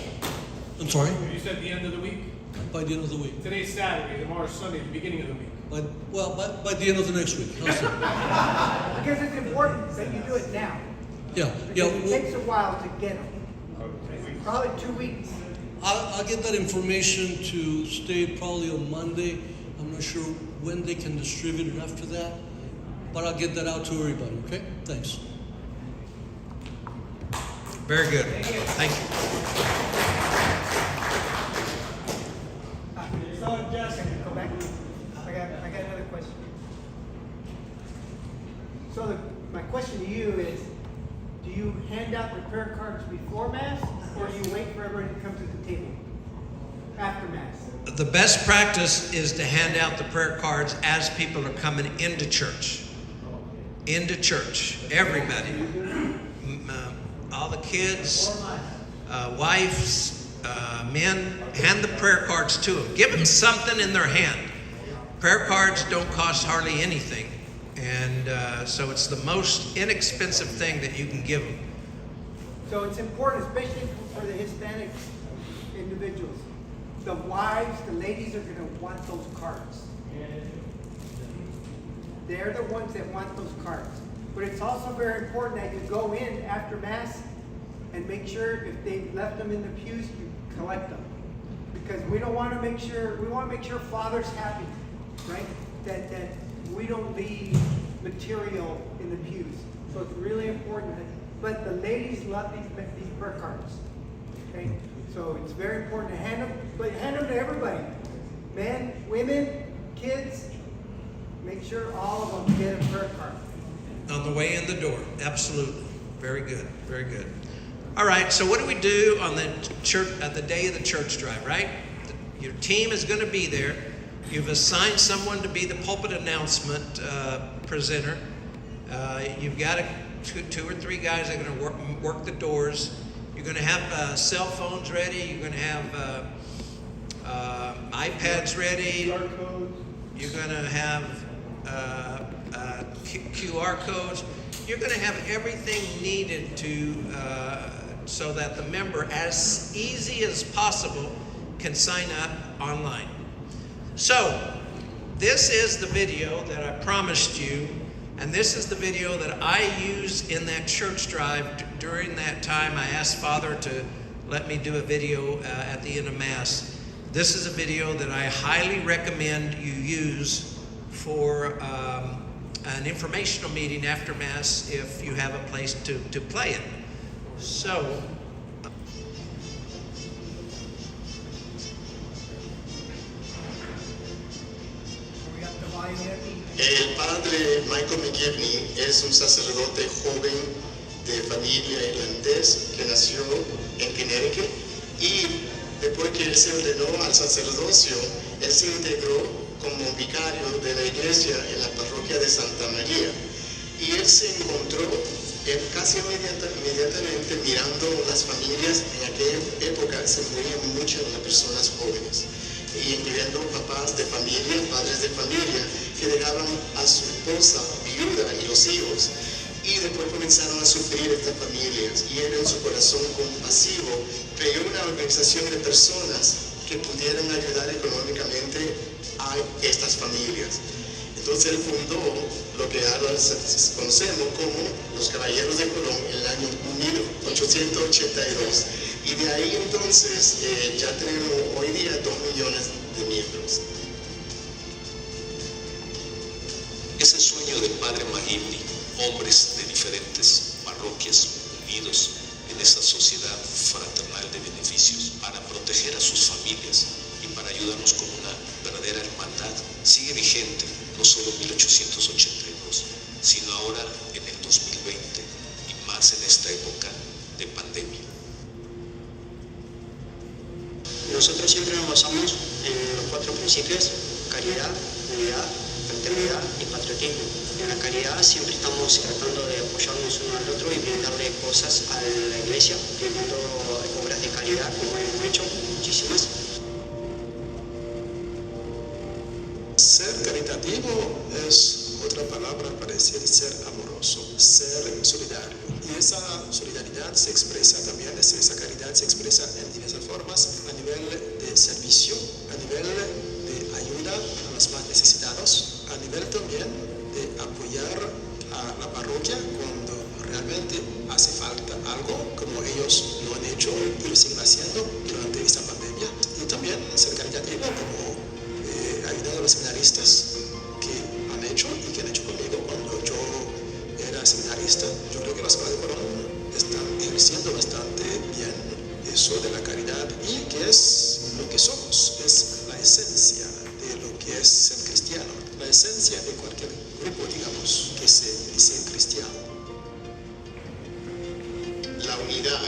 I'm sorry?
You said the end of the week?
By the end of the week.
Today's Saturday, tomorrow's Sunday, the beginning of the week.
By the end of the next week. How's that?
Because it's important that you do it now.
Yeah.
Because it takes a while to get them. Probably 2 weeks.
I'll get that information to state probably on Monday. I'm not sure when they can distribute it after that, but I'll get that out to everybody, okay? Thanks.
Very good. Thank you.
So Justin, go back. I got another question. So my question to you is, do you hand out the prayer cards before Mass, or do you wait for everybody to come to the table after Mass?
The best practice is to hand out the prayer cards as people are coming into church. Into church. Everybody. All the kids, wives, men, hand the prayer cards to them. Give them something in their hand. Prayer cards don't cost hardly anything. And so it's the most inexpensive thing that you can give them.
So it's important, especially for the Hispanic individuals. The wives, the ladies are going to want those cards. They're the ones that want those cards. But it's also very important that you go in after Mass and make sure if they left them in the pews, you collect them. Because we want to make sure Father's happy, right? That we don't leave material in the pews. So it's really important. But the ladies love these prayer cards, okay? So it's very important to hand them to everybody. Men, women, kids, make sure all of them get a prayer card.
On the way in the door, absolutely. Very good, very good. All right, so what do we do on the church at the day of the church drive, right? Your team is going to be there. You've assigned someone to be the pulpit announcement presenter. You've got two or three guys that are going to work the doors. You're going to have cell phones ready. You're going to have iPads ready.
QR codes.
You're going to have QR codes. You're going to have everything needed to so that the member, as easy as possible, can sign up online. So this is the video that I promised you, and this is the video that I used in that church drive. During that time, I asked Father to let me do a video at the end of Mass. This is a video that I highly recommend you use for an informational meeting after Mass if you have a place to play it. So,
el padre Michael McGivney es un sacerdote joven de familia irlandés que nació en Connecticut y después que él se ordenó al sacerdocio, él se integró como vicario de la iglesia en la parroquia de Santa María. Y él se encontró casi inmediatamente mirando las familias. En aquella época se morían muchas las personas jóvenes, y incluyendo papás de familia, padres de familia, que dejaban a su esposa viuda y los hijos. Y después comenzaron a sufrir estas familias, y él en su corazón compasivo creó una organización de personas que pudieran ayudar económicamente a estas familias. Entonces él fundó lo que ahora conocemos como los Caballeros de Colón en el año 1882. Y de ahí entonces ya tenemos hoy día 2 millones de miembros.
Es el sueño del padre Magivni, hombres de diferentes parroquias unidos en esa sociedad fraternal de beneficios para proteger a sus familias y para ayudarnos con una verdadera hermandad, sigue vigente no solo en 1882, sino ahora en el 2020 y más en esta época de pandemia.
Nosotros siempre nos basamos en los 4 principios: caridad, unidad, fraternidad y patriotismo. En la caridad siempre estamos tratando de apoyarnos uno al otro y brindarle cosas a la iglesia, brindando obras de caridad, como hemos hecho muchísimas.
Ser caritativo es otra palabra para decir ser amoroso, ser solidario. Y esa solidaridad se expresa también, esa caridad se expresa en diversas formas, a nivel de servicio, a nivel de ayuda a los más necesitados, a nivel también de apoyar a la parroquia cuando realmente hace falta algo, como ellos lo han hecho y lo siguen haciendo durante esta pandemia. Y también ser caritativo como ayudando a los seminaristas que han hecho y que han hecho conmigo cuando yo era seminarista. Yo creo que las escuelas de Colón están ejerciendo bastante bien eso de la caridad, y que es lo que somos, es la esencia de lo que es ser cristiano, la esencia de cualquier grupo, digamos, que se dice cristiano. La unidad,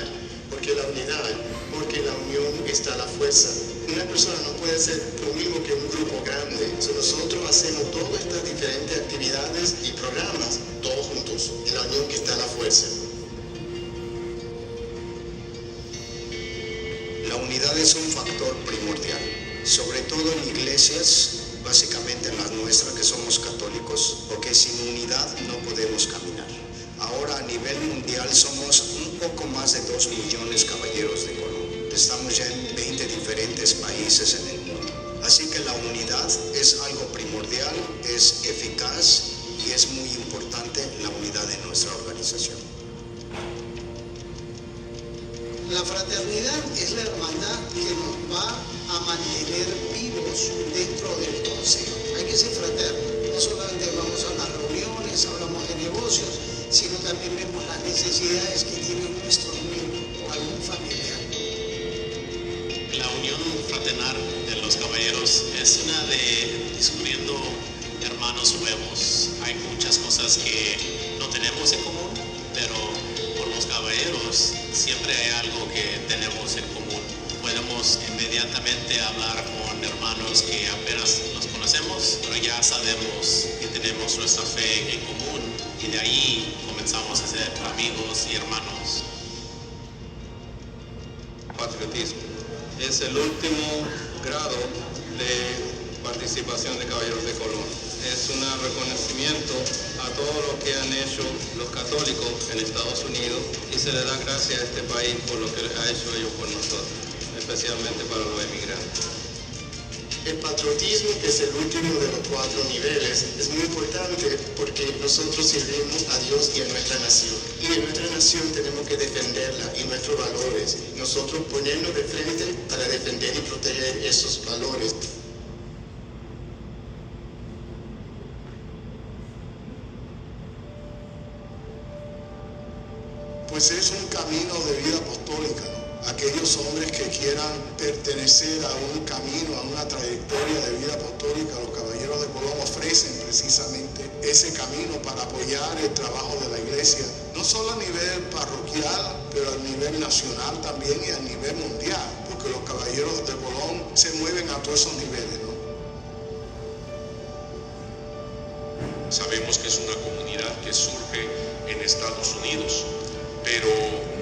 porque la unión está la fuerza. Una persona no puede ser lo mismo que un grupo grande. So, nosotros hacemos todas estas diferentes actividades y programas, todos juntos, en la unión que está la fuerza.
La unidad es un factor primordial, sobre todo en iglesias, básicamente en las nuestras que somos católicos, porque sin unidad no podemos caminar. Ahora a nivel mundial somos un poco más de 2 millones caballeros de Colón. Estamos ya en 20 diferentes países en el mundo. Así que la unidad es algo primordial, es eficaz y es muy importante la unidad en organización. La fraternidad es la hermandad que nos va a mantener vivos dentro del consejo. Hay que ser fraterno. No solamente vamos a las reuniones, hablamos de negocios, sino también vemos las necesidades que tienen nuestros miembros o algún familiar.
La unión fraternal de los caballeros es una de descubriendo hermanos nuevos. Hay muchas cosas que no tenemos en común, pero por los caballeros siempre hay algo que tenemos en común. Podemos inmediatamente hablar con hermanos que apenas nos conocemos, pero ya sabemos que tenemos nuestra fe en común y de ahí comenzamos a ser amigos y hermanos.
Patriotismo es el último grado de participación de Caballeros de Colón. Es un reconocimiento a todo lo que han hecho los católicos en Estados Unidos y se le da gracias a este país por lo que ha hecho ellos por nosotros, especialmente para los emigrantes.
El patriotismo, que es el último de los 4 niveles, es muy importante porque nosotros servimos a Dios y a nuestra nación. Y en nuestra nación tenemos que defenderla y nuestros valores. Nosotros ponernos de frente para defender y proteger esos valores. Pues es un camino de vida apostólica, ¿no? Aquellos hombres que quieran pertenecer a un camino, a una trayectoria de vida apostólica, los caballeros de Colón ofrecen precisamente ese camino para apoyar el trabajo de la iglesia, no solo a nivel parroquial, pero a nivel nacional también y a nivel mundial, porque los caballeros de Colón se mueven a todos esos niveles, ¿no?
Sabemos que es una comunidad que surge en Estados Unidos, pero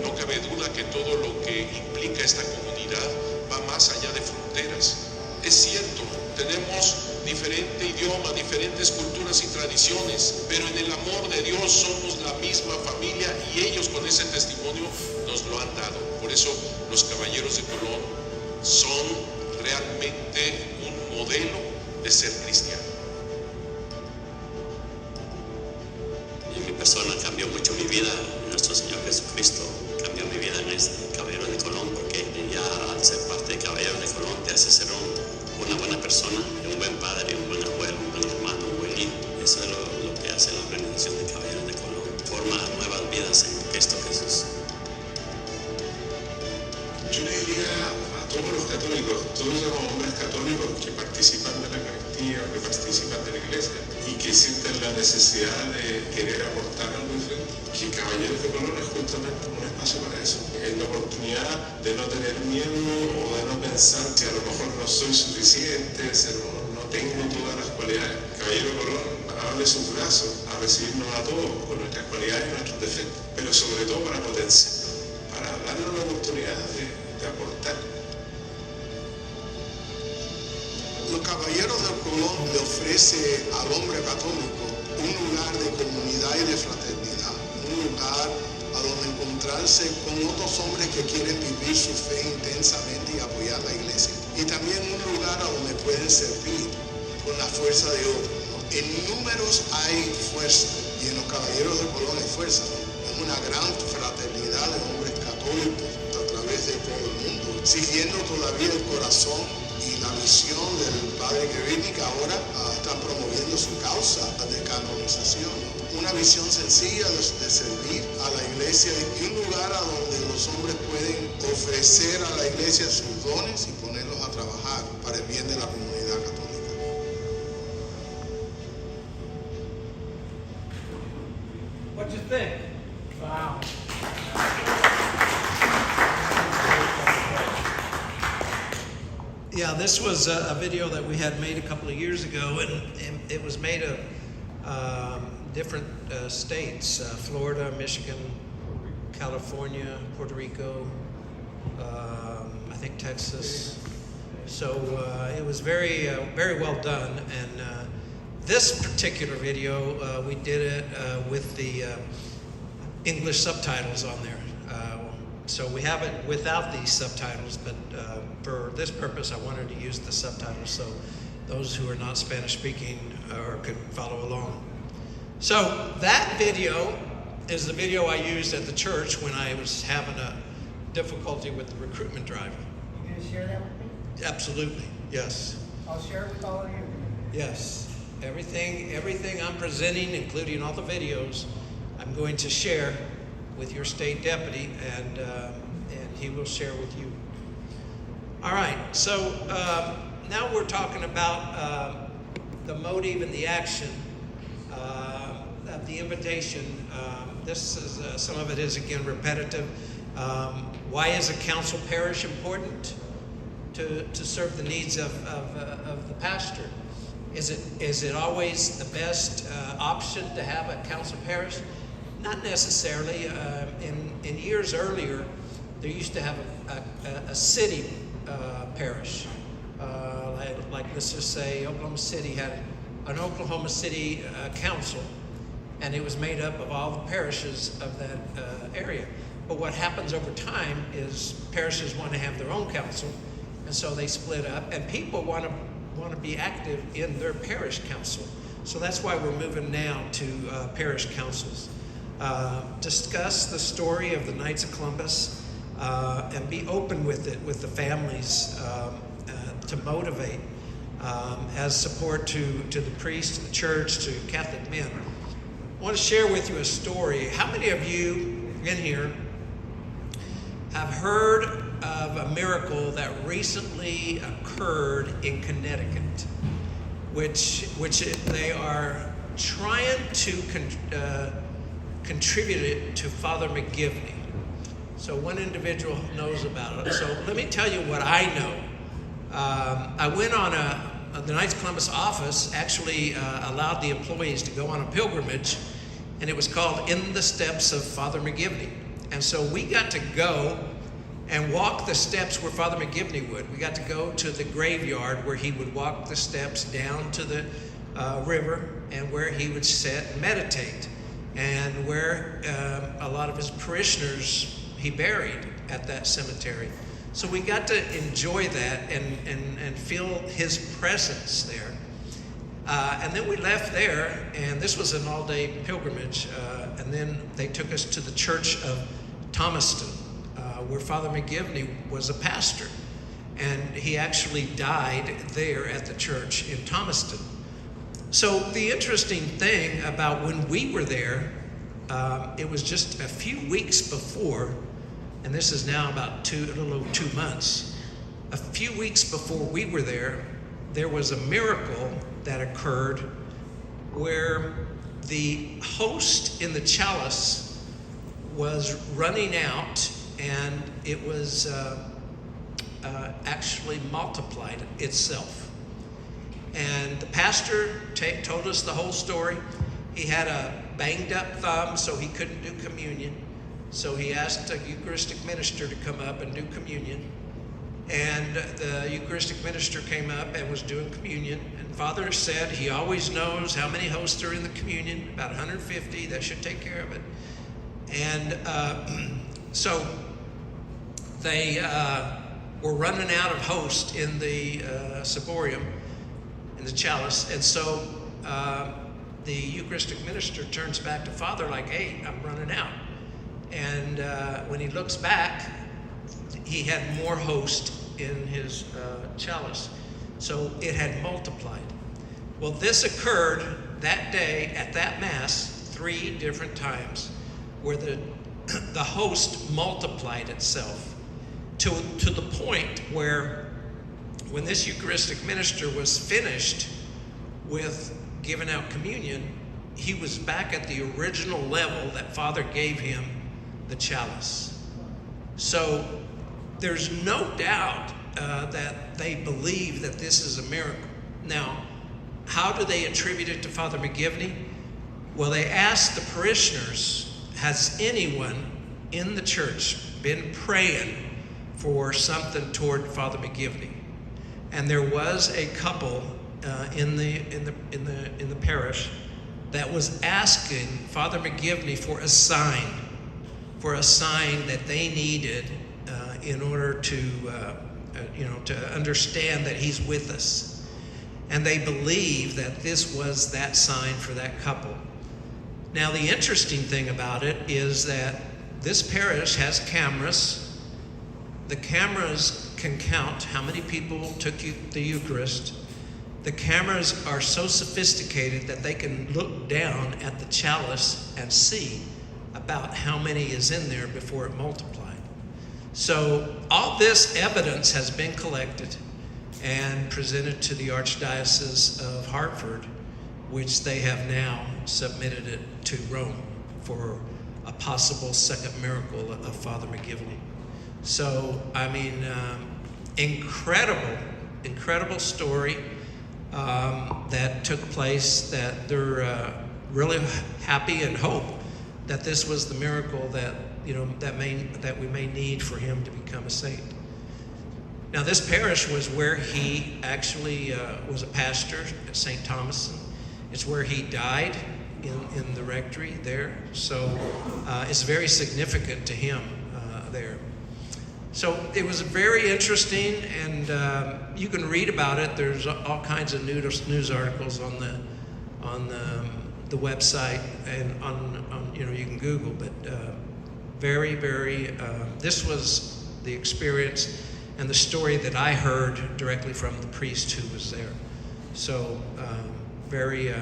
no cabe duda que todo lo que implica esta comunidad va más allá de fronteras. Es cierto, tenemos diferente idioma, diferentes culturas y tradiciones, pero en el amor de Dios somos la misma familia y ellos con ese testimonio nos lo han dado. Por eso los caballeros de Colón son realmente un modelo de ser cristiano.
Y mi persona cambió mucho mi vida. Nuestro Señor Jesucristo cambió mi vida en este Caballero de Colón, porque ya al ser parte de Caballero de Colón te hace ser una buena persona, un buen padre, un buen abuelo, un buen hermano, un buen hijo. Eso es lo que hace la organización de Caballeros de Colón. Forma nuevas vidas en Cristo Jesús.
Yo le diría a todos los católicos, todos los hombres católicos que participan de la Eucaristía, que participan de la iglesia y que sienten la necesidad de querer aportar algo diferente, que Caballeros de Colón es justamente un espacio para eso. Es la oportunidad de no tener miedo o de no pensar que a lo mejor no soy suficiente, no tengo todas las cualidades. Caballero de Colón abre sus brazos a recibirnos a todos con nuestras cualidades y nuestros defectos, pero sobre todo para potenciar, para darnos la oportunidad de aportar.
Los Caballeros del Colón le ofrece al hombre católico un lugar de comunidad y de fraternidad, un lugar a donde encontrarse con otros hombres que quieren vivir su fe intensamente y apoyar la iglesia. Y también un lugar a donde pueden servir con la fuerza de otros, ¿no? En números hay fuerza y en los Caballeros de Colón hay fuerza, ¿no? Es una gran fraternidad de hombres católicos a través de todo el mundo, siguiendo todavía el corazón y la visión del padre Kevin, que ahora están promoviendo su causa de canonización, ¿no? Una visión sencilla de servir a la iglesia y un lugar a donde los hombres pueden ofrecer a la iglesia sus dones y ponerlos a trabajar para el bien de la comunidad católica.
What do you think? Wow.
Yeah, this was a video that we had made a couple of years ago, and it was made of different states, Florida, Michigan, California, Puerto Rico, I think Texas. So it was very well done, and this particular video, we did it with the English subtitles on there. So we have it without these subtitles, but for this purpose, I wanted to use the subtitles so those who are not Spanish speaking could follow along. So that video is the video I used at the church when I was having a difficulty with the recruitment drive.
You gonna share that with me?
Absolutely, yes.
I'll share it with all of you.
Yes. Everything I'm presenting, including all the videos, I'm going to share with your state deputy, and he will share with you. All right, so now we're talking about the motive and the action of the invitation. This is some of it is again repetitive. Why is a council parish important? To serve the needs of the pastor. Is it always the best option to have a council parish? Not necessarily. In years earlier, there used to have a city parish. Like let's just say Oklahoma City had an Oklahoma City council, and it was made up of all the parishes of that area. But what happens over time is parishes want to have their own council, and so they split up, and people want to be active in their parish council. So that's why we're moving now to parish councils. Discuss the story of the Knights of Columbus and be open with it, with the families, to motivate as support to the priest, to the church, to Catholic men. I want to share with you a story. How many of you in here have heard of a miracle that recently occurred in Connecticut, which they are trying to contribute it to Father McGivney. So one individual knows about it. So let me tell you what I know. I went on the Knights of Columbus office actually allowed the employees to go on a pilgrimage, and it was called In the Steps of Father McGivney. And so we got to go and walk the steps where Father McGivney would. We got to go to the graveyard where he would walk the steps down to the river, and where he would sit and meditate, and where a lot of his parishioners he buried at that cemetery. So we got to enjoy that and feel his presence there. And then we left there, and this was an all-day pilgrimage, and then they took us to the church of Thomaston, where Father McGivney was a pastor, and he actually died there at the church in Thomaston. So the interesting thing about when we were there, it was just a few weeks before, and this is now about a little over 2 months. A few weeks before we were there, there was a miracle that occurred where the host in the chalice was running out, and it was actually multiplied itself. And the pastor told us the whole story. He had a banged up thumb, so he couldn't do communion. So he asked a Eucharistic minister to come up and do communion. And the Eucharistic minister came up and was doing communion. And Father said he always knows how many hosts are in the communion, about 150, that should take care of it. And so they were running out of hosts in the ciborium, in the chalice. And so the Eucharistic minister turns back to Father like, hey, I'm running out. And when he looks back, he had more host in his chalice. So it had multiplied. Well, this occurred that day at that Mass 3 different times, where the host multiplied itself to the point where when this Eucharistic minister was finished with giving out communion, he was back at the original level that Father gave him the chalice. So there's no doubt that they believe that this is a miracle. Now, how do they attribute it to Father McGivney? Well, they asked the parishioners, has anyone in the church been praying for something toward Father McGivney? And there was a couple in the parish that was asking Father McGivney for a sign that they needed in order to understand that he's with us. And they believe that this was that sign for that couple. Now, the interesting thing about it is that this parish has cameras. The cameras can count how many people took the Eucharist. The cameras are so sophisticated that they can look down at the chalice and see about how many is in there before it multiplied. So all this evidence has been collected and presented to the Archdiocese of Hartford, which they have now submitted it to Rome for a possible second miracle of Father McGivney. So, I mean, incredible story that took place, that they're really happy and hope that this was the miracle that, you know, that we may need for him to become a saint. Now, this parish was where he actually was a pastor at St. Thomas. It's where he died in the rectory there. So it's very significant to him there. So it was very interesting, and you can read about it. There's all kinds of news articles on the website, and on you know, you can Google. But very this was the experience and the story that I heard directly from the priest who was there. So very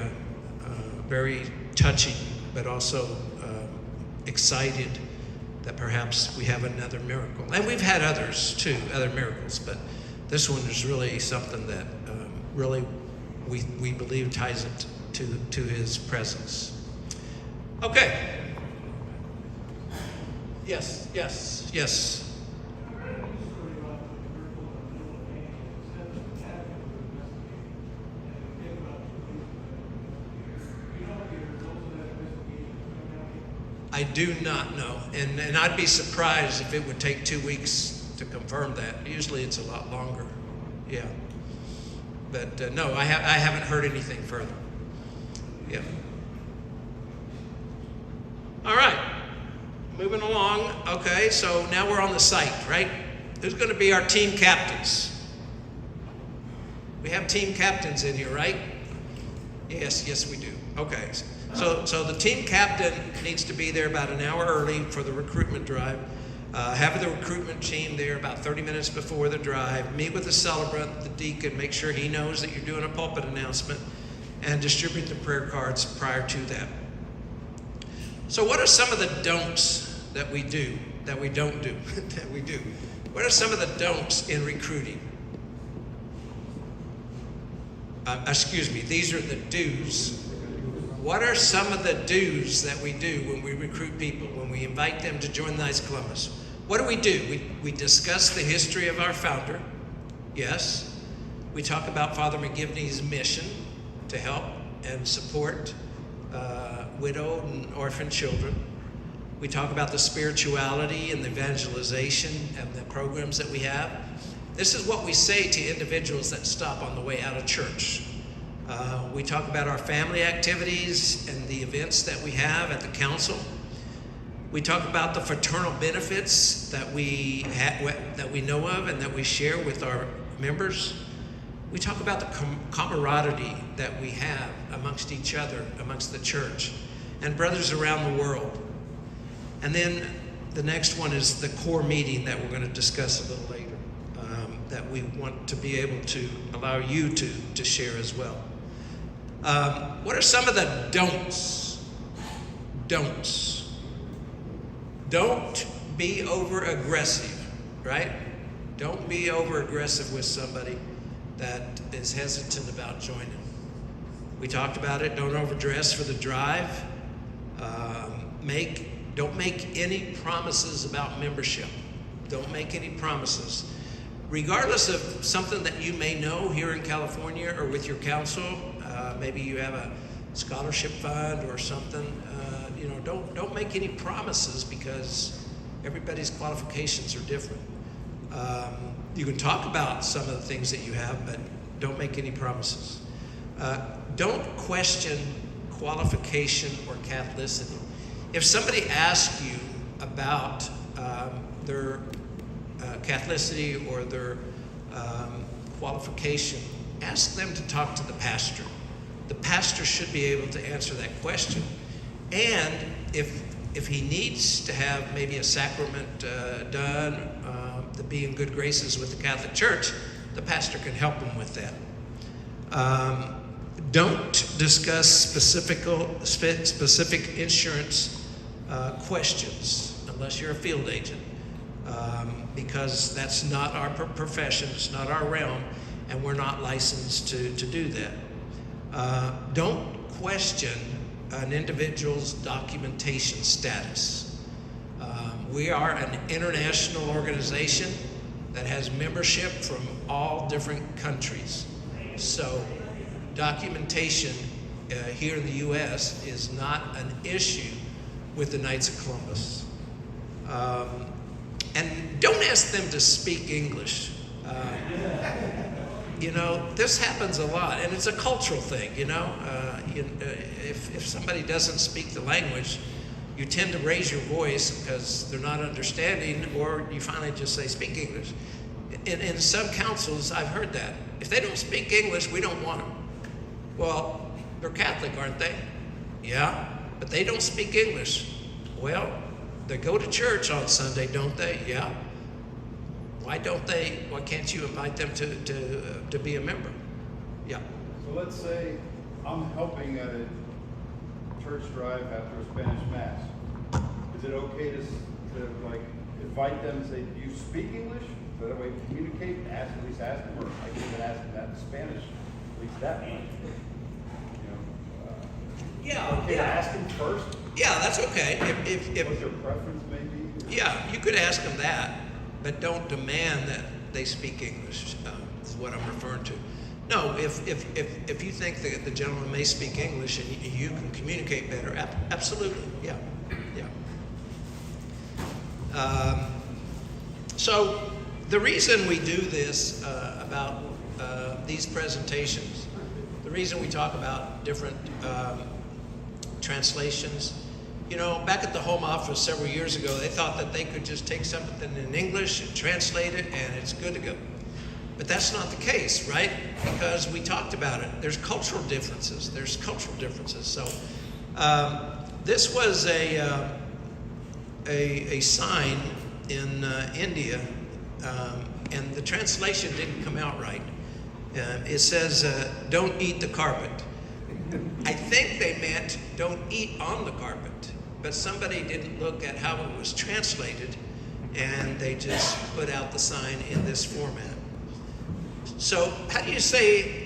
touching, but also excited that perhaps we have another miracle. And we've had others too, other miracles, but this one is really something that really we believe ties it to his presence. Okay. Yes. I do not know, and I'd be surprised if it would take 2 weeks to confirm that. Usually it's a lot longer, yeah. But no, I haven't heard anything further. Yeah. All right, moving along. Okay, so now we're on the site, right? Who's going to be our team captains? We have team captains in here, right? Yes, we do. Okay. So the team captain needs to be there about an hour early for the recruitment drive. Have the recruitment team there about 30 minutes before the drive. Meet with the celebrant, the deacon, make sure he knows that you're doing a pulpit announcement, and distribute the prayer cards prior to that. So what are some of the don'ts that we do, that we don't do, that we do? What are some of the don'ts in recruiting? Excuse me, these are the do's. What are some of the do's that we do when we recruit people, when we invite them to join Knights of Columbus? What do? We discuss the history of our founder, yes. We talk about Father McGivney's mission to help and support widowed and orphan children. We talk about the spirituality and the evangelization and the programs that we have. This is what we say to individuals that stop on the way out of church. We talk about our family activities and the events that we have at the council. We talk about the fraternal benefits that we know of and that we share with our members. We talk about the camaraderie that we have amongst each other, amongst the church, and brothers around the world. And then the next one is the core meeting that we're going to discuss a little later, that we want to be able to allow you to share as well. What are some of the don'ts? Don'ts. Don't be over aggressive, right? Don't be over aggressive with somebody that is hesitant about joining. We talked about it. Don't overdress for the drive. Don't make any promises about membership. Don't make any promises. Regardless of something that you may know here in California or with your council, maybe you have a scholarship fund or something, don't make any promises because everybody's qualifications are different. You can talk about some of the things that you have, but don't make any promises. Don't question qualification or Catholicity. If somebody asks you about their Catholicity or their qualification, ask them to talk to the pastor. The pastor should be able to answer that question. And if he needs to have maybe a sacrament done to be in good graces with the Catholic Church, the pastor can help him with that. Don't discuss specific insurance questions unless you're a field agent, because that's not our profession, it's not our realm, and we're not licensed to do that. Don't question an individual's documentation status. We are an international organization that has membership from all different countries. So documentation here in the U.S. is not an issue with the Knights of Columbus. And don't ask them to speak English. You know, this happens a lot, and it's a cultural thing, you know. If somebody doesn't speak the language, you tend to raise your voice because they're not understanding, or you finally just say, speak English. In some councils, I've heard that. If they don't speak English, we don't want them. Well, they're Catholic, aren't they? Yeah, but they don't speak English. Well, they go to church on Sunday, don't they? Yeah. Why can't you invite them to be a member? Yeah.
So let's say I'm helping at a church drive after a Spanish Mass. Is it okay to like invite them and say, do you speak English? So that way communicate, at least ask them, or I can even ask them that in Spanish, at least that much. Okay to ask them first?
Yeah, that's okay. If
what their preference may be?
Yeah, you could ask them that, but don't demand that they speak English, is what I'm referring to. No, if you think that the gentleman may speak English and you can communicate better, absolutely, yeah. So the reason we do this about these presentations, the reason we talk about different translations, you know, back at the Home Office several years ago, they thought that they could just take something in English and translate it and it's good to go. But that's not the case, right? Because we talked about it. There's cultural differences. So this was a sign in India, and the translation didn't come out right. It says, don't eat the carpet. I think they meant don't eat on the carpet, but somebody didn't look at how it was translated, and they just put out the sign in this format. So how do you say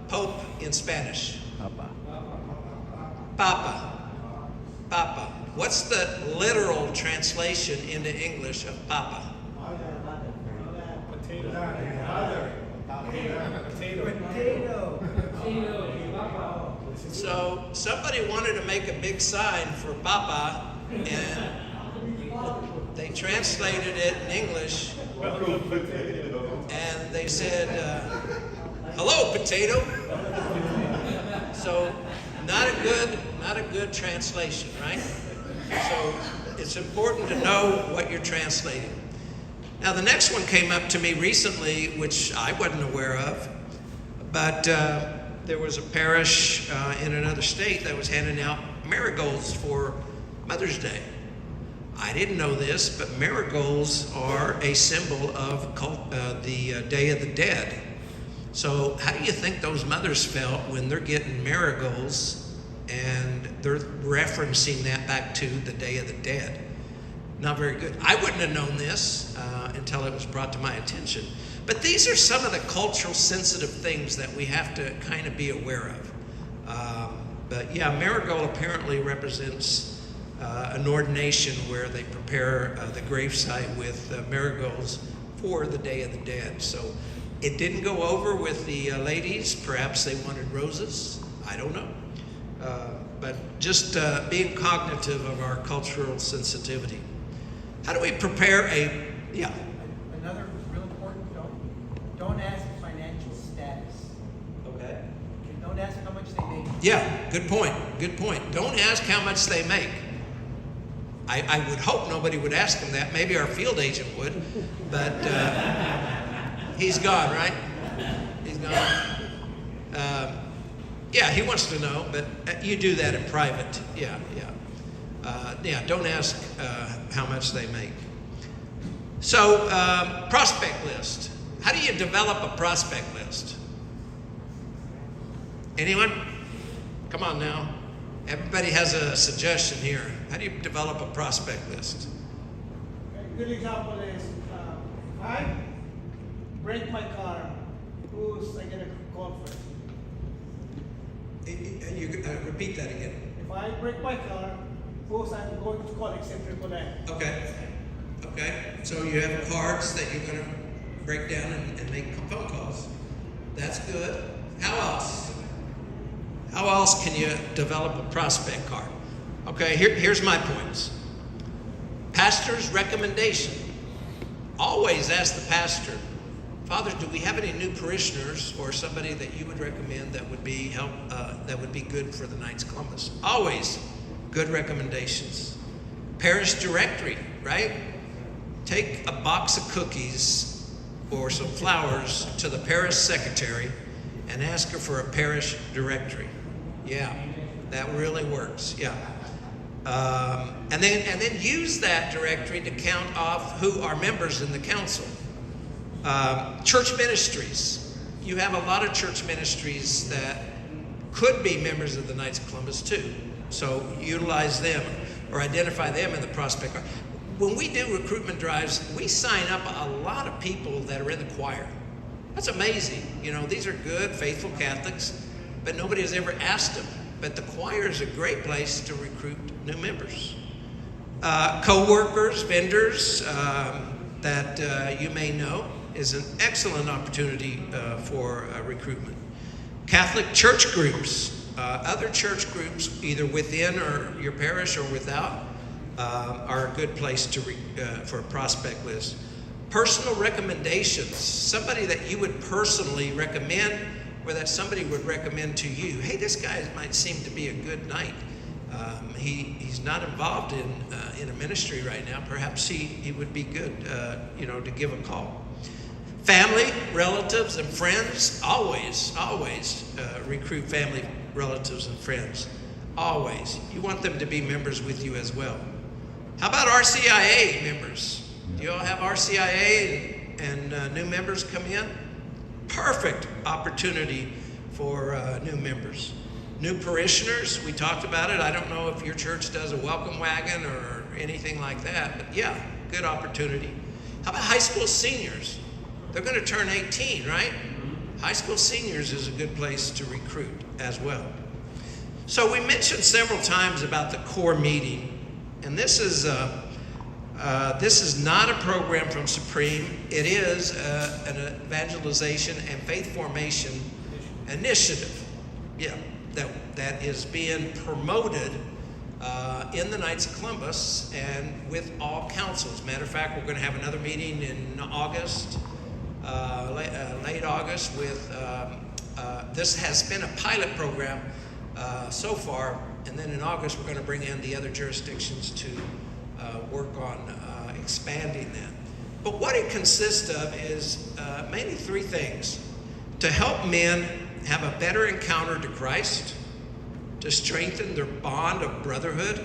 Pope in Spanish? Papa. Papa. What's the literal translation into English of Papa?
Potato.
So somebody wanted to make a big sign for Papa, and they translated it in English, and they said, hello, potato. So not a good translation, right? So it's important to know what you're translating. Now the next one came up to me recently, which I wasn't aware of, but there was a parish in another state that was handing out marigolds for Mother's Day. I didn't know this, but marigolds are a symbol of the Day of the Dead. So how do you think those mothers felt when they're getting marigolds and they're referencing that back to the Day of the Dead? Not very good. I wouldn't have known this until it was brought to my attention. But these are some of the cultural sensitive things that we have to kind of be aware of. But yeah, marigold apparently represents an ordination where they prepare the gravesite with marigolds for the Day of the Dead. So it didn't go over with the ladies. Perhaps they wanted roses. I don't know. But just being cognitive of our cultural sensitivity. How do we prepare yeah?
Another real important, don't ask financial status.
Okay.
Don't ask how much they make.
Yeah, good point. Don't ask how much they make. I would hope nobody would ask him that. Maybe our field agent would, but he's gone, right? He's gone. Yeah, he wants to know, but you do that in private. Yeah. Don't ask how much they make. So, prospect list. How do you develop a prospect list? Anyone? Come on now. Everybody has a suggestion here. How do you develop a prospect list?
A good example is if I break my car, who's I gonna call first?
You repeat that again.
If I break my car, who's I'm going to call except AAA?
Okay. So you have cards that you're going to break down and make phone calls. That's good. How else? How else can you develop a prospect card? Okay, here's my points. Pastor's recommendation. Always ask the pastor, Father, do we have any new parishioners or somebody that you would recommend that would be good for the Knights of Columbus? Always good recommendations. Parish directory, right? Take a box of cookies or some flowers to the parish secretary and ask her for a parish directory. Yeah, that really works. Yeah. And then use that directory to count off who are members in the council. Church ministries. You have a lot of church ministries that could be members of the Knights of Columbus too. So utilize them or identify them in the prospect card. When we do recruitment drives, we sign up a lot of people that are in the choir. That's amazing. You know, these are good, faithful Catholics, but nobody has ever asked them. But the choir is a great place to recruit new members. Co-workers, vendors that you may know is an excellent opportunity for recruitment. Catholic church groups, other church groups, either within or your parish or without, are a good place for a prospect list. Personal recommendations, somebody that you would personally recommend or that somebody would recommend to you. Hey, this guy might seem to be a good knight. He's not involved in a ministry right now. Perhaps he would be good, to give a call. Family, relatives, and friends, always recruit family, relatives, and friends. Always. You want them to be members with you as well. How about RCIA members? Do you all have RCIA and new members come in? Perfect opportunity for new members. New parishioners, we talked about it. I don't know if your church does a welcome wagon or anything like that, but yeah, good opportunity. How about high school seniors? They're going to turn 18, right? High school seniors is a good place to recruit as well. So we mentioned several times about the core meeting, and this is not a program from Supreme. It is an evangelization and faith formation initiative. Yeah, that is being promoted in the Knights of Columbus and with all councils. Matter of fact, we're going to have another meeting in August, late August. With this has been a pilot program so far, and then in August we're going to bring in the other jurisdictions to work on expanding that. But what it consists of is mainly three things: to help men have a better encounter to Christ, to strengthen their bond of brotherhood,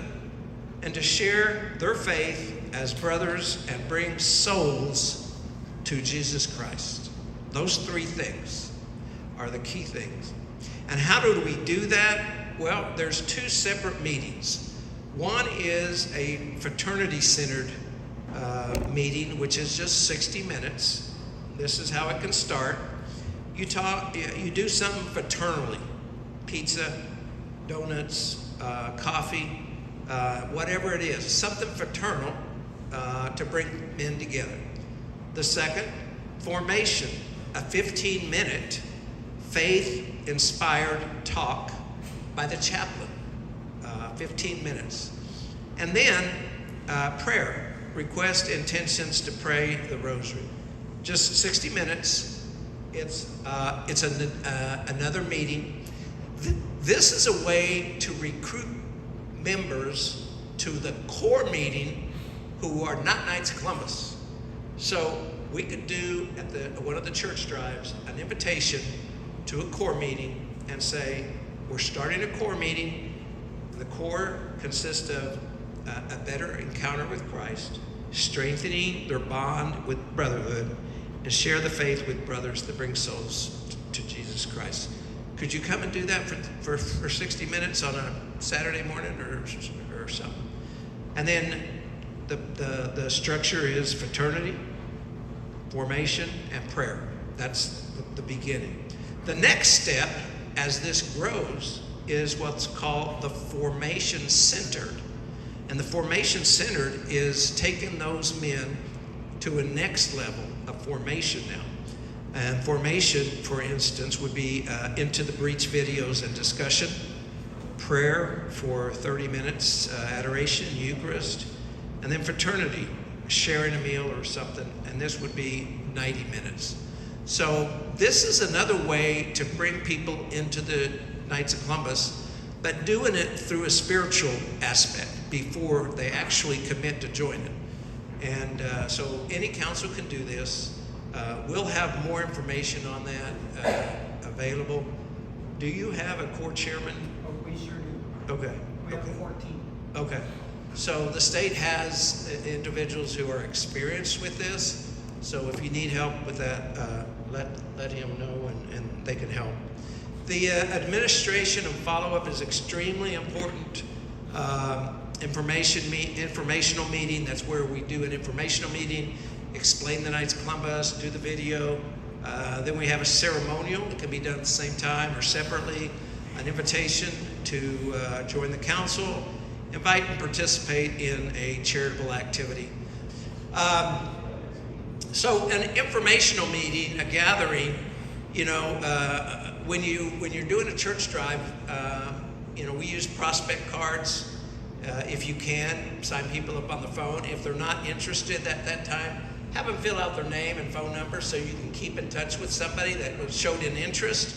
and to share their faith as brothers and bring souls to Jesus Christ. Those three things are the key things. And how do we do that? Well, there's two separate meetings. One is a fraternity-centered meeting, which is just 60 minutes. This is how it can start. You do something fraternally: pizza, donuts, coffee, whatever it is, something fraternal to bring men together. The second, formation, a 15-minute faith-inspired talk by the chaplain, 15 minutes. And then prayer, request intentions to pray the rosary. Just 60 minutes. It's another meeting. This is a way to recruit members to the core meeting who are not Knights of Columbus. So we could do at one of the church drives an invitation to a core meeting and say, we're starting a core meeting. The core consists of a better encounter with Christ, strengthening their bond with brotherhood, and share the faith with brothers that bring souls to Jesus Christ. Could you come and do that for 60 minutes on a Saturday morning or something? And then the structure is fraternity, formation, and prayer. That's the beginning. The next step, as this grows, is what's called the formation centered. And the formation centered is taking those men to a next level of formation now. And formation, for instance, would be into the breach videos and discussion, prayer for 30 minutes, adoration, Eucharist, and then fraternity, sharing a meal or something, and this would be 90 minutes. So this is another way to bring people into the Knights of Columbus, but doing it through a spiritual aspect before they actually commit to join it. And so any council can do this. We'll have more information on that available. Do you have a core chairman?
Oh, we sure do.
Okay.
We have 14.
Okay. So the state has individuals who are experienced with this. So if you need help with that, let him know and they can help. The administration and follow-up is extremely important. Informational meeting, that's where we do an informational meeting, explain the Knights of Columbus, do the video. Then we have a ceremonial that can be done at the same time or separately, an invitation to join the council, invite and participate in a charitable activity. So an informational meeting, a gathering, you know, when you're doing a church drive, you know, we use prospect cards. If you can, sign people up on the phone. If they're not interested at that time, have them fill out their name and phone number so you can keep in touch with somebody that showed an interest.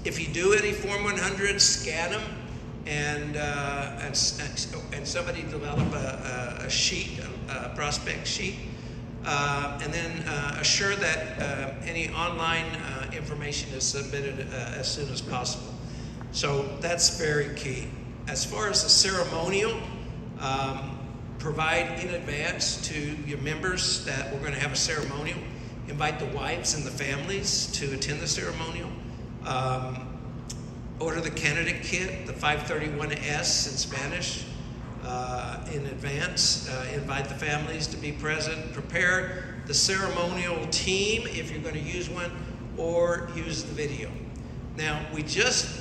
If you do any Form 100s, scan them and somebody develop a sheet, a prospect sheet, and then assure that any online information is submitted as soon as possible. So that's very key. As far as the ceremonial, provide in advance to your members that we're going to have a ceremonial. Invite the wives and the families to attend the ceremonial. Order the candidate kit, the 531S in Spanish, in advance. Invite the families to be present. Prepare the ceremonial team if you're going to use one, or use the video. Now, we just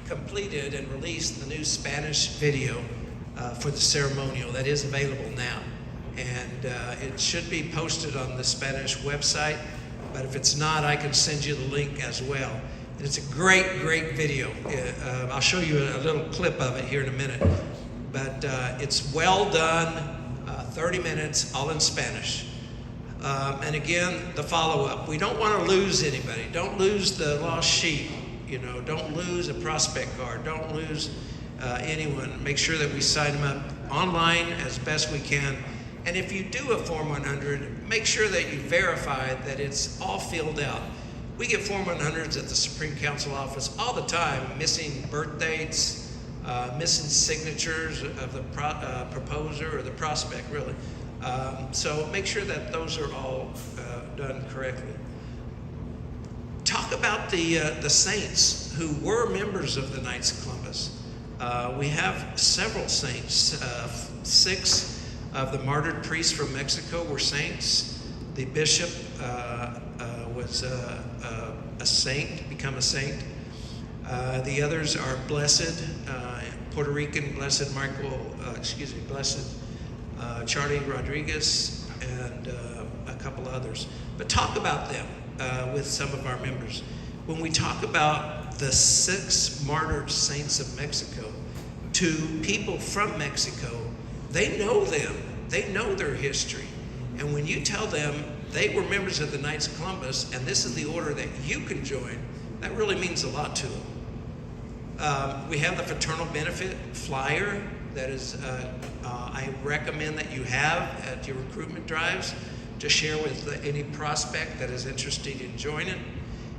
completed and released the new Spanish video for the ceremonial that is available now. And it should be posted on the Spanish website, but if it's not, I can send you the link as well. And it's a great, great video. I'll show you a little clip of it here in a minute. But it's well done, 30 minutes, all in Spanish. And again, the follow-up. We don't want to lose anybody. Don't lose the lost sheep. You know, don't lose a prospect card. Don't lose anyone. Make sure that we sign them up online as best we can. And if you do a Form 100, make sure that you verify that it's all filled out. We get Form 100s at the Supreme Council office all the time, missing birth dates, missing signatures of the proposer or the prospect, really. So make sure that those are all done correctly. Talk about the saints who were members of the Knights of Columbus. We have several saints. 6 of the martyred priests from Mexico were saints. The bishop was a saint, become a saint. The others are blessed, Puerto Rican, blessed blessed Charlie Rodriguez, and a couple others. But talk about them with some of our members. When we talk about the 6 martyred saints of Mexico, to people from Mexico, they know them. They know their history. And when you tell them they were members of the Knights of Columbus, and this is the order that you can join, that really means a lot to them. We have the fraternal benefit flyer that is, I recommend that you have at your recruitment drives to share with any prospect that is interested in joining.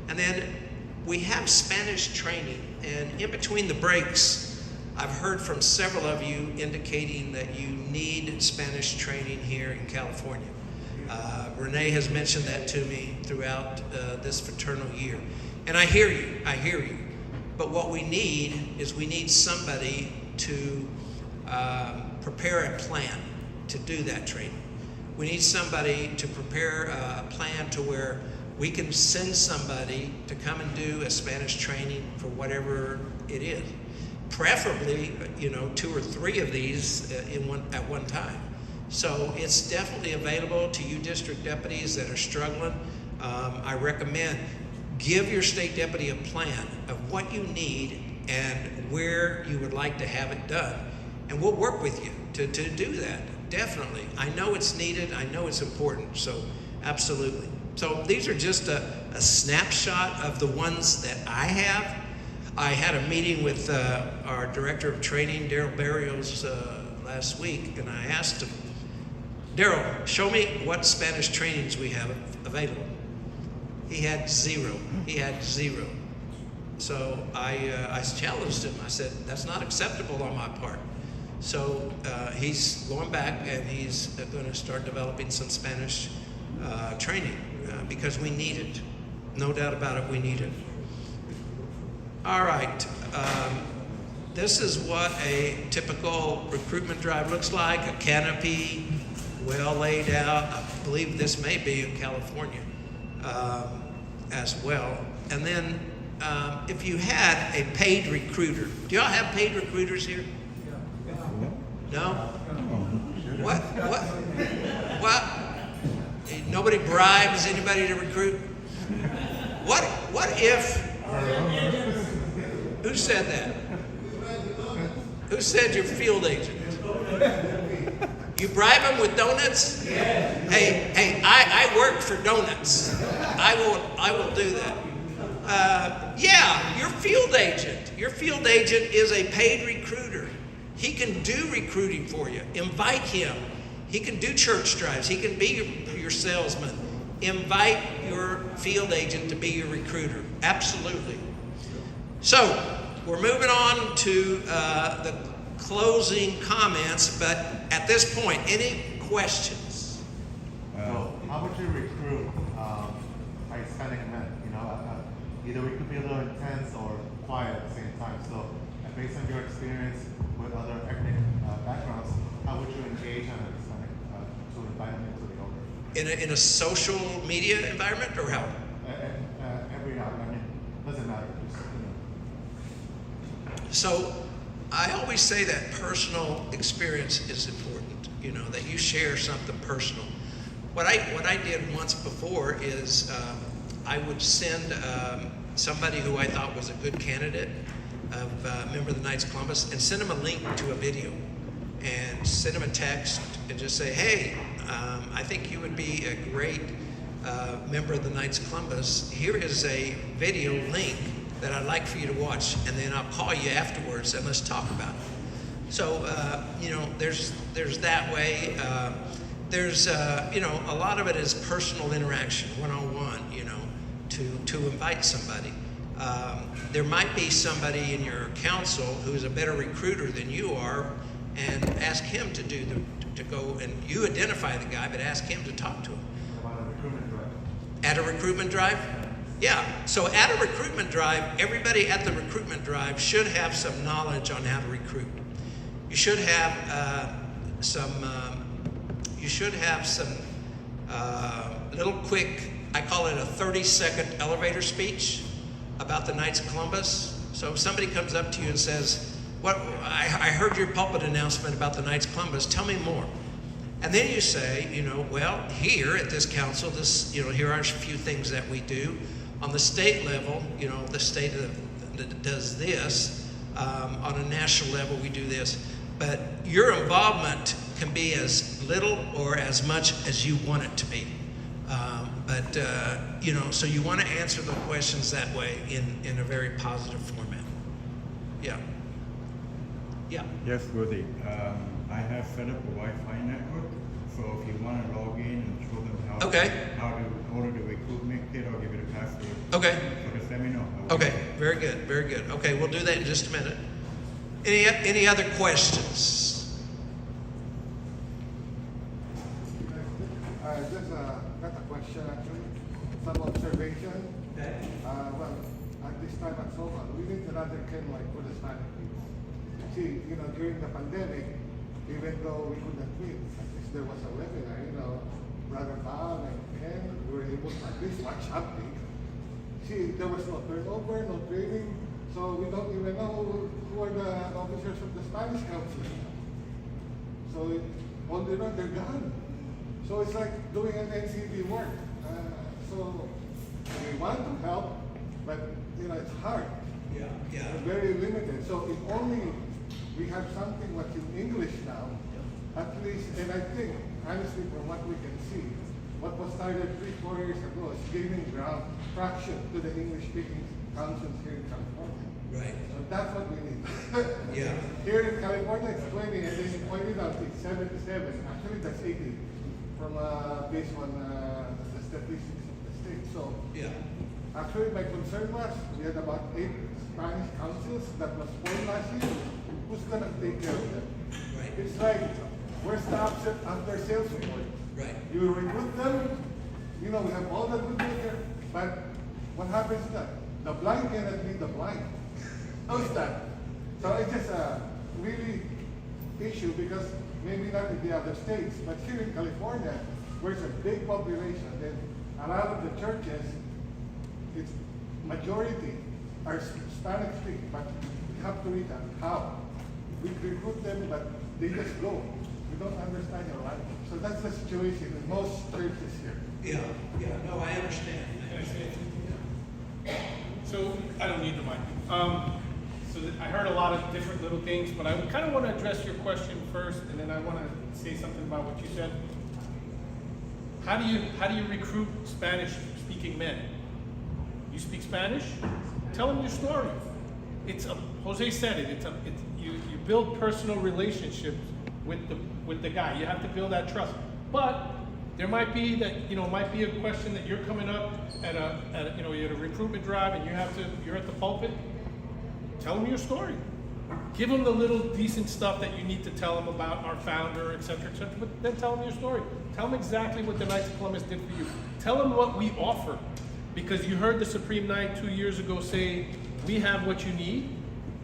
And then we have Spanish training, and in between the breaks, I've heard from several of you indicating that you need Spanish training here in California. Renee has mentioned that to me throughout this fraternal year. And I hear you. But what we need is we need somebody to prepare a plan to do that training. We need somebody to prepare a plan to where we can send somebody to come and do a Spanish training for whatever it is. Preferably, 2 or 3 of these at one time. So it's definitely available to you district deputies that are struggling. I recommend give your state deputy a plan of what you need and where you would like to have it done. And we'll work with you to do that, definitely. I know it's needed, I know it's important, so absolutely. So these are just a snapshot of the ones that I have. I had a meeting with our Director of Training, Daryl Barrios, last week, and I asked him, Daryl, show me what Spanish trainings we have available. He had 0. So I challenged him. I said, that's not acceptable on my part. So he's going back and he's going to start developing some Spanish training because we need it. No doubt about it, we need it. All right. This is what a typical recruitment drive looks like. A canopy, well laid out. I believe this may be in California as well. And then if you had a paid recruiter, do y'all have paid recruiters here? No? What? Nobody bribes anybody to recruit? What if, who said that? Who said you're field agent? You bribe them with donuts? Hey, I work for donuts. I will do that. Yeah, your field agent. Your field agent is a paid recruiter. He can do recruiting for you. Invite him. He can do church drives. He can be your salesman. Invite your field agent to be your recruiter. Absolutely. So, we're moving on to the closing comments, but at this point, any questions?
How would you recruit Hispanic men? Either we could be a little intense or quiet at the same time. So, based on your experience with other ethnic backgrounds, how would you engage on a Hispanic to invite them into the order?
In a social media environment, or how?
Every outlet. Doesn't matter.
So, I always say that personal experience is important. That you share something personal. What I did once before is I would send somebody who I thought was a good candidate of member of the Knights of Columbus and send them a link to a video and send them a text and just say, hey, I think you would be a great member of the Knights of Columbus. Here is a video link that I'd like for you to watch, and then I'll call you afterwards and let's talk about it. So, there's that way. There's, a lot of it is personal interaction, one-on-one, to invite somebody. There might be somebody in your council who's a better recruiter than you are, and ask him to go, and you identify the guy, but ask him to talk to him.
About a recruitment drive.
At a recruitment drive? Yeah, so at a recruitment drive, everybody at the recruitment drive should have some knowledge on how to recruit. You should have some little quick, I call it a 30-second elevator speech about the Knights of Columbus. So if somebody comes up to you and says, I heard your pulpit announcement about the Knights of Columbus, tell me more. And then you say, well, here at this council, here are a few things that we do. On the state level, the state does this. On a national level, we do this. But your involvement can be as little or as much as you want it to be. So you want to answer the questions that way in a very positive format. Yeah. Yeah.
Yes, Rudy. I have set up a Wi-Fi network, so if you want to log in and show them how to order the recruitment kit, I'll give you the password.
Okay.
For the let me know.
Okay, very good, very good. Okay, we'll do that in just a minute. Any other questions?
I just got a question actually, some observation. Well, at this time at SOMA, we need another Ken like for the Hispanic people. See, during the pandemic, even though we couldn't meet, at least there was a webinar, Brother Paul and Ken, we were able to at least watch something. See, there was no turnover, no training, so we don't even know who are the officers of the Spanish Council. So all they know, they're gone. So it's like doing an NCD work. So we want to help, but it's hard.
Yeah.
We're very limited. So if only we have something what's in English now, at least, and I think, honestly, from what we can see, what was started 3-4 years ago is gaining ground, traction to the English-speaking councils here in California.
Right.
So that's what we need.
Yeah.
Here in California, it's 20, and then you pointed out it's 77. Actually, that's 80 from based on the statistics of the state. So,
yeah.
Actually, my concern was we had about 8 Spanish councils that was formed last year. Who's gonna take care of them?
Right.
It's like, where's the after sales support?
Right.
You recruit them, we have all the good worker, but what happens then? The blind cannot be the blind. How's that? So it's just a really issue because maybe not in the other states, but here in California, where it's a big population, then a lot of the churches, it's majority are Spanish speaking, but we have to read how. We recruit them, but they just go. We don't understand your language. So that's the situation in most churches here.
Yeah, no, I understand.
So, I don't need the mic. I heard a lot of different little things, but I kind of want to address your question first, and then I want to say something about what you said. How do you recruit Spanish-speaking men? You speak Spanish? Tell them your story. Jose said it. You build personal relationships with the guy. You have to build that trust. But there might be a question that you're coming up at you're at a recruitment drive and you're at the pulpit. Tell them your story. Give them the little decent stuff that you need to tell them about our founder, et cetera, but then tell them your story. Tell them exactly what the Knights of Columbus did for you. Tell them what we offer. Because you heard the Supreme Knight 2 years ago say, we have what you need.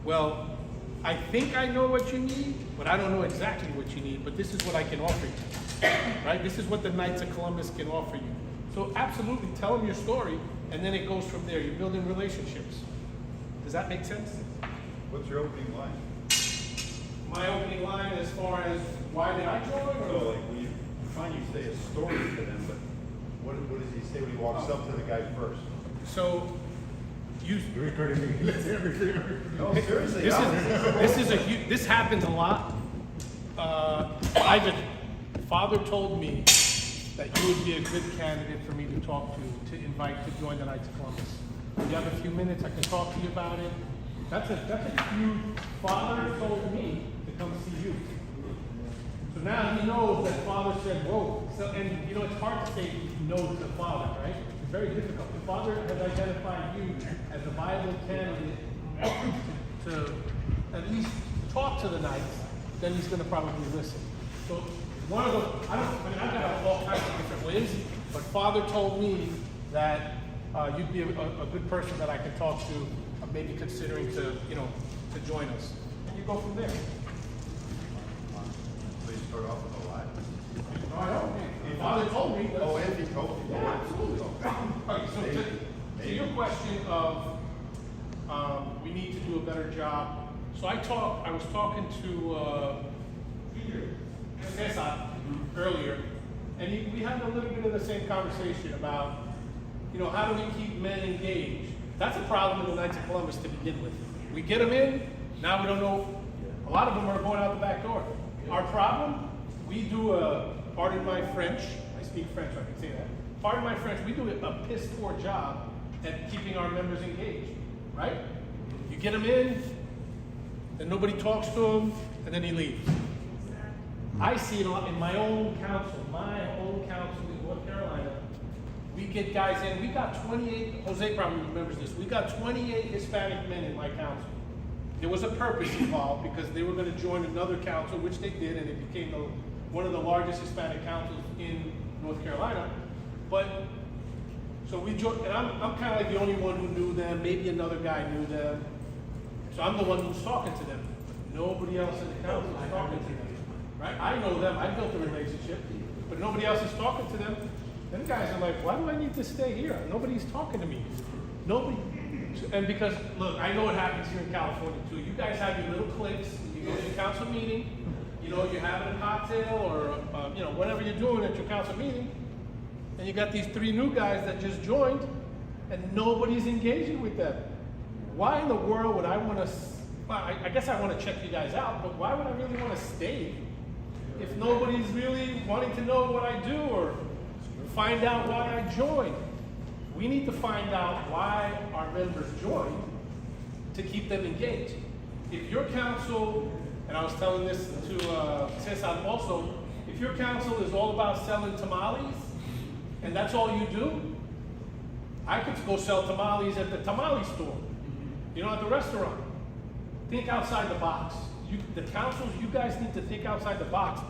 Well, I think I know what you need, but I don't know exactly what you need, but this is what I can offer you, right? This is what the Knights of Columbus can offer you. So absolutely tell them your story, and then it goes from there. You're building relationships. Does that make sense?
What's your opening line?
My opening line as far as why did I join?
So like when you find you say a story to them, but what does he say when he walks up to the guy first?
So
you're recording me. No, seriously.
This happens a lot. Father told me that you would be a good candidate for me to talk to invite to join the Knights of Columbus. If you have a few minutes, I can talk to you about it. That's a huge. Father told me to come see you. So now he knows that Father said, whoa. So, and it's hard to say no to the Father, right? It's very difficult. The Father has identified you as a viable candidate to at least talk to the Knights, then he's going to probably listen. So one of the, I've got all kinds of different ways, but Father told me that you'd be a good person that I can talk to, maybe considering to join us. And you go from there.
Please start off with a lie.
No, I don't. Father told me.
Oh, and he told you.
Yeah, absolutely. Okay, so to your question of we need to do a better job. So I was talking to Cesar earlier, and we had a little bit of the same conversation about, how do we keep men engaged? That's a problem in the Knights of Columbus to begin with. We get them in, now we don't know, a lot of them are going out the back door. Our problem, we do pardon my French, I speak French, so I can say that. Pardon my French, we do a piss poor job at keeping our members engaged, right? You get them in, then nobody talks to him, and then he leaves. I see it a lot in my own council in North Carolina. We get guys in, we got 28, Jose probably remembers this, we got 28 Hispanic men in my council. There was a purpose involved because they were gonna join another council, which they did, and it became one of the largest Hispanic councils in North Carolina. But, so we joined, and I'm kind of like the only one who knew them, maybe another guy knew them. So I'm the one who's talking to them. Nobody else in the council is talking to them, right? I know them, I built a relationship, but nobody else is talking to them. Them guys are like, why do I need to stay here? Nobody's talking to me. Nobody. And because, look, I know what happens here in California too. You guys have your little cliques, you go to your council meeting, you know, you're having a cocktail or, you know, whatever you're doing at your council meeting, and you got these 3 new guys that just joined, and nobody's engaging with them. Why in the world would I want to, well, I guess I want to check you guys out, but why would I really want to stay if nobody's really wanting to know what I do or find out why I joined? We need to find out why our members joined to keep them engaged. If your council, and I was telling this to Cesar also, if your council is all about selling tamales, and that's all you do, I could go sell tamales at the tamale store, you know, at the restaurant. Think outside the box. The councils, you guys need to think outside the box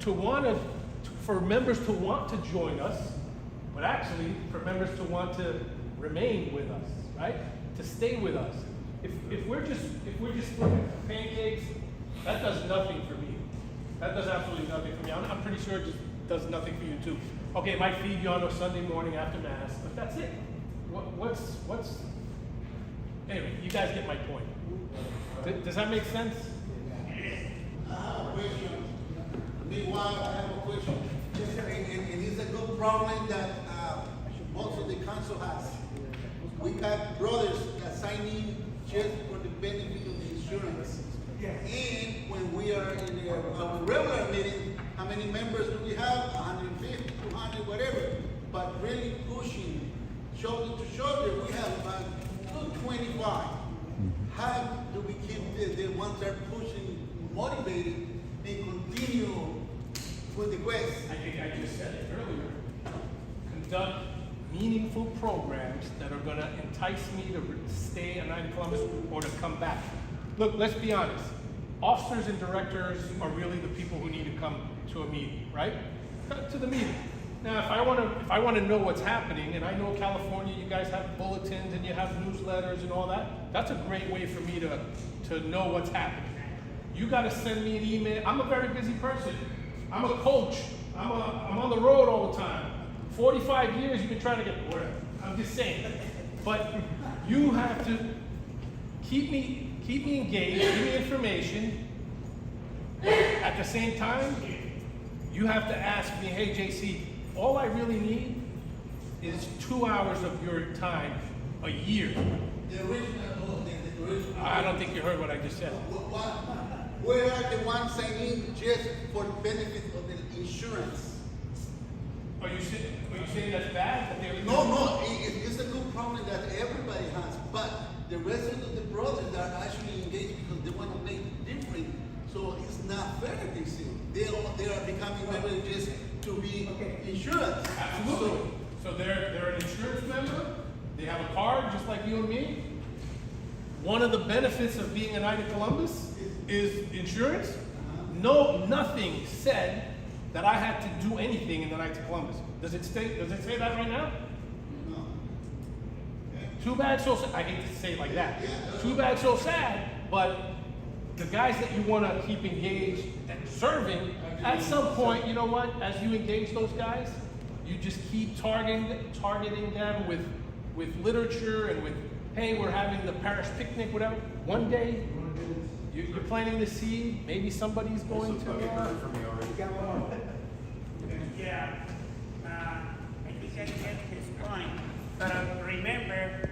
for members to want to join us, but actually for members to want to remain with us, right? To stay with us. If we're just flipping pancakes, that does nothing for me. That does absolutely nothing for me. I'm pretty sure it just does nothing for you too. Okay, it might feed you on a Sunday morning after Mass, but that's it. Anyway, you guys get my point. Does that make sense?
Question. Meanwhile, I have a question. And it's a good problem that most of the council has. We got brothers that sign in just for the benefit of the insurance. And when we are in a regular meeting, how many members do we have? 150, 200, whatever. But really pushing shoulder to shoulder, we have about 225. How do we keep the ones that are pushing motivated and continue with the quest?
I think I just said it earlier. Conduct meaningful programs that are going to entice me to stay at 9 Columbus or to come back. Look, let's be honest. Officers and directors are really the people who need to come to a meeting, right? To the meeting. Now, if I want to know what's happening, and I know California, you guys have bulletins and you have newsletters and all that, that's a great way for me to know what's happening. You got to send me an email. I'm a very busy person. I'm a coach. I'm on the road all the time. 45 years you've been trying to get whatever. I'm just saying. But you have to keep me engaged, give me information. At the same time, you have to ask me, hey JC, all I really need is 2 hours of your time a year.
The original.
I don't think you heard what I just said.
Where are the ones signing just for the benefit of the insurance?
Are you saying that's bad?
No, it's a good problem that everybody has, but the rest of the brothers are actually engaged because they want to make it different. So it's not fair, they say. They are becoming members just to be insurance.
Absolutely. So they're an insurance member. They have a card just like you and me. One of the benefits of being a Knight of Columbus is insurance. No, nothing said that I had to do anything in the Knights of Columbus. Does it say that right now?
No.
Too bad, so sad. I hate to say it like that. Too bad, so sad. But the guys that you want to keep engaged and serving, at some point, you know what? As you engage those guys, you just keep targeting them with literature and with, hey, we're having the parish picnic, whatever. One day, you're planting the seed. Maybe somebody's going to.
Yeah, I think I get his point. But remember,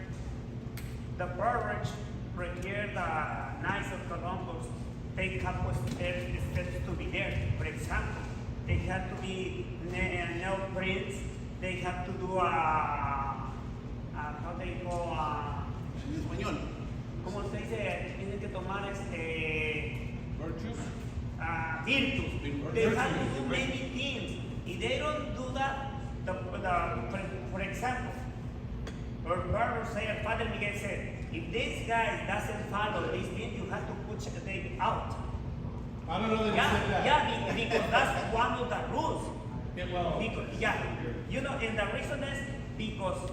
the brothers require the Knights of Columbus take couple steps to be there. For example, they have to be nail prints. They have to do how they call ¿cómo se dice? Tienen que tomar
virtues.
Virtus. They have to do many things. If they don't do that, for example, our barber said, Father Miguel said, if this guy doesn't follow this thing, you have to push them out.
I don't know that he said that.
Yeah, because that's one of the rules.
Yeah, well,
You know, and the reason is because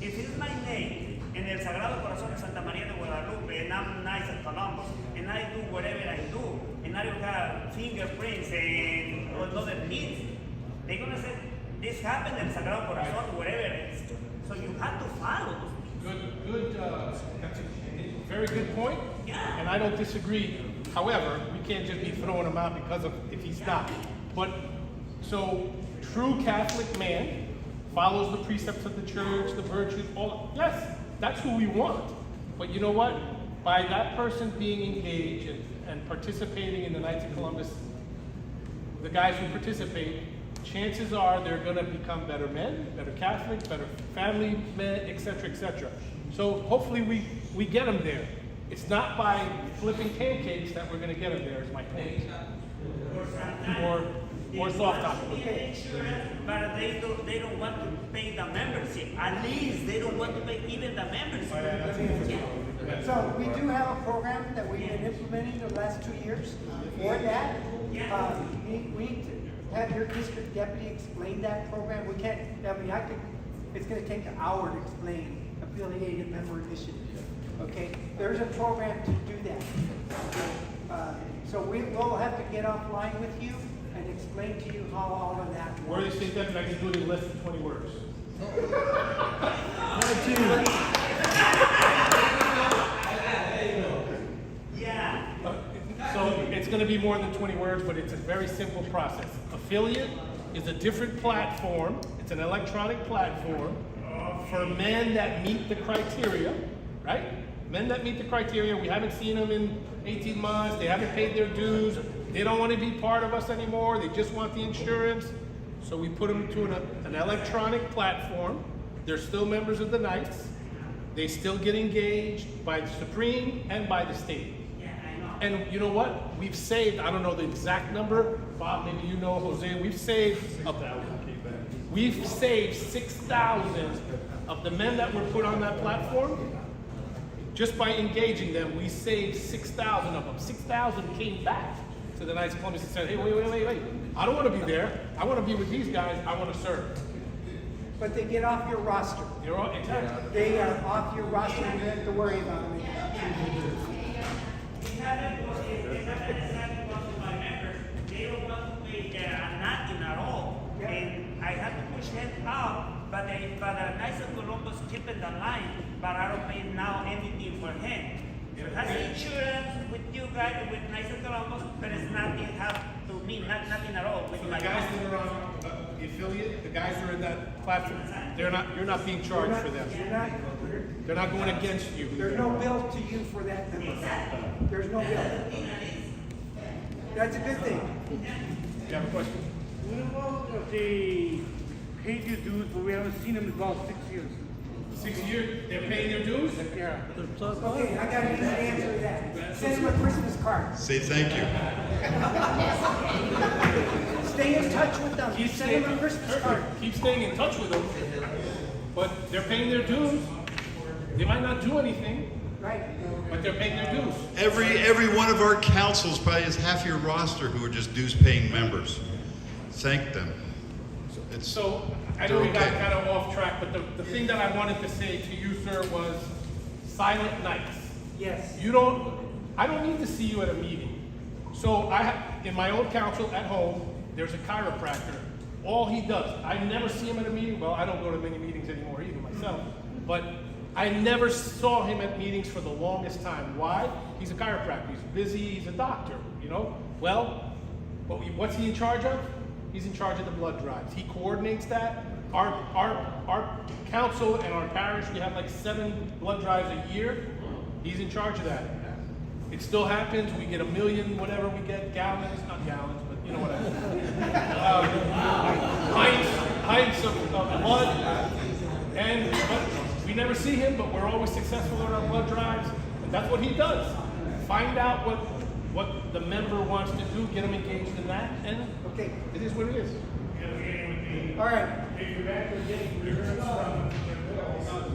if it's my name in El Sagrado Corazón de Santa María de Guadalupe, and I'm nice at Columbus, and I do whatever I do, and I don't have fingerprints and other things, they're gonna say, this happened in El Sagrado Corazón, wherever it is. So you have to follow those things.
that's a very good point.
Yeah.
And I don't disagree. However, we can't just be throwing him out because of if he's not. But so true Catholic man follows the precepts of the church, the virtues, all. Yes, that's who we want. But you know what? By that person being engaged and participating in the Knights of Columbus, the guys who participate, chances are they're going to become better men, better Catholics, better family men, etc., etc. So hopefully we get them there. It's not by flipping pancakes that we're going to get them there, is my point. Or soft top.
But they don't want to pay the membership. At least they don't want to pay even the membership.
So we do have a program that we've been implementing the last 2 years for that. We need to have your district deputy explain that program. We can't, it's gonna take an hour to explain affiliated member initiative. Okay, there's a program to do that. So we will have to get offline with you and explain to you how all of that
Where
works.
they say that I can do it in less than 20 words. So it's going to be more than 20 words, but it's a very simple process. Affiliate is a different platform. It's an electronic platform for men that meet the criteria, right? Men that meet the criteria. We haven't seen them in 18 months. They haven't paid their dues. They don't want to be part of us anymore. They just want the insurance. So we put them to an electronic platform. They're still members of the Knights. They still get engaged by the Supreme and by the state. And you know what? We've saved, I don't know the exact number, Bob, maybe you know, Jose, we've saved 6,000 of the men that were put on that platform. Just by engaging them, we saved 6,000 of them. 6,000 came back to the Knights of Columbus and said, hey, wait. I don't want to be there. I want to be with these guys. I want to serve.
But they get off your roster.
Exactly.
They are off your roster. You don't have to worry about them.
They don't want to pay nothing at all. And I have to push them out, but the Knights of Columbus keeping the line, but I don't pay now anything for him. It has insurance with you guys, with Knights of Columbus, but it's nothing have to me, nothing at all. With
So the
my
guys that are on the affiliate, the guys that are in that platform, you're not being charged for them. They're not going against you.
There's no bill to you for that member. There's no bill. That's a good thing.
You have a question?
What about they paid your dues, but we haven't seen them in about 6 years?
6 years? They're paying their dues?
Yeah.
Okay, I got an easy answer to that. Send them a Christmas card.
Say thank you.
Stay in touch with them. Send them a Christmas card.
Keep staying in touch with them, but they're paying their dues. They might not do anything,
right?
But they're paying their dues.
Every one of our councils probably has half your roster who are just dues-paying members. Thank them.
So I know we got kind of off track, but the thing that I wanted to say to you, sir, was silent nights.
Yes.
I don't need to see you at a meeting. So in my own council at home, there's a chiropractor. All he does, I never see him at a meeting. Well, I don't go to many meetings anymore either myself, but I never saw him at meetings for the longest time. Why? He's a chiropractor. He's busy. He's a doctor, you know? Well, what's he in charge of? He's in charge of the blood drives. He coordinates that. Our council and our parish, we have like 7 blood drives a year. He's in charge of that. It still happens. We get 1 million, whatever we get, gallons, not gallons, but you know what I mean. Pints of blood. But we never see him, but we're always successful in our blood drives. And that's what he does. Find out what the member wants to do, get them engaged in that, and okay, it is what it is.
All right.
If you're back there getting returns from their bills,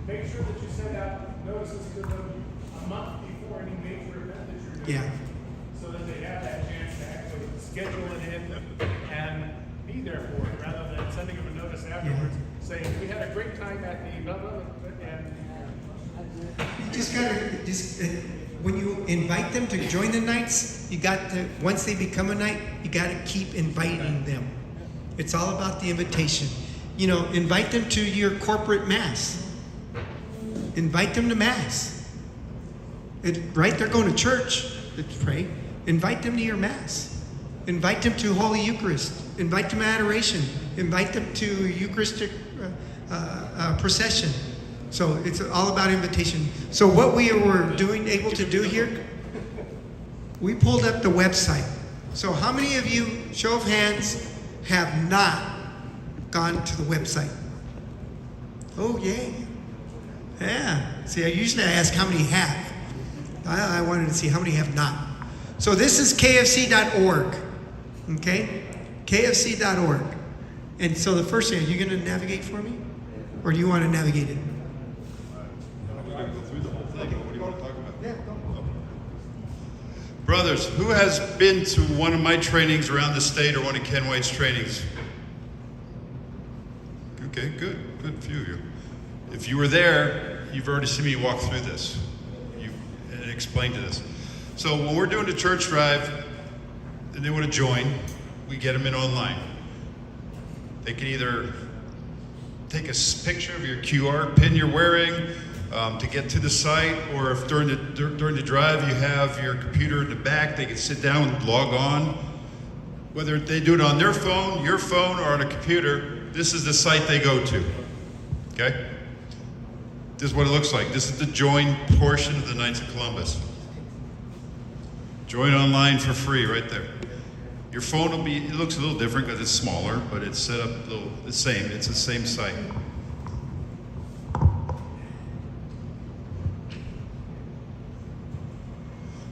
make sure that you send out notices to them a month before any major event that you're doing.
Yeah.
So that they have that chance to actually schedule it in and be there for it, rather than sending them a notice afterwards saying, we had a great time at the blah, blah, blah, and
You just gotta, when you invite them to join the nights, you got to, once they become a knight, you gotta keep inviting them. It's all about the invitation. You know, invite them to your corporate mass. Invite them to mass. Right? They're going to church to pray. Invite them to your mass. Invite them to Holy Eucharist. Invite them to adoration. Invite them to Eucharistic procession. So it's all about invitation. So what we were able to do here, we pulled up the website. So how many of you, show of hands, have not gone to the website? Oh, yay. Yeah. See, usually I ask how many have. I wanted to see how many have not. So this is kfc.org. Okay? kfc.org. And so the first thing, are you going to navigate for me? Or do you want to navigate it?
Brothers, who has been to one of my trainings around the state or one of Ken White's trainings? Okay, good few of you. If you were there, you've already seen me walk through this and explain to this. So when we're doing the church drive and they want to join, we get them in online. They can either take a picture of your QR pin you're wearing to get to the site, or if during the drive you have your computer in the back, they can sit down and log on. Whether they do it on their phone, your phone, or on a computer, this is the site they go to. Okay? This is what it looks like. This is the join portion of the Knights of Columbus. Join online for free right there. Your phone will be, it looks a little different because it's smaller, but it's set up a little the same. It's the same site.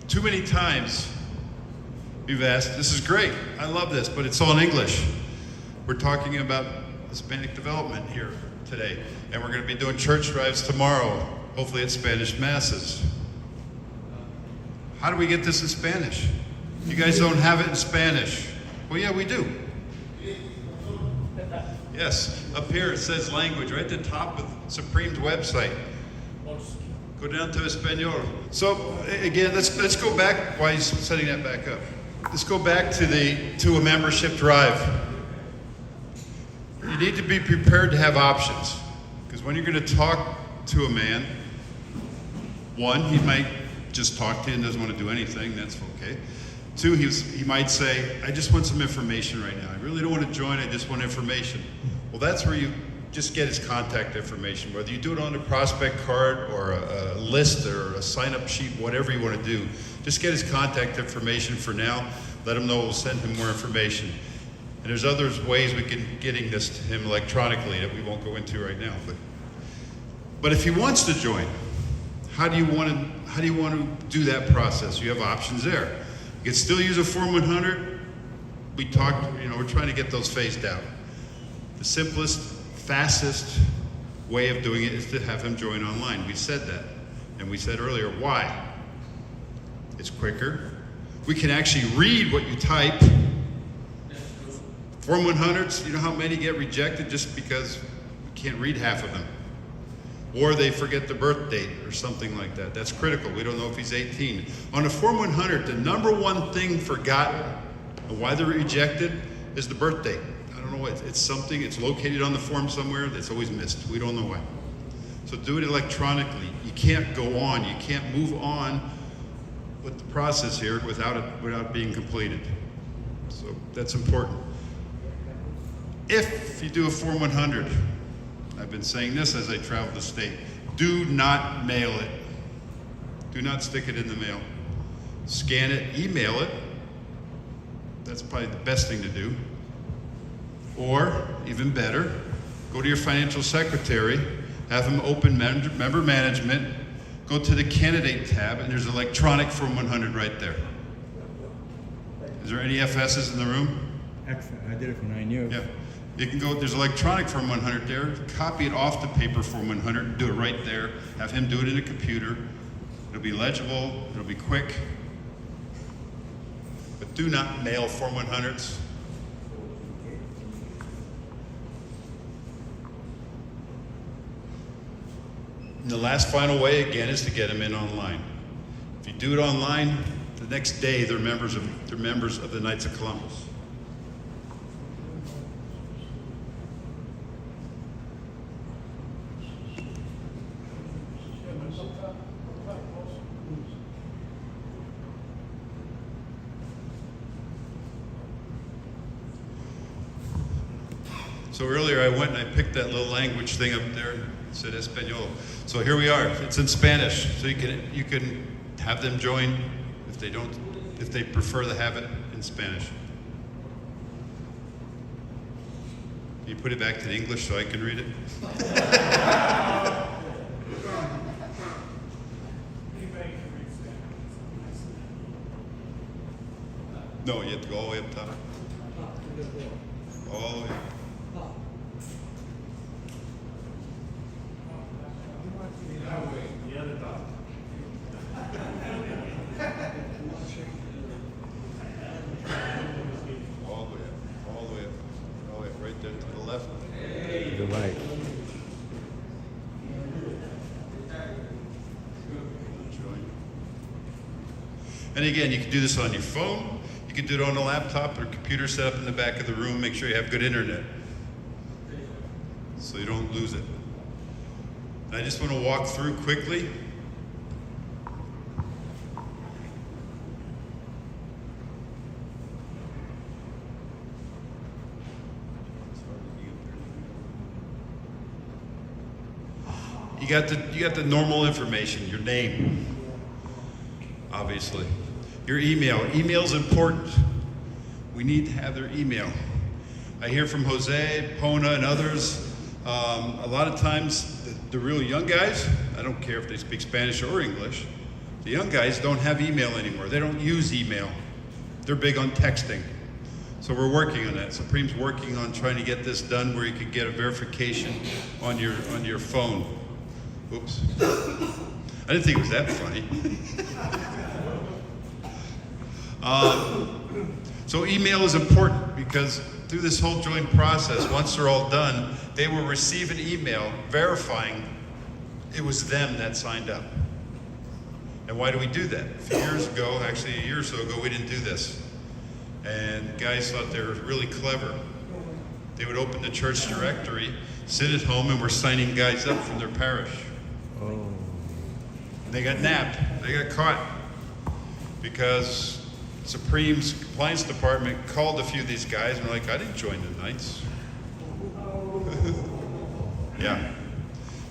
Too many times we've asked, this is great, I love this, but it's all in English. We're talking about Hispanic development here today, and we're going to be doing church drives tomorrow, hopefully at Spanish masses. How do we get this in Spanish? You guys don't have it in Spanish. Well, yeah, we do. Yes, up here it says language, right at the top of Supreme's website. Go down to Espanol. So again, let's go back. Why he's setting that back up? Let's go back to a membership drive. You need to be prepared to have options, because when you're going to talk to a man, one, he might just talk to you and doesn't want to do anything. That's okay. Two, he might say, I just want some information right now. I really don't want to join. I just want information. Well, that's where you just get his contact information, whether you do it on a prospect card or a list or a sign-up sheet, whatever you want to do. Just get his contact information for now. Let him know we'll send him more information. And there's other ways we can getting this to him electronically that we won't go into right now. But if he wants to join, how do you want to do that process? You have options there. You can still use a Form 100. We talked, we're trying to get those phased out. The simplest, fastest way of doing it is to have him join online. We said that. And we said earlier, why? It's quicker. We can actually read what you type. Form 100s, you know how many get rejected just because we can't read half of them? Or they forget the birth date or something like that. That's critical. We don't know if he's 18. On a Form 100, the number one thing forgotten and why they're rejected is the birth date. I don't know what, it's something, it's located on the form somewhere that's always missed. We don't know why. So do it electronically. You can't go on, you can't move on with the process here without being completed. So that's important. If you do a Form 100, I've been saying this as I travel the state, do not mail it. Do not stick it in the mail. Scan it, email it. That's probably the best thing to do. Or, even better, go to your financial secretary, have him open member management, go to the candidate tab, and there's an electronic Form 100 right there. Is there any FSs in the room?
I did it for 9 years.
Yeah. You can go, there's electronic Form 100 there, copy it off the paper Form 100, do it right there, have him do it in a computer. It'll be legible, it'll be quick. But do not mail Form 100s. And the last final way, again, is to get them in online. If you do it online, the next day they're members of the Knights of Columbus. So earlier I went and I picked that little language thing up there. It said Espanol. So here we are. It's in Spanish. So you can have them join if they prefer to have it in Spanish. Can you put it back to the English so I can read it? No, you have to go all the way up top. All the way up.
The other dog.
All the way up, all the way up, all the way up, right there to the left.
To the right.
And again, you can do this on your phone, you can do it on a laptop or computer set up in the back of the room. Make sure you have good internet so you don't lose it. And I just want to walk through quickly. You got the normal information, your name, obviously. Your email. Email's important. We need to have their email. I hear from Jose, Pona, and others, a lot of times the real young guys, I don't care if they speak Spanish or English, the young guys don't have email anymore. They don't use email. They're big on texting. So we're working on that. Supreme's working on trying to get this done where you could get a verification on your phone. Oops. I didn't think it was that funny. So email is important because through this whole joint process, once they're all done, they will receive an email verifying it was them that signed up. And why do we do that? A few years ago, actually a year or so ago, we didn't do this. And guys thought they were really clever. They would open the church directory, sit at home, and were signing guys up from their parish.
Oh.
They got nabbed. They got caught because Supreme's compliance department called a few of these guys and were like, I didn't join the Knights. Yeah.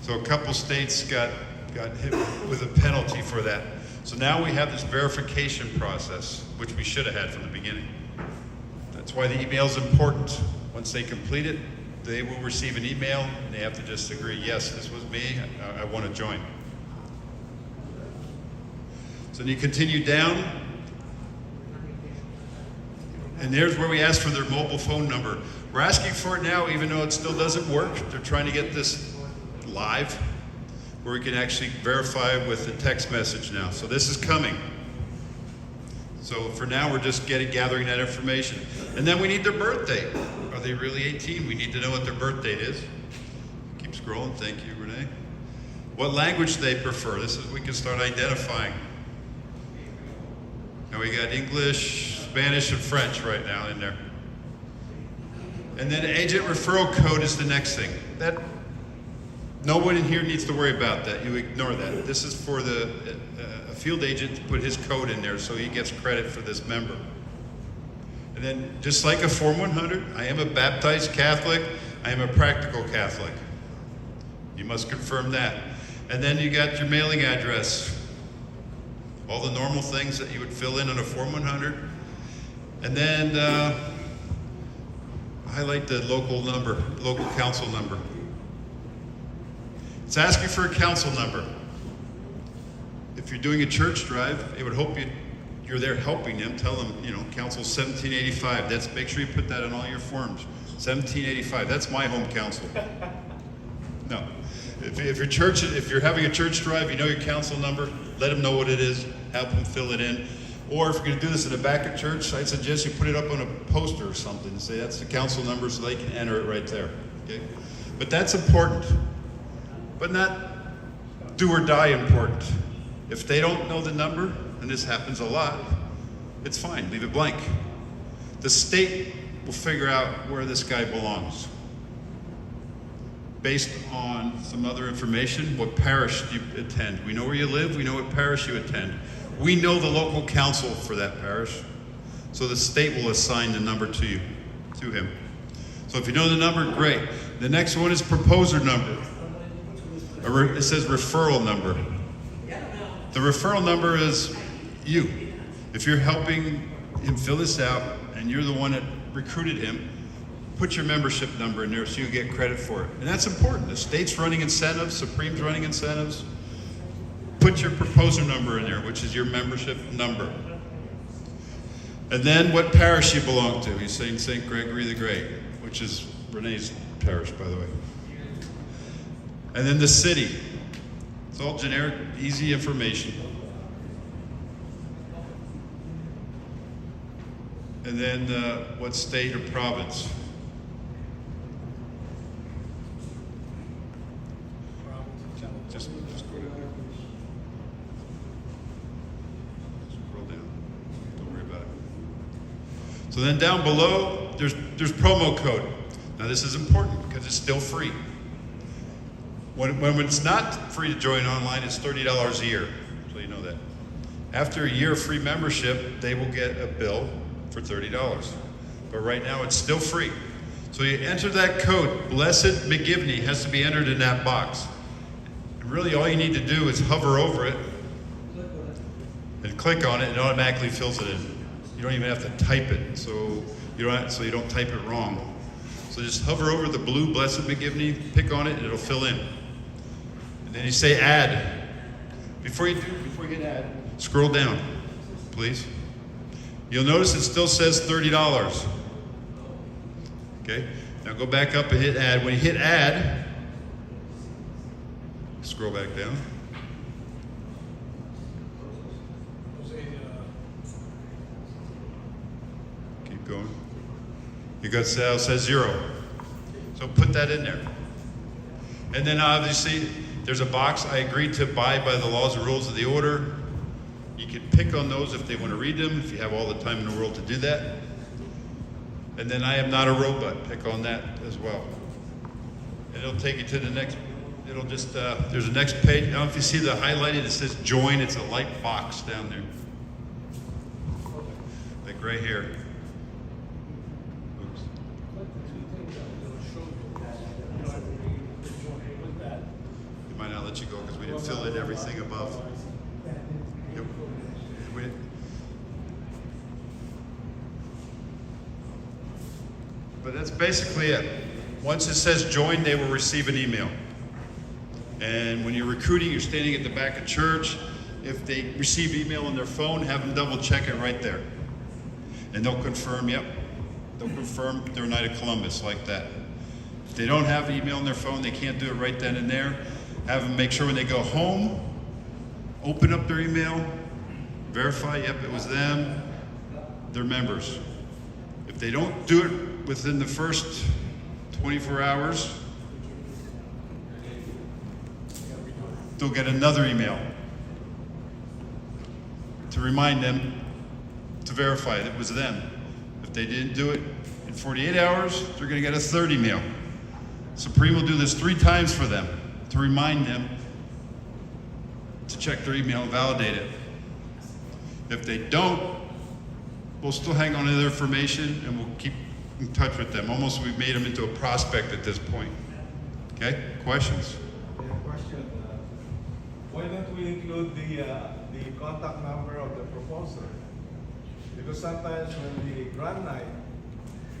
So a couple states got hit with a penalty for that. So now we have this verification process, which we should have had from the beginning. That's why the email is important. Once they complete it, they will receive an email and they have to just agree, yes, this was me, I want to join. So then you continue down, and there's where we ask for their mobile phone number. We're asking for it now, even though it still doesn't work. They're trying to get this live, where we can actually verify with a text message now. So this is coming. So for now, we're just gathering that information. And then we need their birth date. Are they really 18? We need to know what their birth date is. Keep scrolling, thank you, Renee. What language they prefer. This is, we can start identifying. Now we got English, Spanish, and French right now in there. And then agent referral code is the next thing. That, no one in here needs to worry about that. You ignore that. This is for a field agent to put his code in there so he gets credit for this member. And then just like a Form 100, I am a baptized Catholic, I am a practical Catholic. You must confirm that. And then you got your mailing address. All the normal things that you would fill in on a Form 100. And then highlight the local council number. It's asking for a council number. If you're doing a church drive, it would hope you you're there helping them, tell them, you know, council 1785. That's, make sure you put that on all your forms. 1785. That's my home council. No. If your church, if you're having a church drive, you know your council number, let them know what it is, help them fill it in. Or if you're going to do this in the back of church, I'd suggest you put it up on a poster or something and say that's the council number so they can enter it right there. Okay? But that's important, but not do or die important. If they don't know the number, and this happens a lot, it's fine, leave it blank. The state will figure out where this guy belongs based on some other information, what parish you attend. We know where you live, we know what parish you attend. We know the local council for that parish, so the state will assign the number to you, to him. So if you know the number, great. The next one is proposer number. It says referral number. The referral number is you. If you're helping him fill this out and you're the one that recruited him, put your membership number in there so you get credit for it. And that's important. The state's running incentives, Supreme's running incentives. Put your proposer number in there, which is your membership number. And then what parish you belong to. He's saying St. Gregory the Great, which is Renee's parish, by the way. And then the city. It's all generic, easy information. And then what state or province. Just go down. Scroll down. Don't worry about it. So then down below, there's promo code. Now this is important because it's still free. When it's not free to join online, it's $30 a year, so you know that. After a year of free membership, they will get a bill for $30. But right now, it's still free. So you enter that code, Blessed McGivney has to be entered in that box. And really all you need to do is hover over it and click on it, and it automatically fills it in. You don't even have to type it, so you don't type it wrong. So just hover over the blue Blessed McGivney, pick on it, and it'll fill in. And then you say add. Before you hit add, scroll down, please. You'll notice it still says $30. Okay, now go back up and hit add. When you hit add, scroll back down. Keep going. You got sales says 0. So put that in there. And then obviously there's a box, I agree to abide by the laws and rules of the order. You can pick on those if they want to read them, if you have all the time in the world to do that. And then I am not a robot, pick on that as well. And it'll take you to the next, it'll just, there's a next page. I don't know if you see the highlighted, it says join, it's a light box down there. Like right here. Oops. They might not let you go because we didn't fill in everything above. Yep. But that's basically it. Once it says join, they will receive an email. And when you're recruiting, you're standing at the back of church. If they receive email on their phone, have them double check it right there. And they'll confirm, yep. They'll confirm their Knight of Columbus like that. If they don't have email on their phone, they can't do it right then and there. Have them make sure when they go home, open up their email, verify, yep, it was them, they're members. If they don't do it within the first 24 hours, they'll get another email to remind them to verify that it was them. If they didn't do it in 48 hours, they're going to get a third email. Supreme will do this 3 times for them to remind them to check their email and validate it. If they don't, we'll still hang on to their information and we'll keep in touch with them. Almost we've made them into a prospect at this point. Okay, questions?
Yeah, question. Why don't we include the contact number of the proposer? Because sometimes when the grand night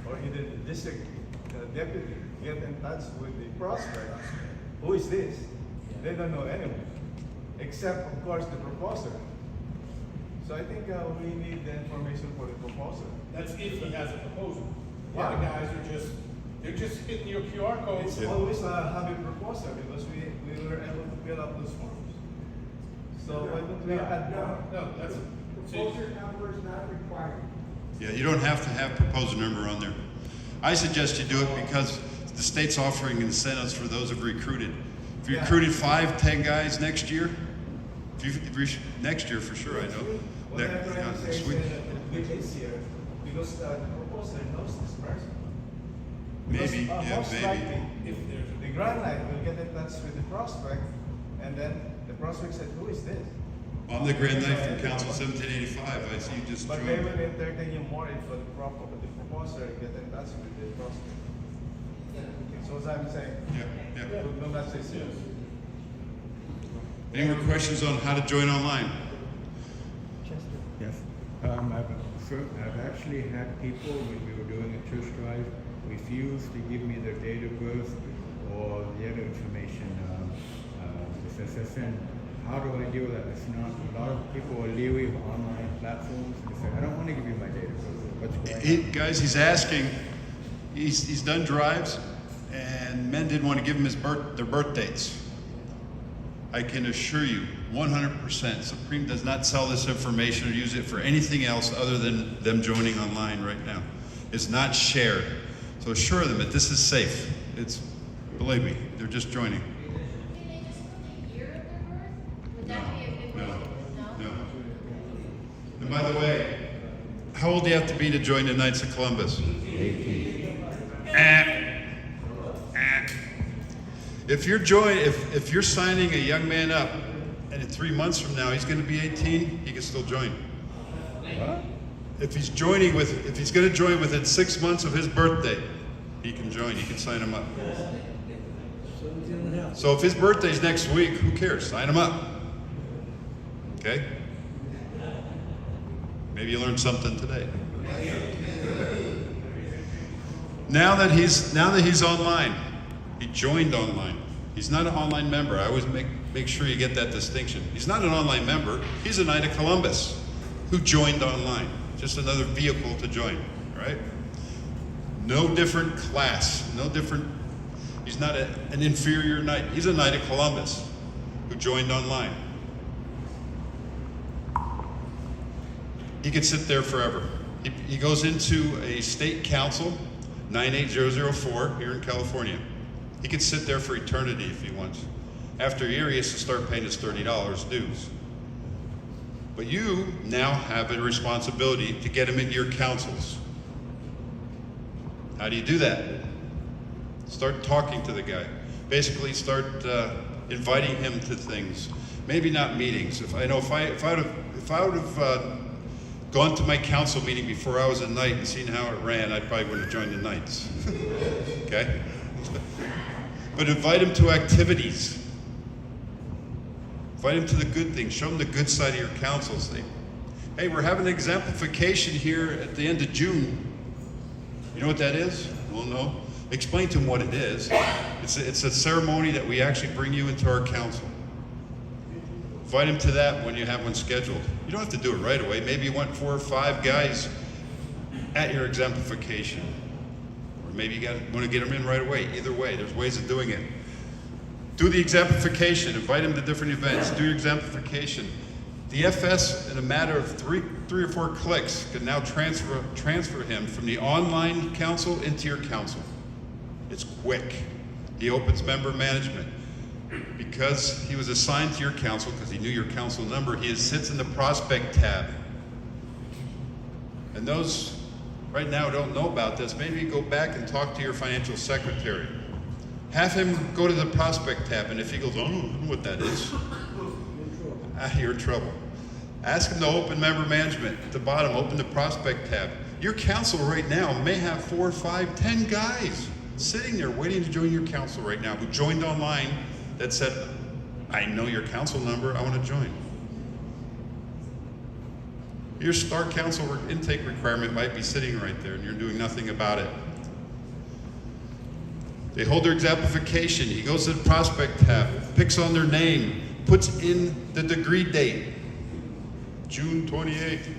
or either the district deputy get in touch with the prospect, who is this? They don't know anyone, except of course the proposer. So I think we need the information for the proposal.
That's if he has a proposal. A lot of guys are they're just hitting your QR code.
It's always a having proposal because we were able to fill up those forms. So why don't we add more?
No, that's.
Proposal number is not required.
Yeah, you don't have to have proposal number on there. I suggest you do it because the state's offering incentives for those who've recruited. If you recruited 5, 10 guys next year, next year for sure, I know.
What I'm trying to say is that it will be easier because the proposer knows this person.
Maybe,
Because,
yeah,
most
maybe.
likely, if the grant night will get in touch with the prospect, and then the prospect said, "Who is this?"
I'm the Grand Knight from Council 1785. I see you just
But they
joined.
will entertain you more if the proposer get in touch with the prospect. So as I'm saying, no message here.
Any more questions on how to join online?
Yes. I've actually had people, when we were doing a church drive, refuse to give me their date of birth or the other information. Mr. Assistant, how do I deal with that? It's not, a lot of people are leery of online platforms. They say, I don't want to give you my date of birth. What's going on?
Guys, he's asking, he's done drives, and men didn't want to give him their birth dates. I can assure you, 100%, Supreme does not sell this information or use it for anything else other than them joining online right now. It's not shared. So assure them that this is safe. It's, believe me, they're just joining. No. And by the way, how old do you have to be to join the Knights of Columbus?
18.
If you're signing a young man up, and in 3 months from now he's going to be 18, he can still join.
What?
If he's going to join within 6 months of his birthday, he can join. You can sign him up. So if his birthday's next week, who cares? Sign him up. Okay? Maybe you learned something today. Now that he's online, he joined online. He's not an online member. I always make sure you get that distinction. He's not an online member. He's a Knight of Columbus who joined online. Just another vehicle to join, right? No different class, no different. He's not an inferior knight. He's a Knight of Columbus who joined online. He could sit there forever. He goes into a state council, 98004 here in California. He could sit there for eternity if he wants. After a year, he has to start paying his $30 dues. But you now have a responsibility to get him into your councils. How do you do that? Start talking to the guy. Basically, start inviting him to things. Maybe not meetings. If I would have gone to my council meeting before I was a knight and seen how it ran, I probably wouldn't have joined the Knights. Okay? But invite him to activities. Invite him to the good things. Show him the good side of your council. Say, hey, we're having an exemplification here at the end of June. You know what that is? Well, no. Explain to him what it is. It's a ceremony that we actually bring you into our council. Invite him to that when you have one scheduled. You don't have to do it right away. Maybe you want 4 or 5 guys at your exemplification. Or maybe you want to get them in right away. Either way, there's ways of doing it. Do the exemplification. Invite him to different events. Do your exemplification. The FS, in a matter of three or four clicks, can now transfer him from the online council into your council. It's quick. He opens member management. Because he was assigned to your council, because he knew your council number, he sits in the prospect tab. And those right now don't know about this. Maybe go back and talk to your financial secretary. Have him go to the prospect tab, and if he goes, oh, I don't know what that is, you're in trouble. Ask him to open member management. At the bottom, open the prospect tab. Your council right now may have 4, 5, 10 guys sitting there waiting to join your council right now who joined online that said, I know your council number, I want to join. Your star council intake requirement might be sitting right there and you're doing nothing about it. They hold their exemplification. He goes to the prospect tab, picks on their name, puts in the degree date, June 28th.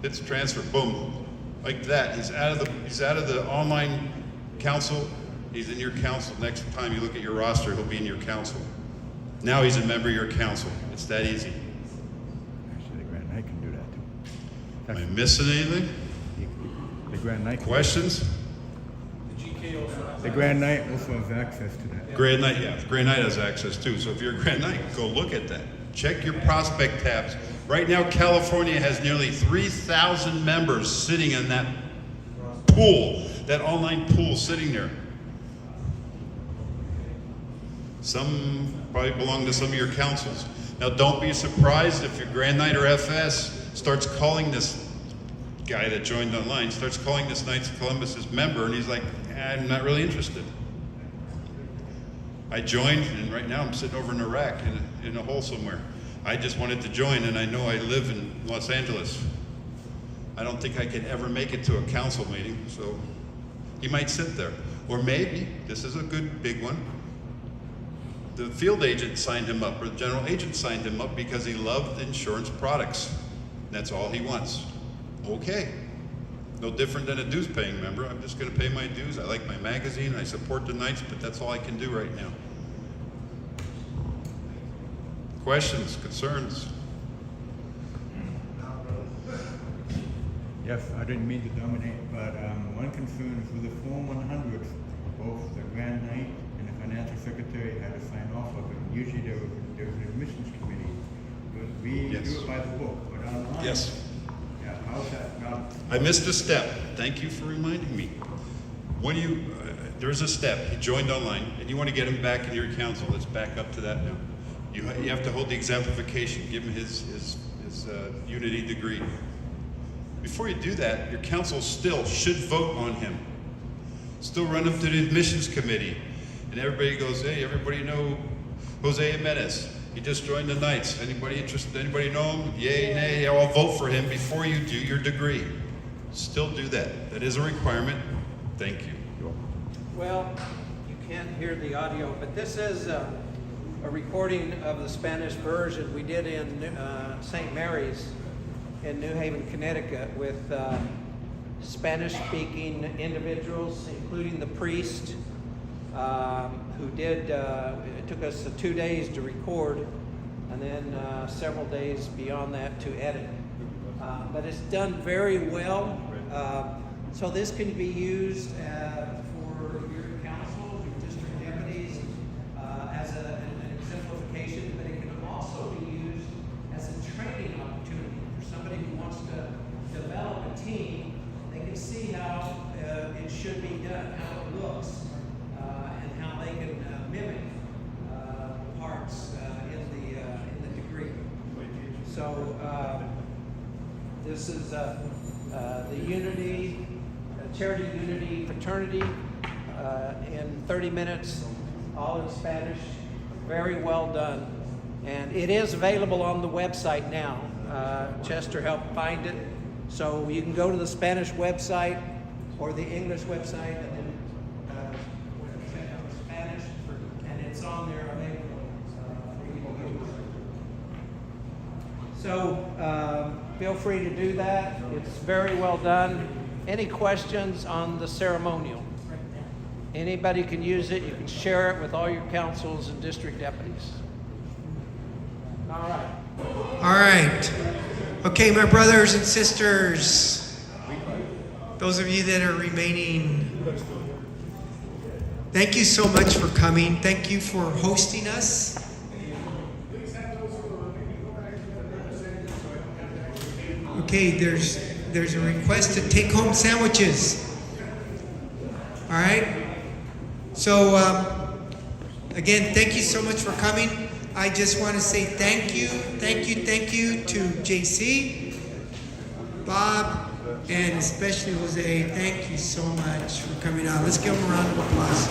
Hits transfer, boom, like that. He's out of the online council. He's in your council. Next time you look at your roster, he'll be in your council. Now he's a member of your council. It's that easy.
Actually, the Grand Knight can do that too.
Am I missing anything?
The Grand Knight.
Questions?
The Grand Knight also has access to that.
Grand Knight, yeah. Grand Knight has access too. So if you're a Grand Knight, go look at that. Check your prospect tabs. Right now, California has nearly 3,000 members sitting in that pool, that online pool sitting there. Some probably belong to some of your councils. Now, don't be surprised if your Grand Knight or FS starts calling this guy that joined online, starts calling this Knights of Columbus his member, and he's like, I'm not really interested. I joined, and right now I'm sitting over in Iraq in a hole somewhere. I just wanted to join, and I know I live in Los Angeles. I don't think I can ever make it to a council meeting, so he might sit there. Or maybe, this is a good big one, the field agent signed him up, or the general agent signed him up because he loved insurance products. That's all he wants. Okay. No different than a dues paying member. I'm just gonna pay my dues. I like my magazine, I support the Knights, but that's all I can do right now. Questions, concerns?
Yes, I didn't mean to dominate, but one concern is with the Form 100s, both the Grand Knight and the Financial Secretary had to sign off of it. Usually there was an admissions committee. But we do it by the book, but online.
Yes.
Yeah, how's that done?
I missed a step. Thank you for reminding me. When you, there's a step. He joined online, and you want to get him back in your council. Let's back up to that now. You have to hold the exemplification, give him his unity degree. Before you do that, your council still should vote on him. Still run him to the admissions committee. And everybody goes, hey, everybody know Jose Jimenez. He just joined the Knights. Anybody interested? Anybody know him? Yay, nay, I'll vote for him before you do your degree. Still do that. That is a requirement. Thank you.
Well, you can't hear the audio, but this is a recording of the Spanish version we did in St. Mary's in New Haven, Connecticut, with Spanish-speaking individuals, including the priest, who did, it took us 2 days to record, and then several days beyond that to edit. But it's done very well. So this can be used for your council, your district deputies, as an exemplification, but it can also be used as a training opportunity for somebody who wants to develop a team. They can see how it should be done, how it looks, and how they can mimic parts in the degree. So this is the Unity, Charity Unity Fraternity in 30 minutes, all in Spanish. Very well done. And it is available on the website now. Chester helped find it. So you can go to the Spanish website or the English website and then check out the Spanish, and it's on there available for you to use. So feel free to do that. It's very well done. Any questions on the ceremonial? Anybody can use it. You can share it with all your councils and district deputies. All right.
All right. Okay, my brothers and sisters, those of you that are remaining, thank you so much for coming. Thank you for hosting us. Okay, there's a request to take home sandwiches. All right. So again, thank you so much for coming. I just want to say thank you to JC, Bob, and especially Jose. Thank you so much for coming out. Let's give them a round of applause.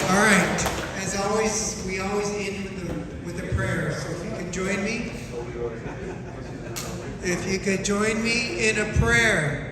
All right. As always, we always end with a prayer. So if you could join me. If you could join me in a prayer.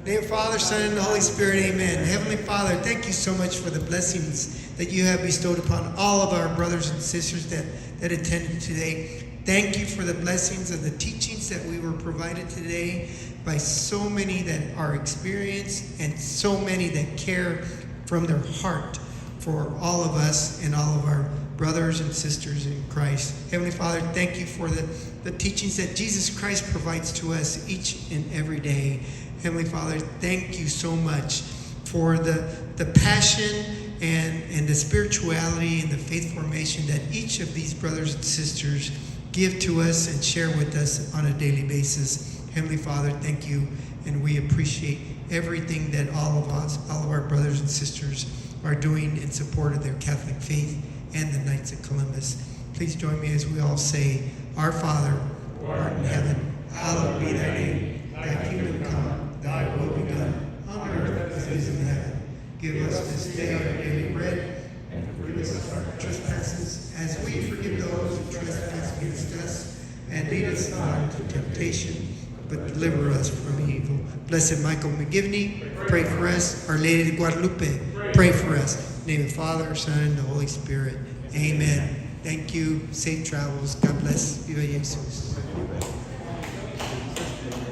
name of the Father, Son, and the Holy Spirit, amen. Heavenly Father, thank you so much for the blessings that you have bestowed upon all of our brothers and sisters that attended today. Thank you for the blessings of the teachings that we were provided today by so many that are experienced and so many that care from their heart for all of us and all of our brothers and sisters in Christ. Heavenly Father, thank you for the teachings that Jesus Christ provides to us each and every day. Heavenly Father, thank you so much for the passion and the spirituality and the faith formation that each of these brothers and sisters give to us and share with us on a daily basis. Heavenly Father, thank you, and we appreciate everything that all of us, all of our brothers and sisters are doing in support of their Catholic faith and the Knights of Columbus. Please join me as we all say, Our Father, who art in heaven, hallowed be thy name. Thy kingdom come, thy will be done, on earth as it is in heaven. Give us this day our daily bread, and forgive us our trespasses, as we forgive those who trespass against us. And lead us not into temptation, but deliver us from evil. Blessed Michael McGivney, pray for us. Our Lady of Guadalupe, pray for us. In the name of the Father, Son, and the Holy Spirit. Amen. Thank you. Safe travels. God bless. Viva Jesus.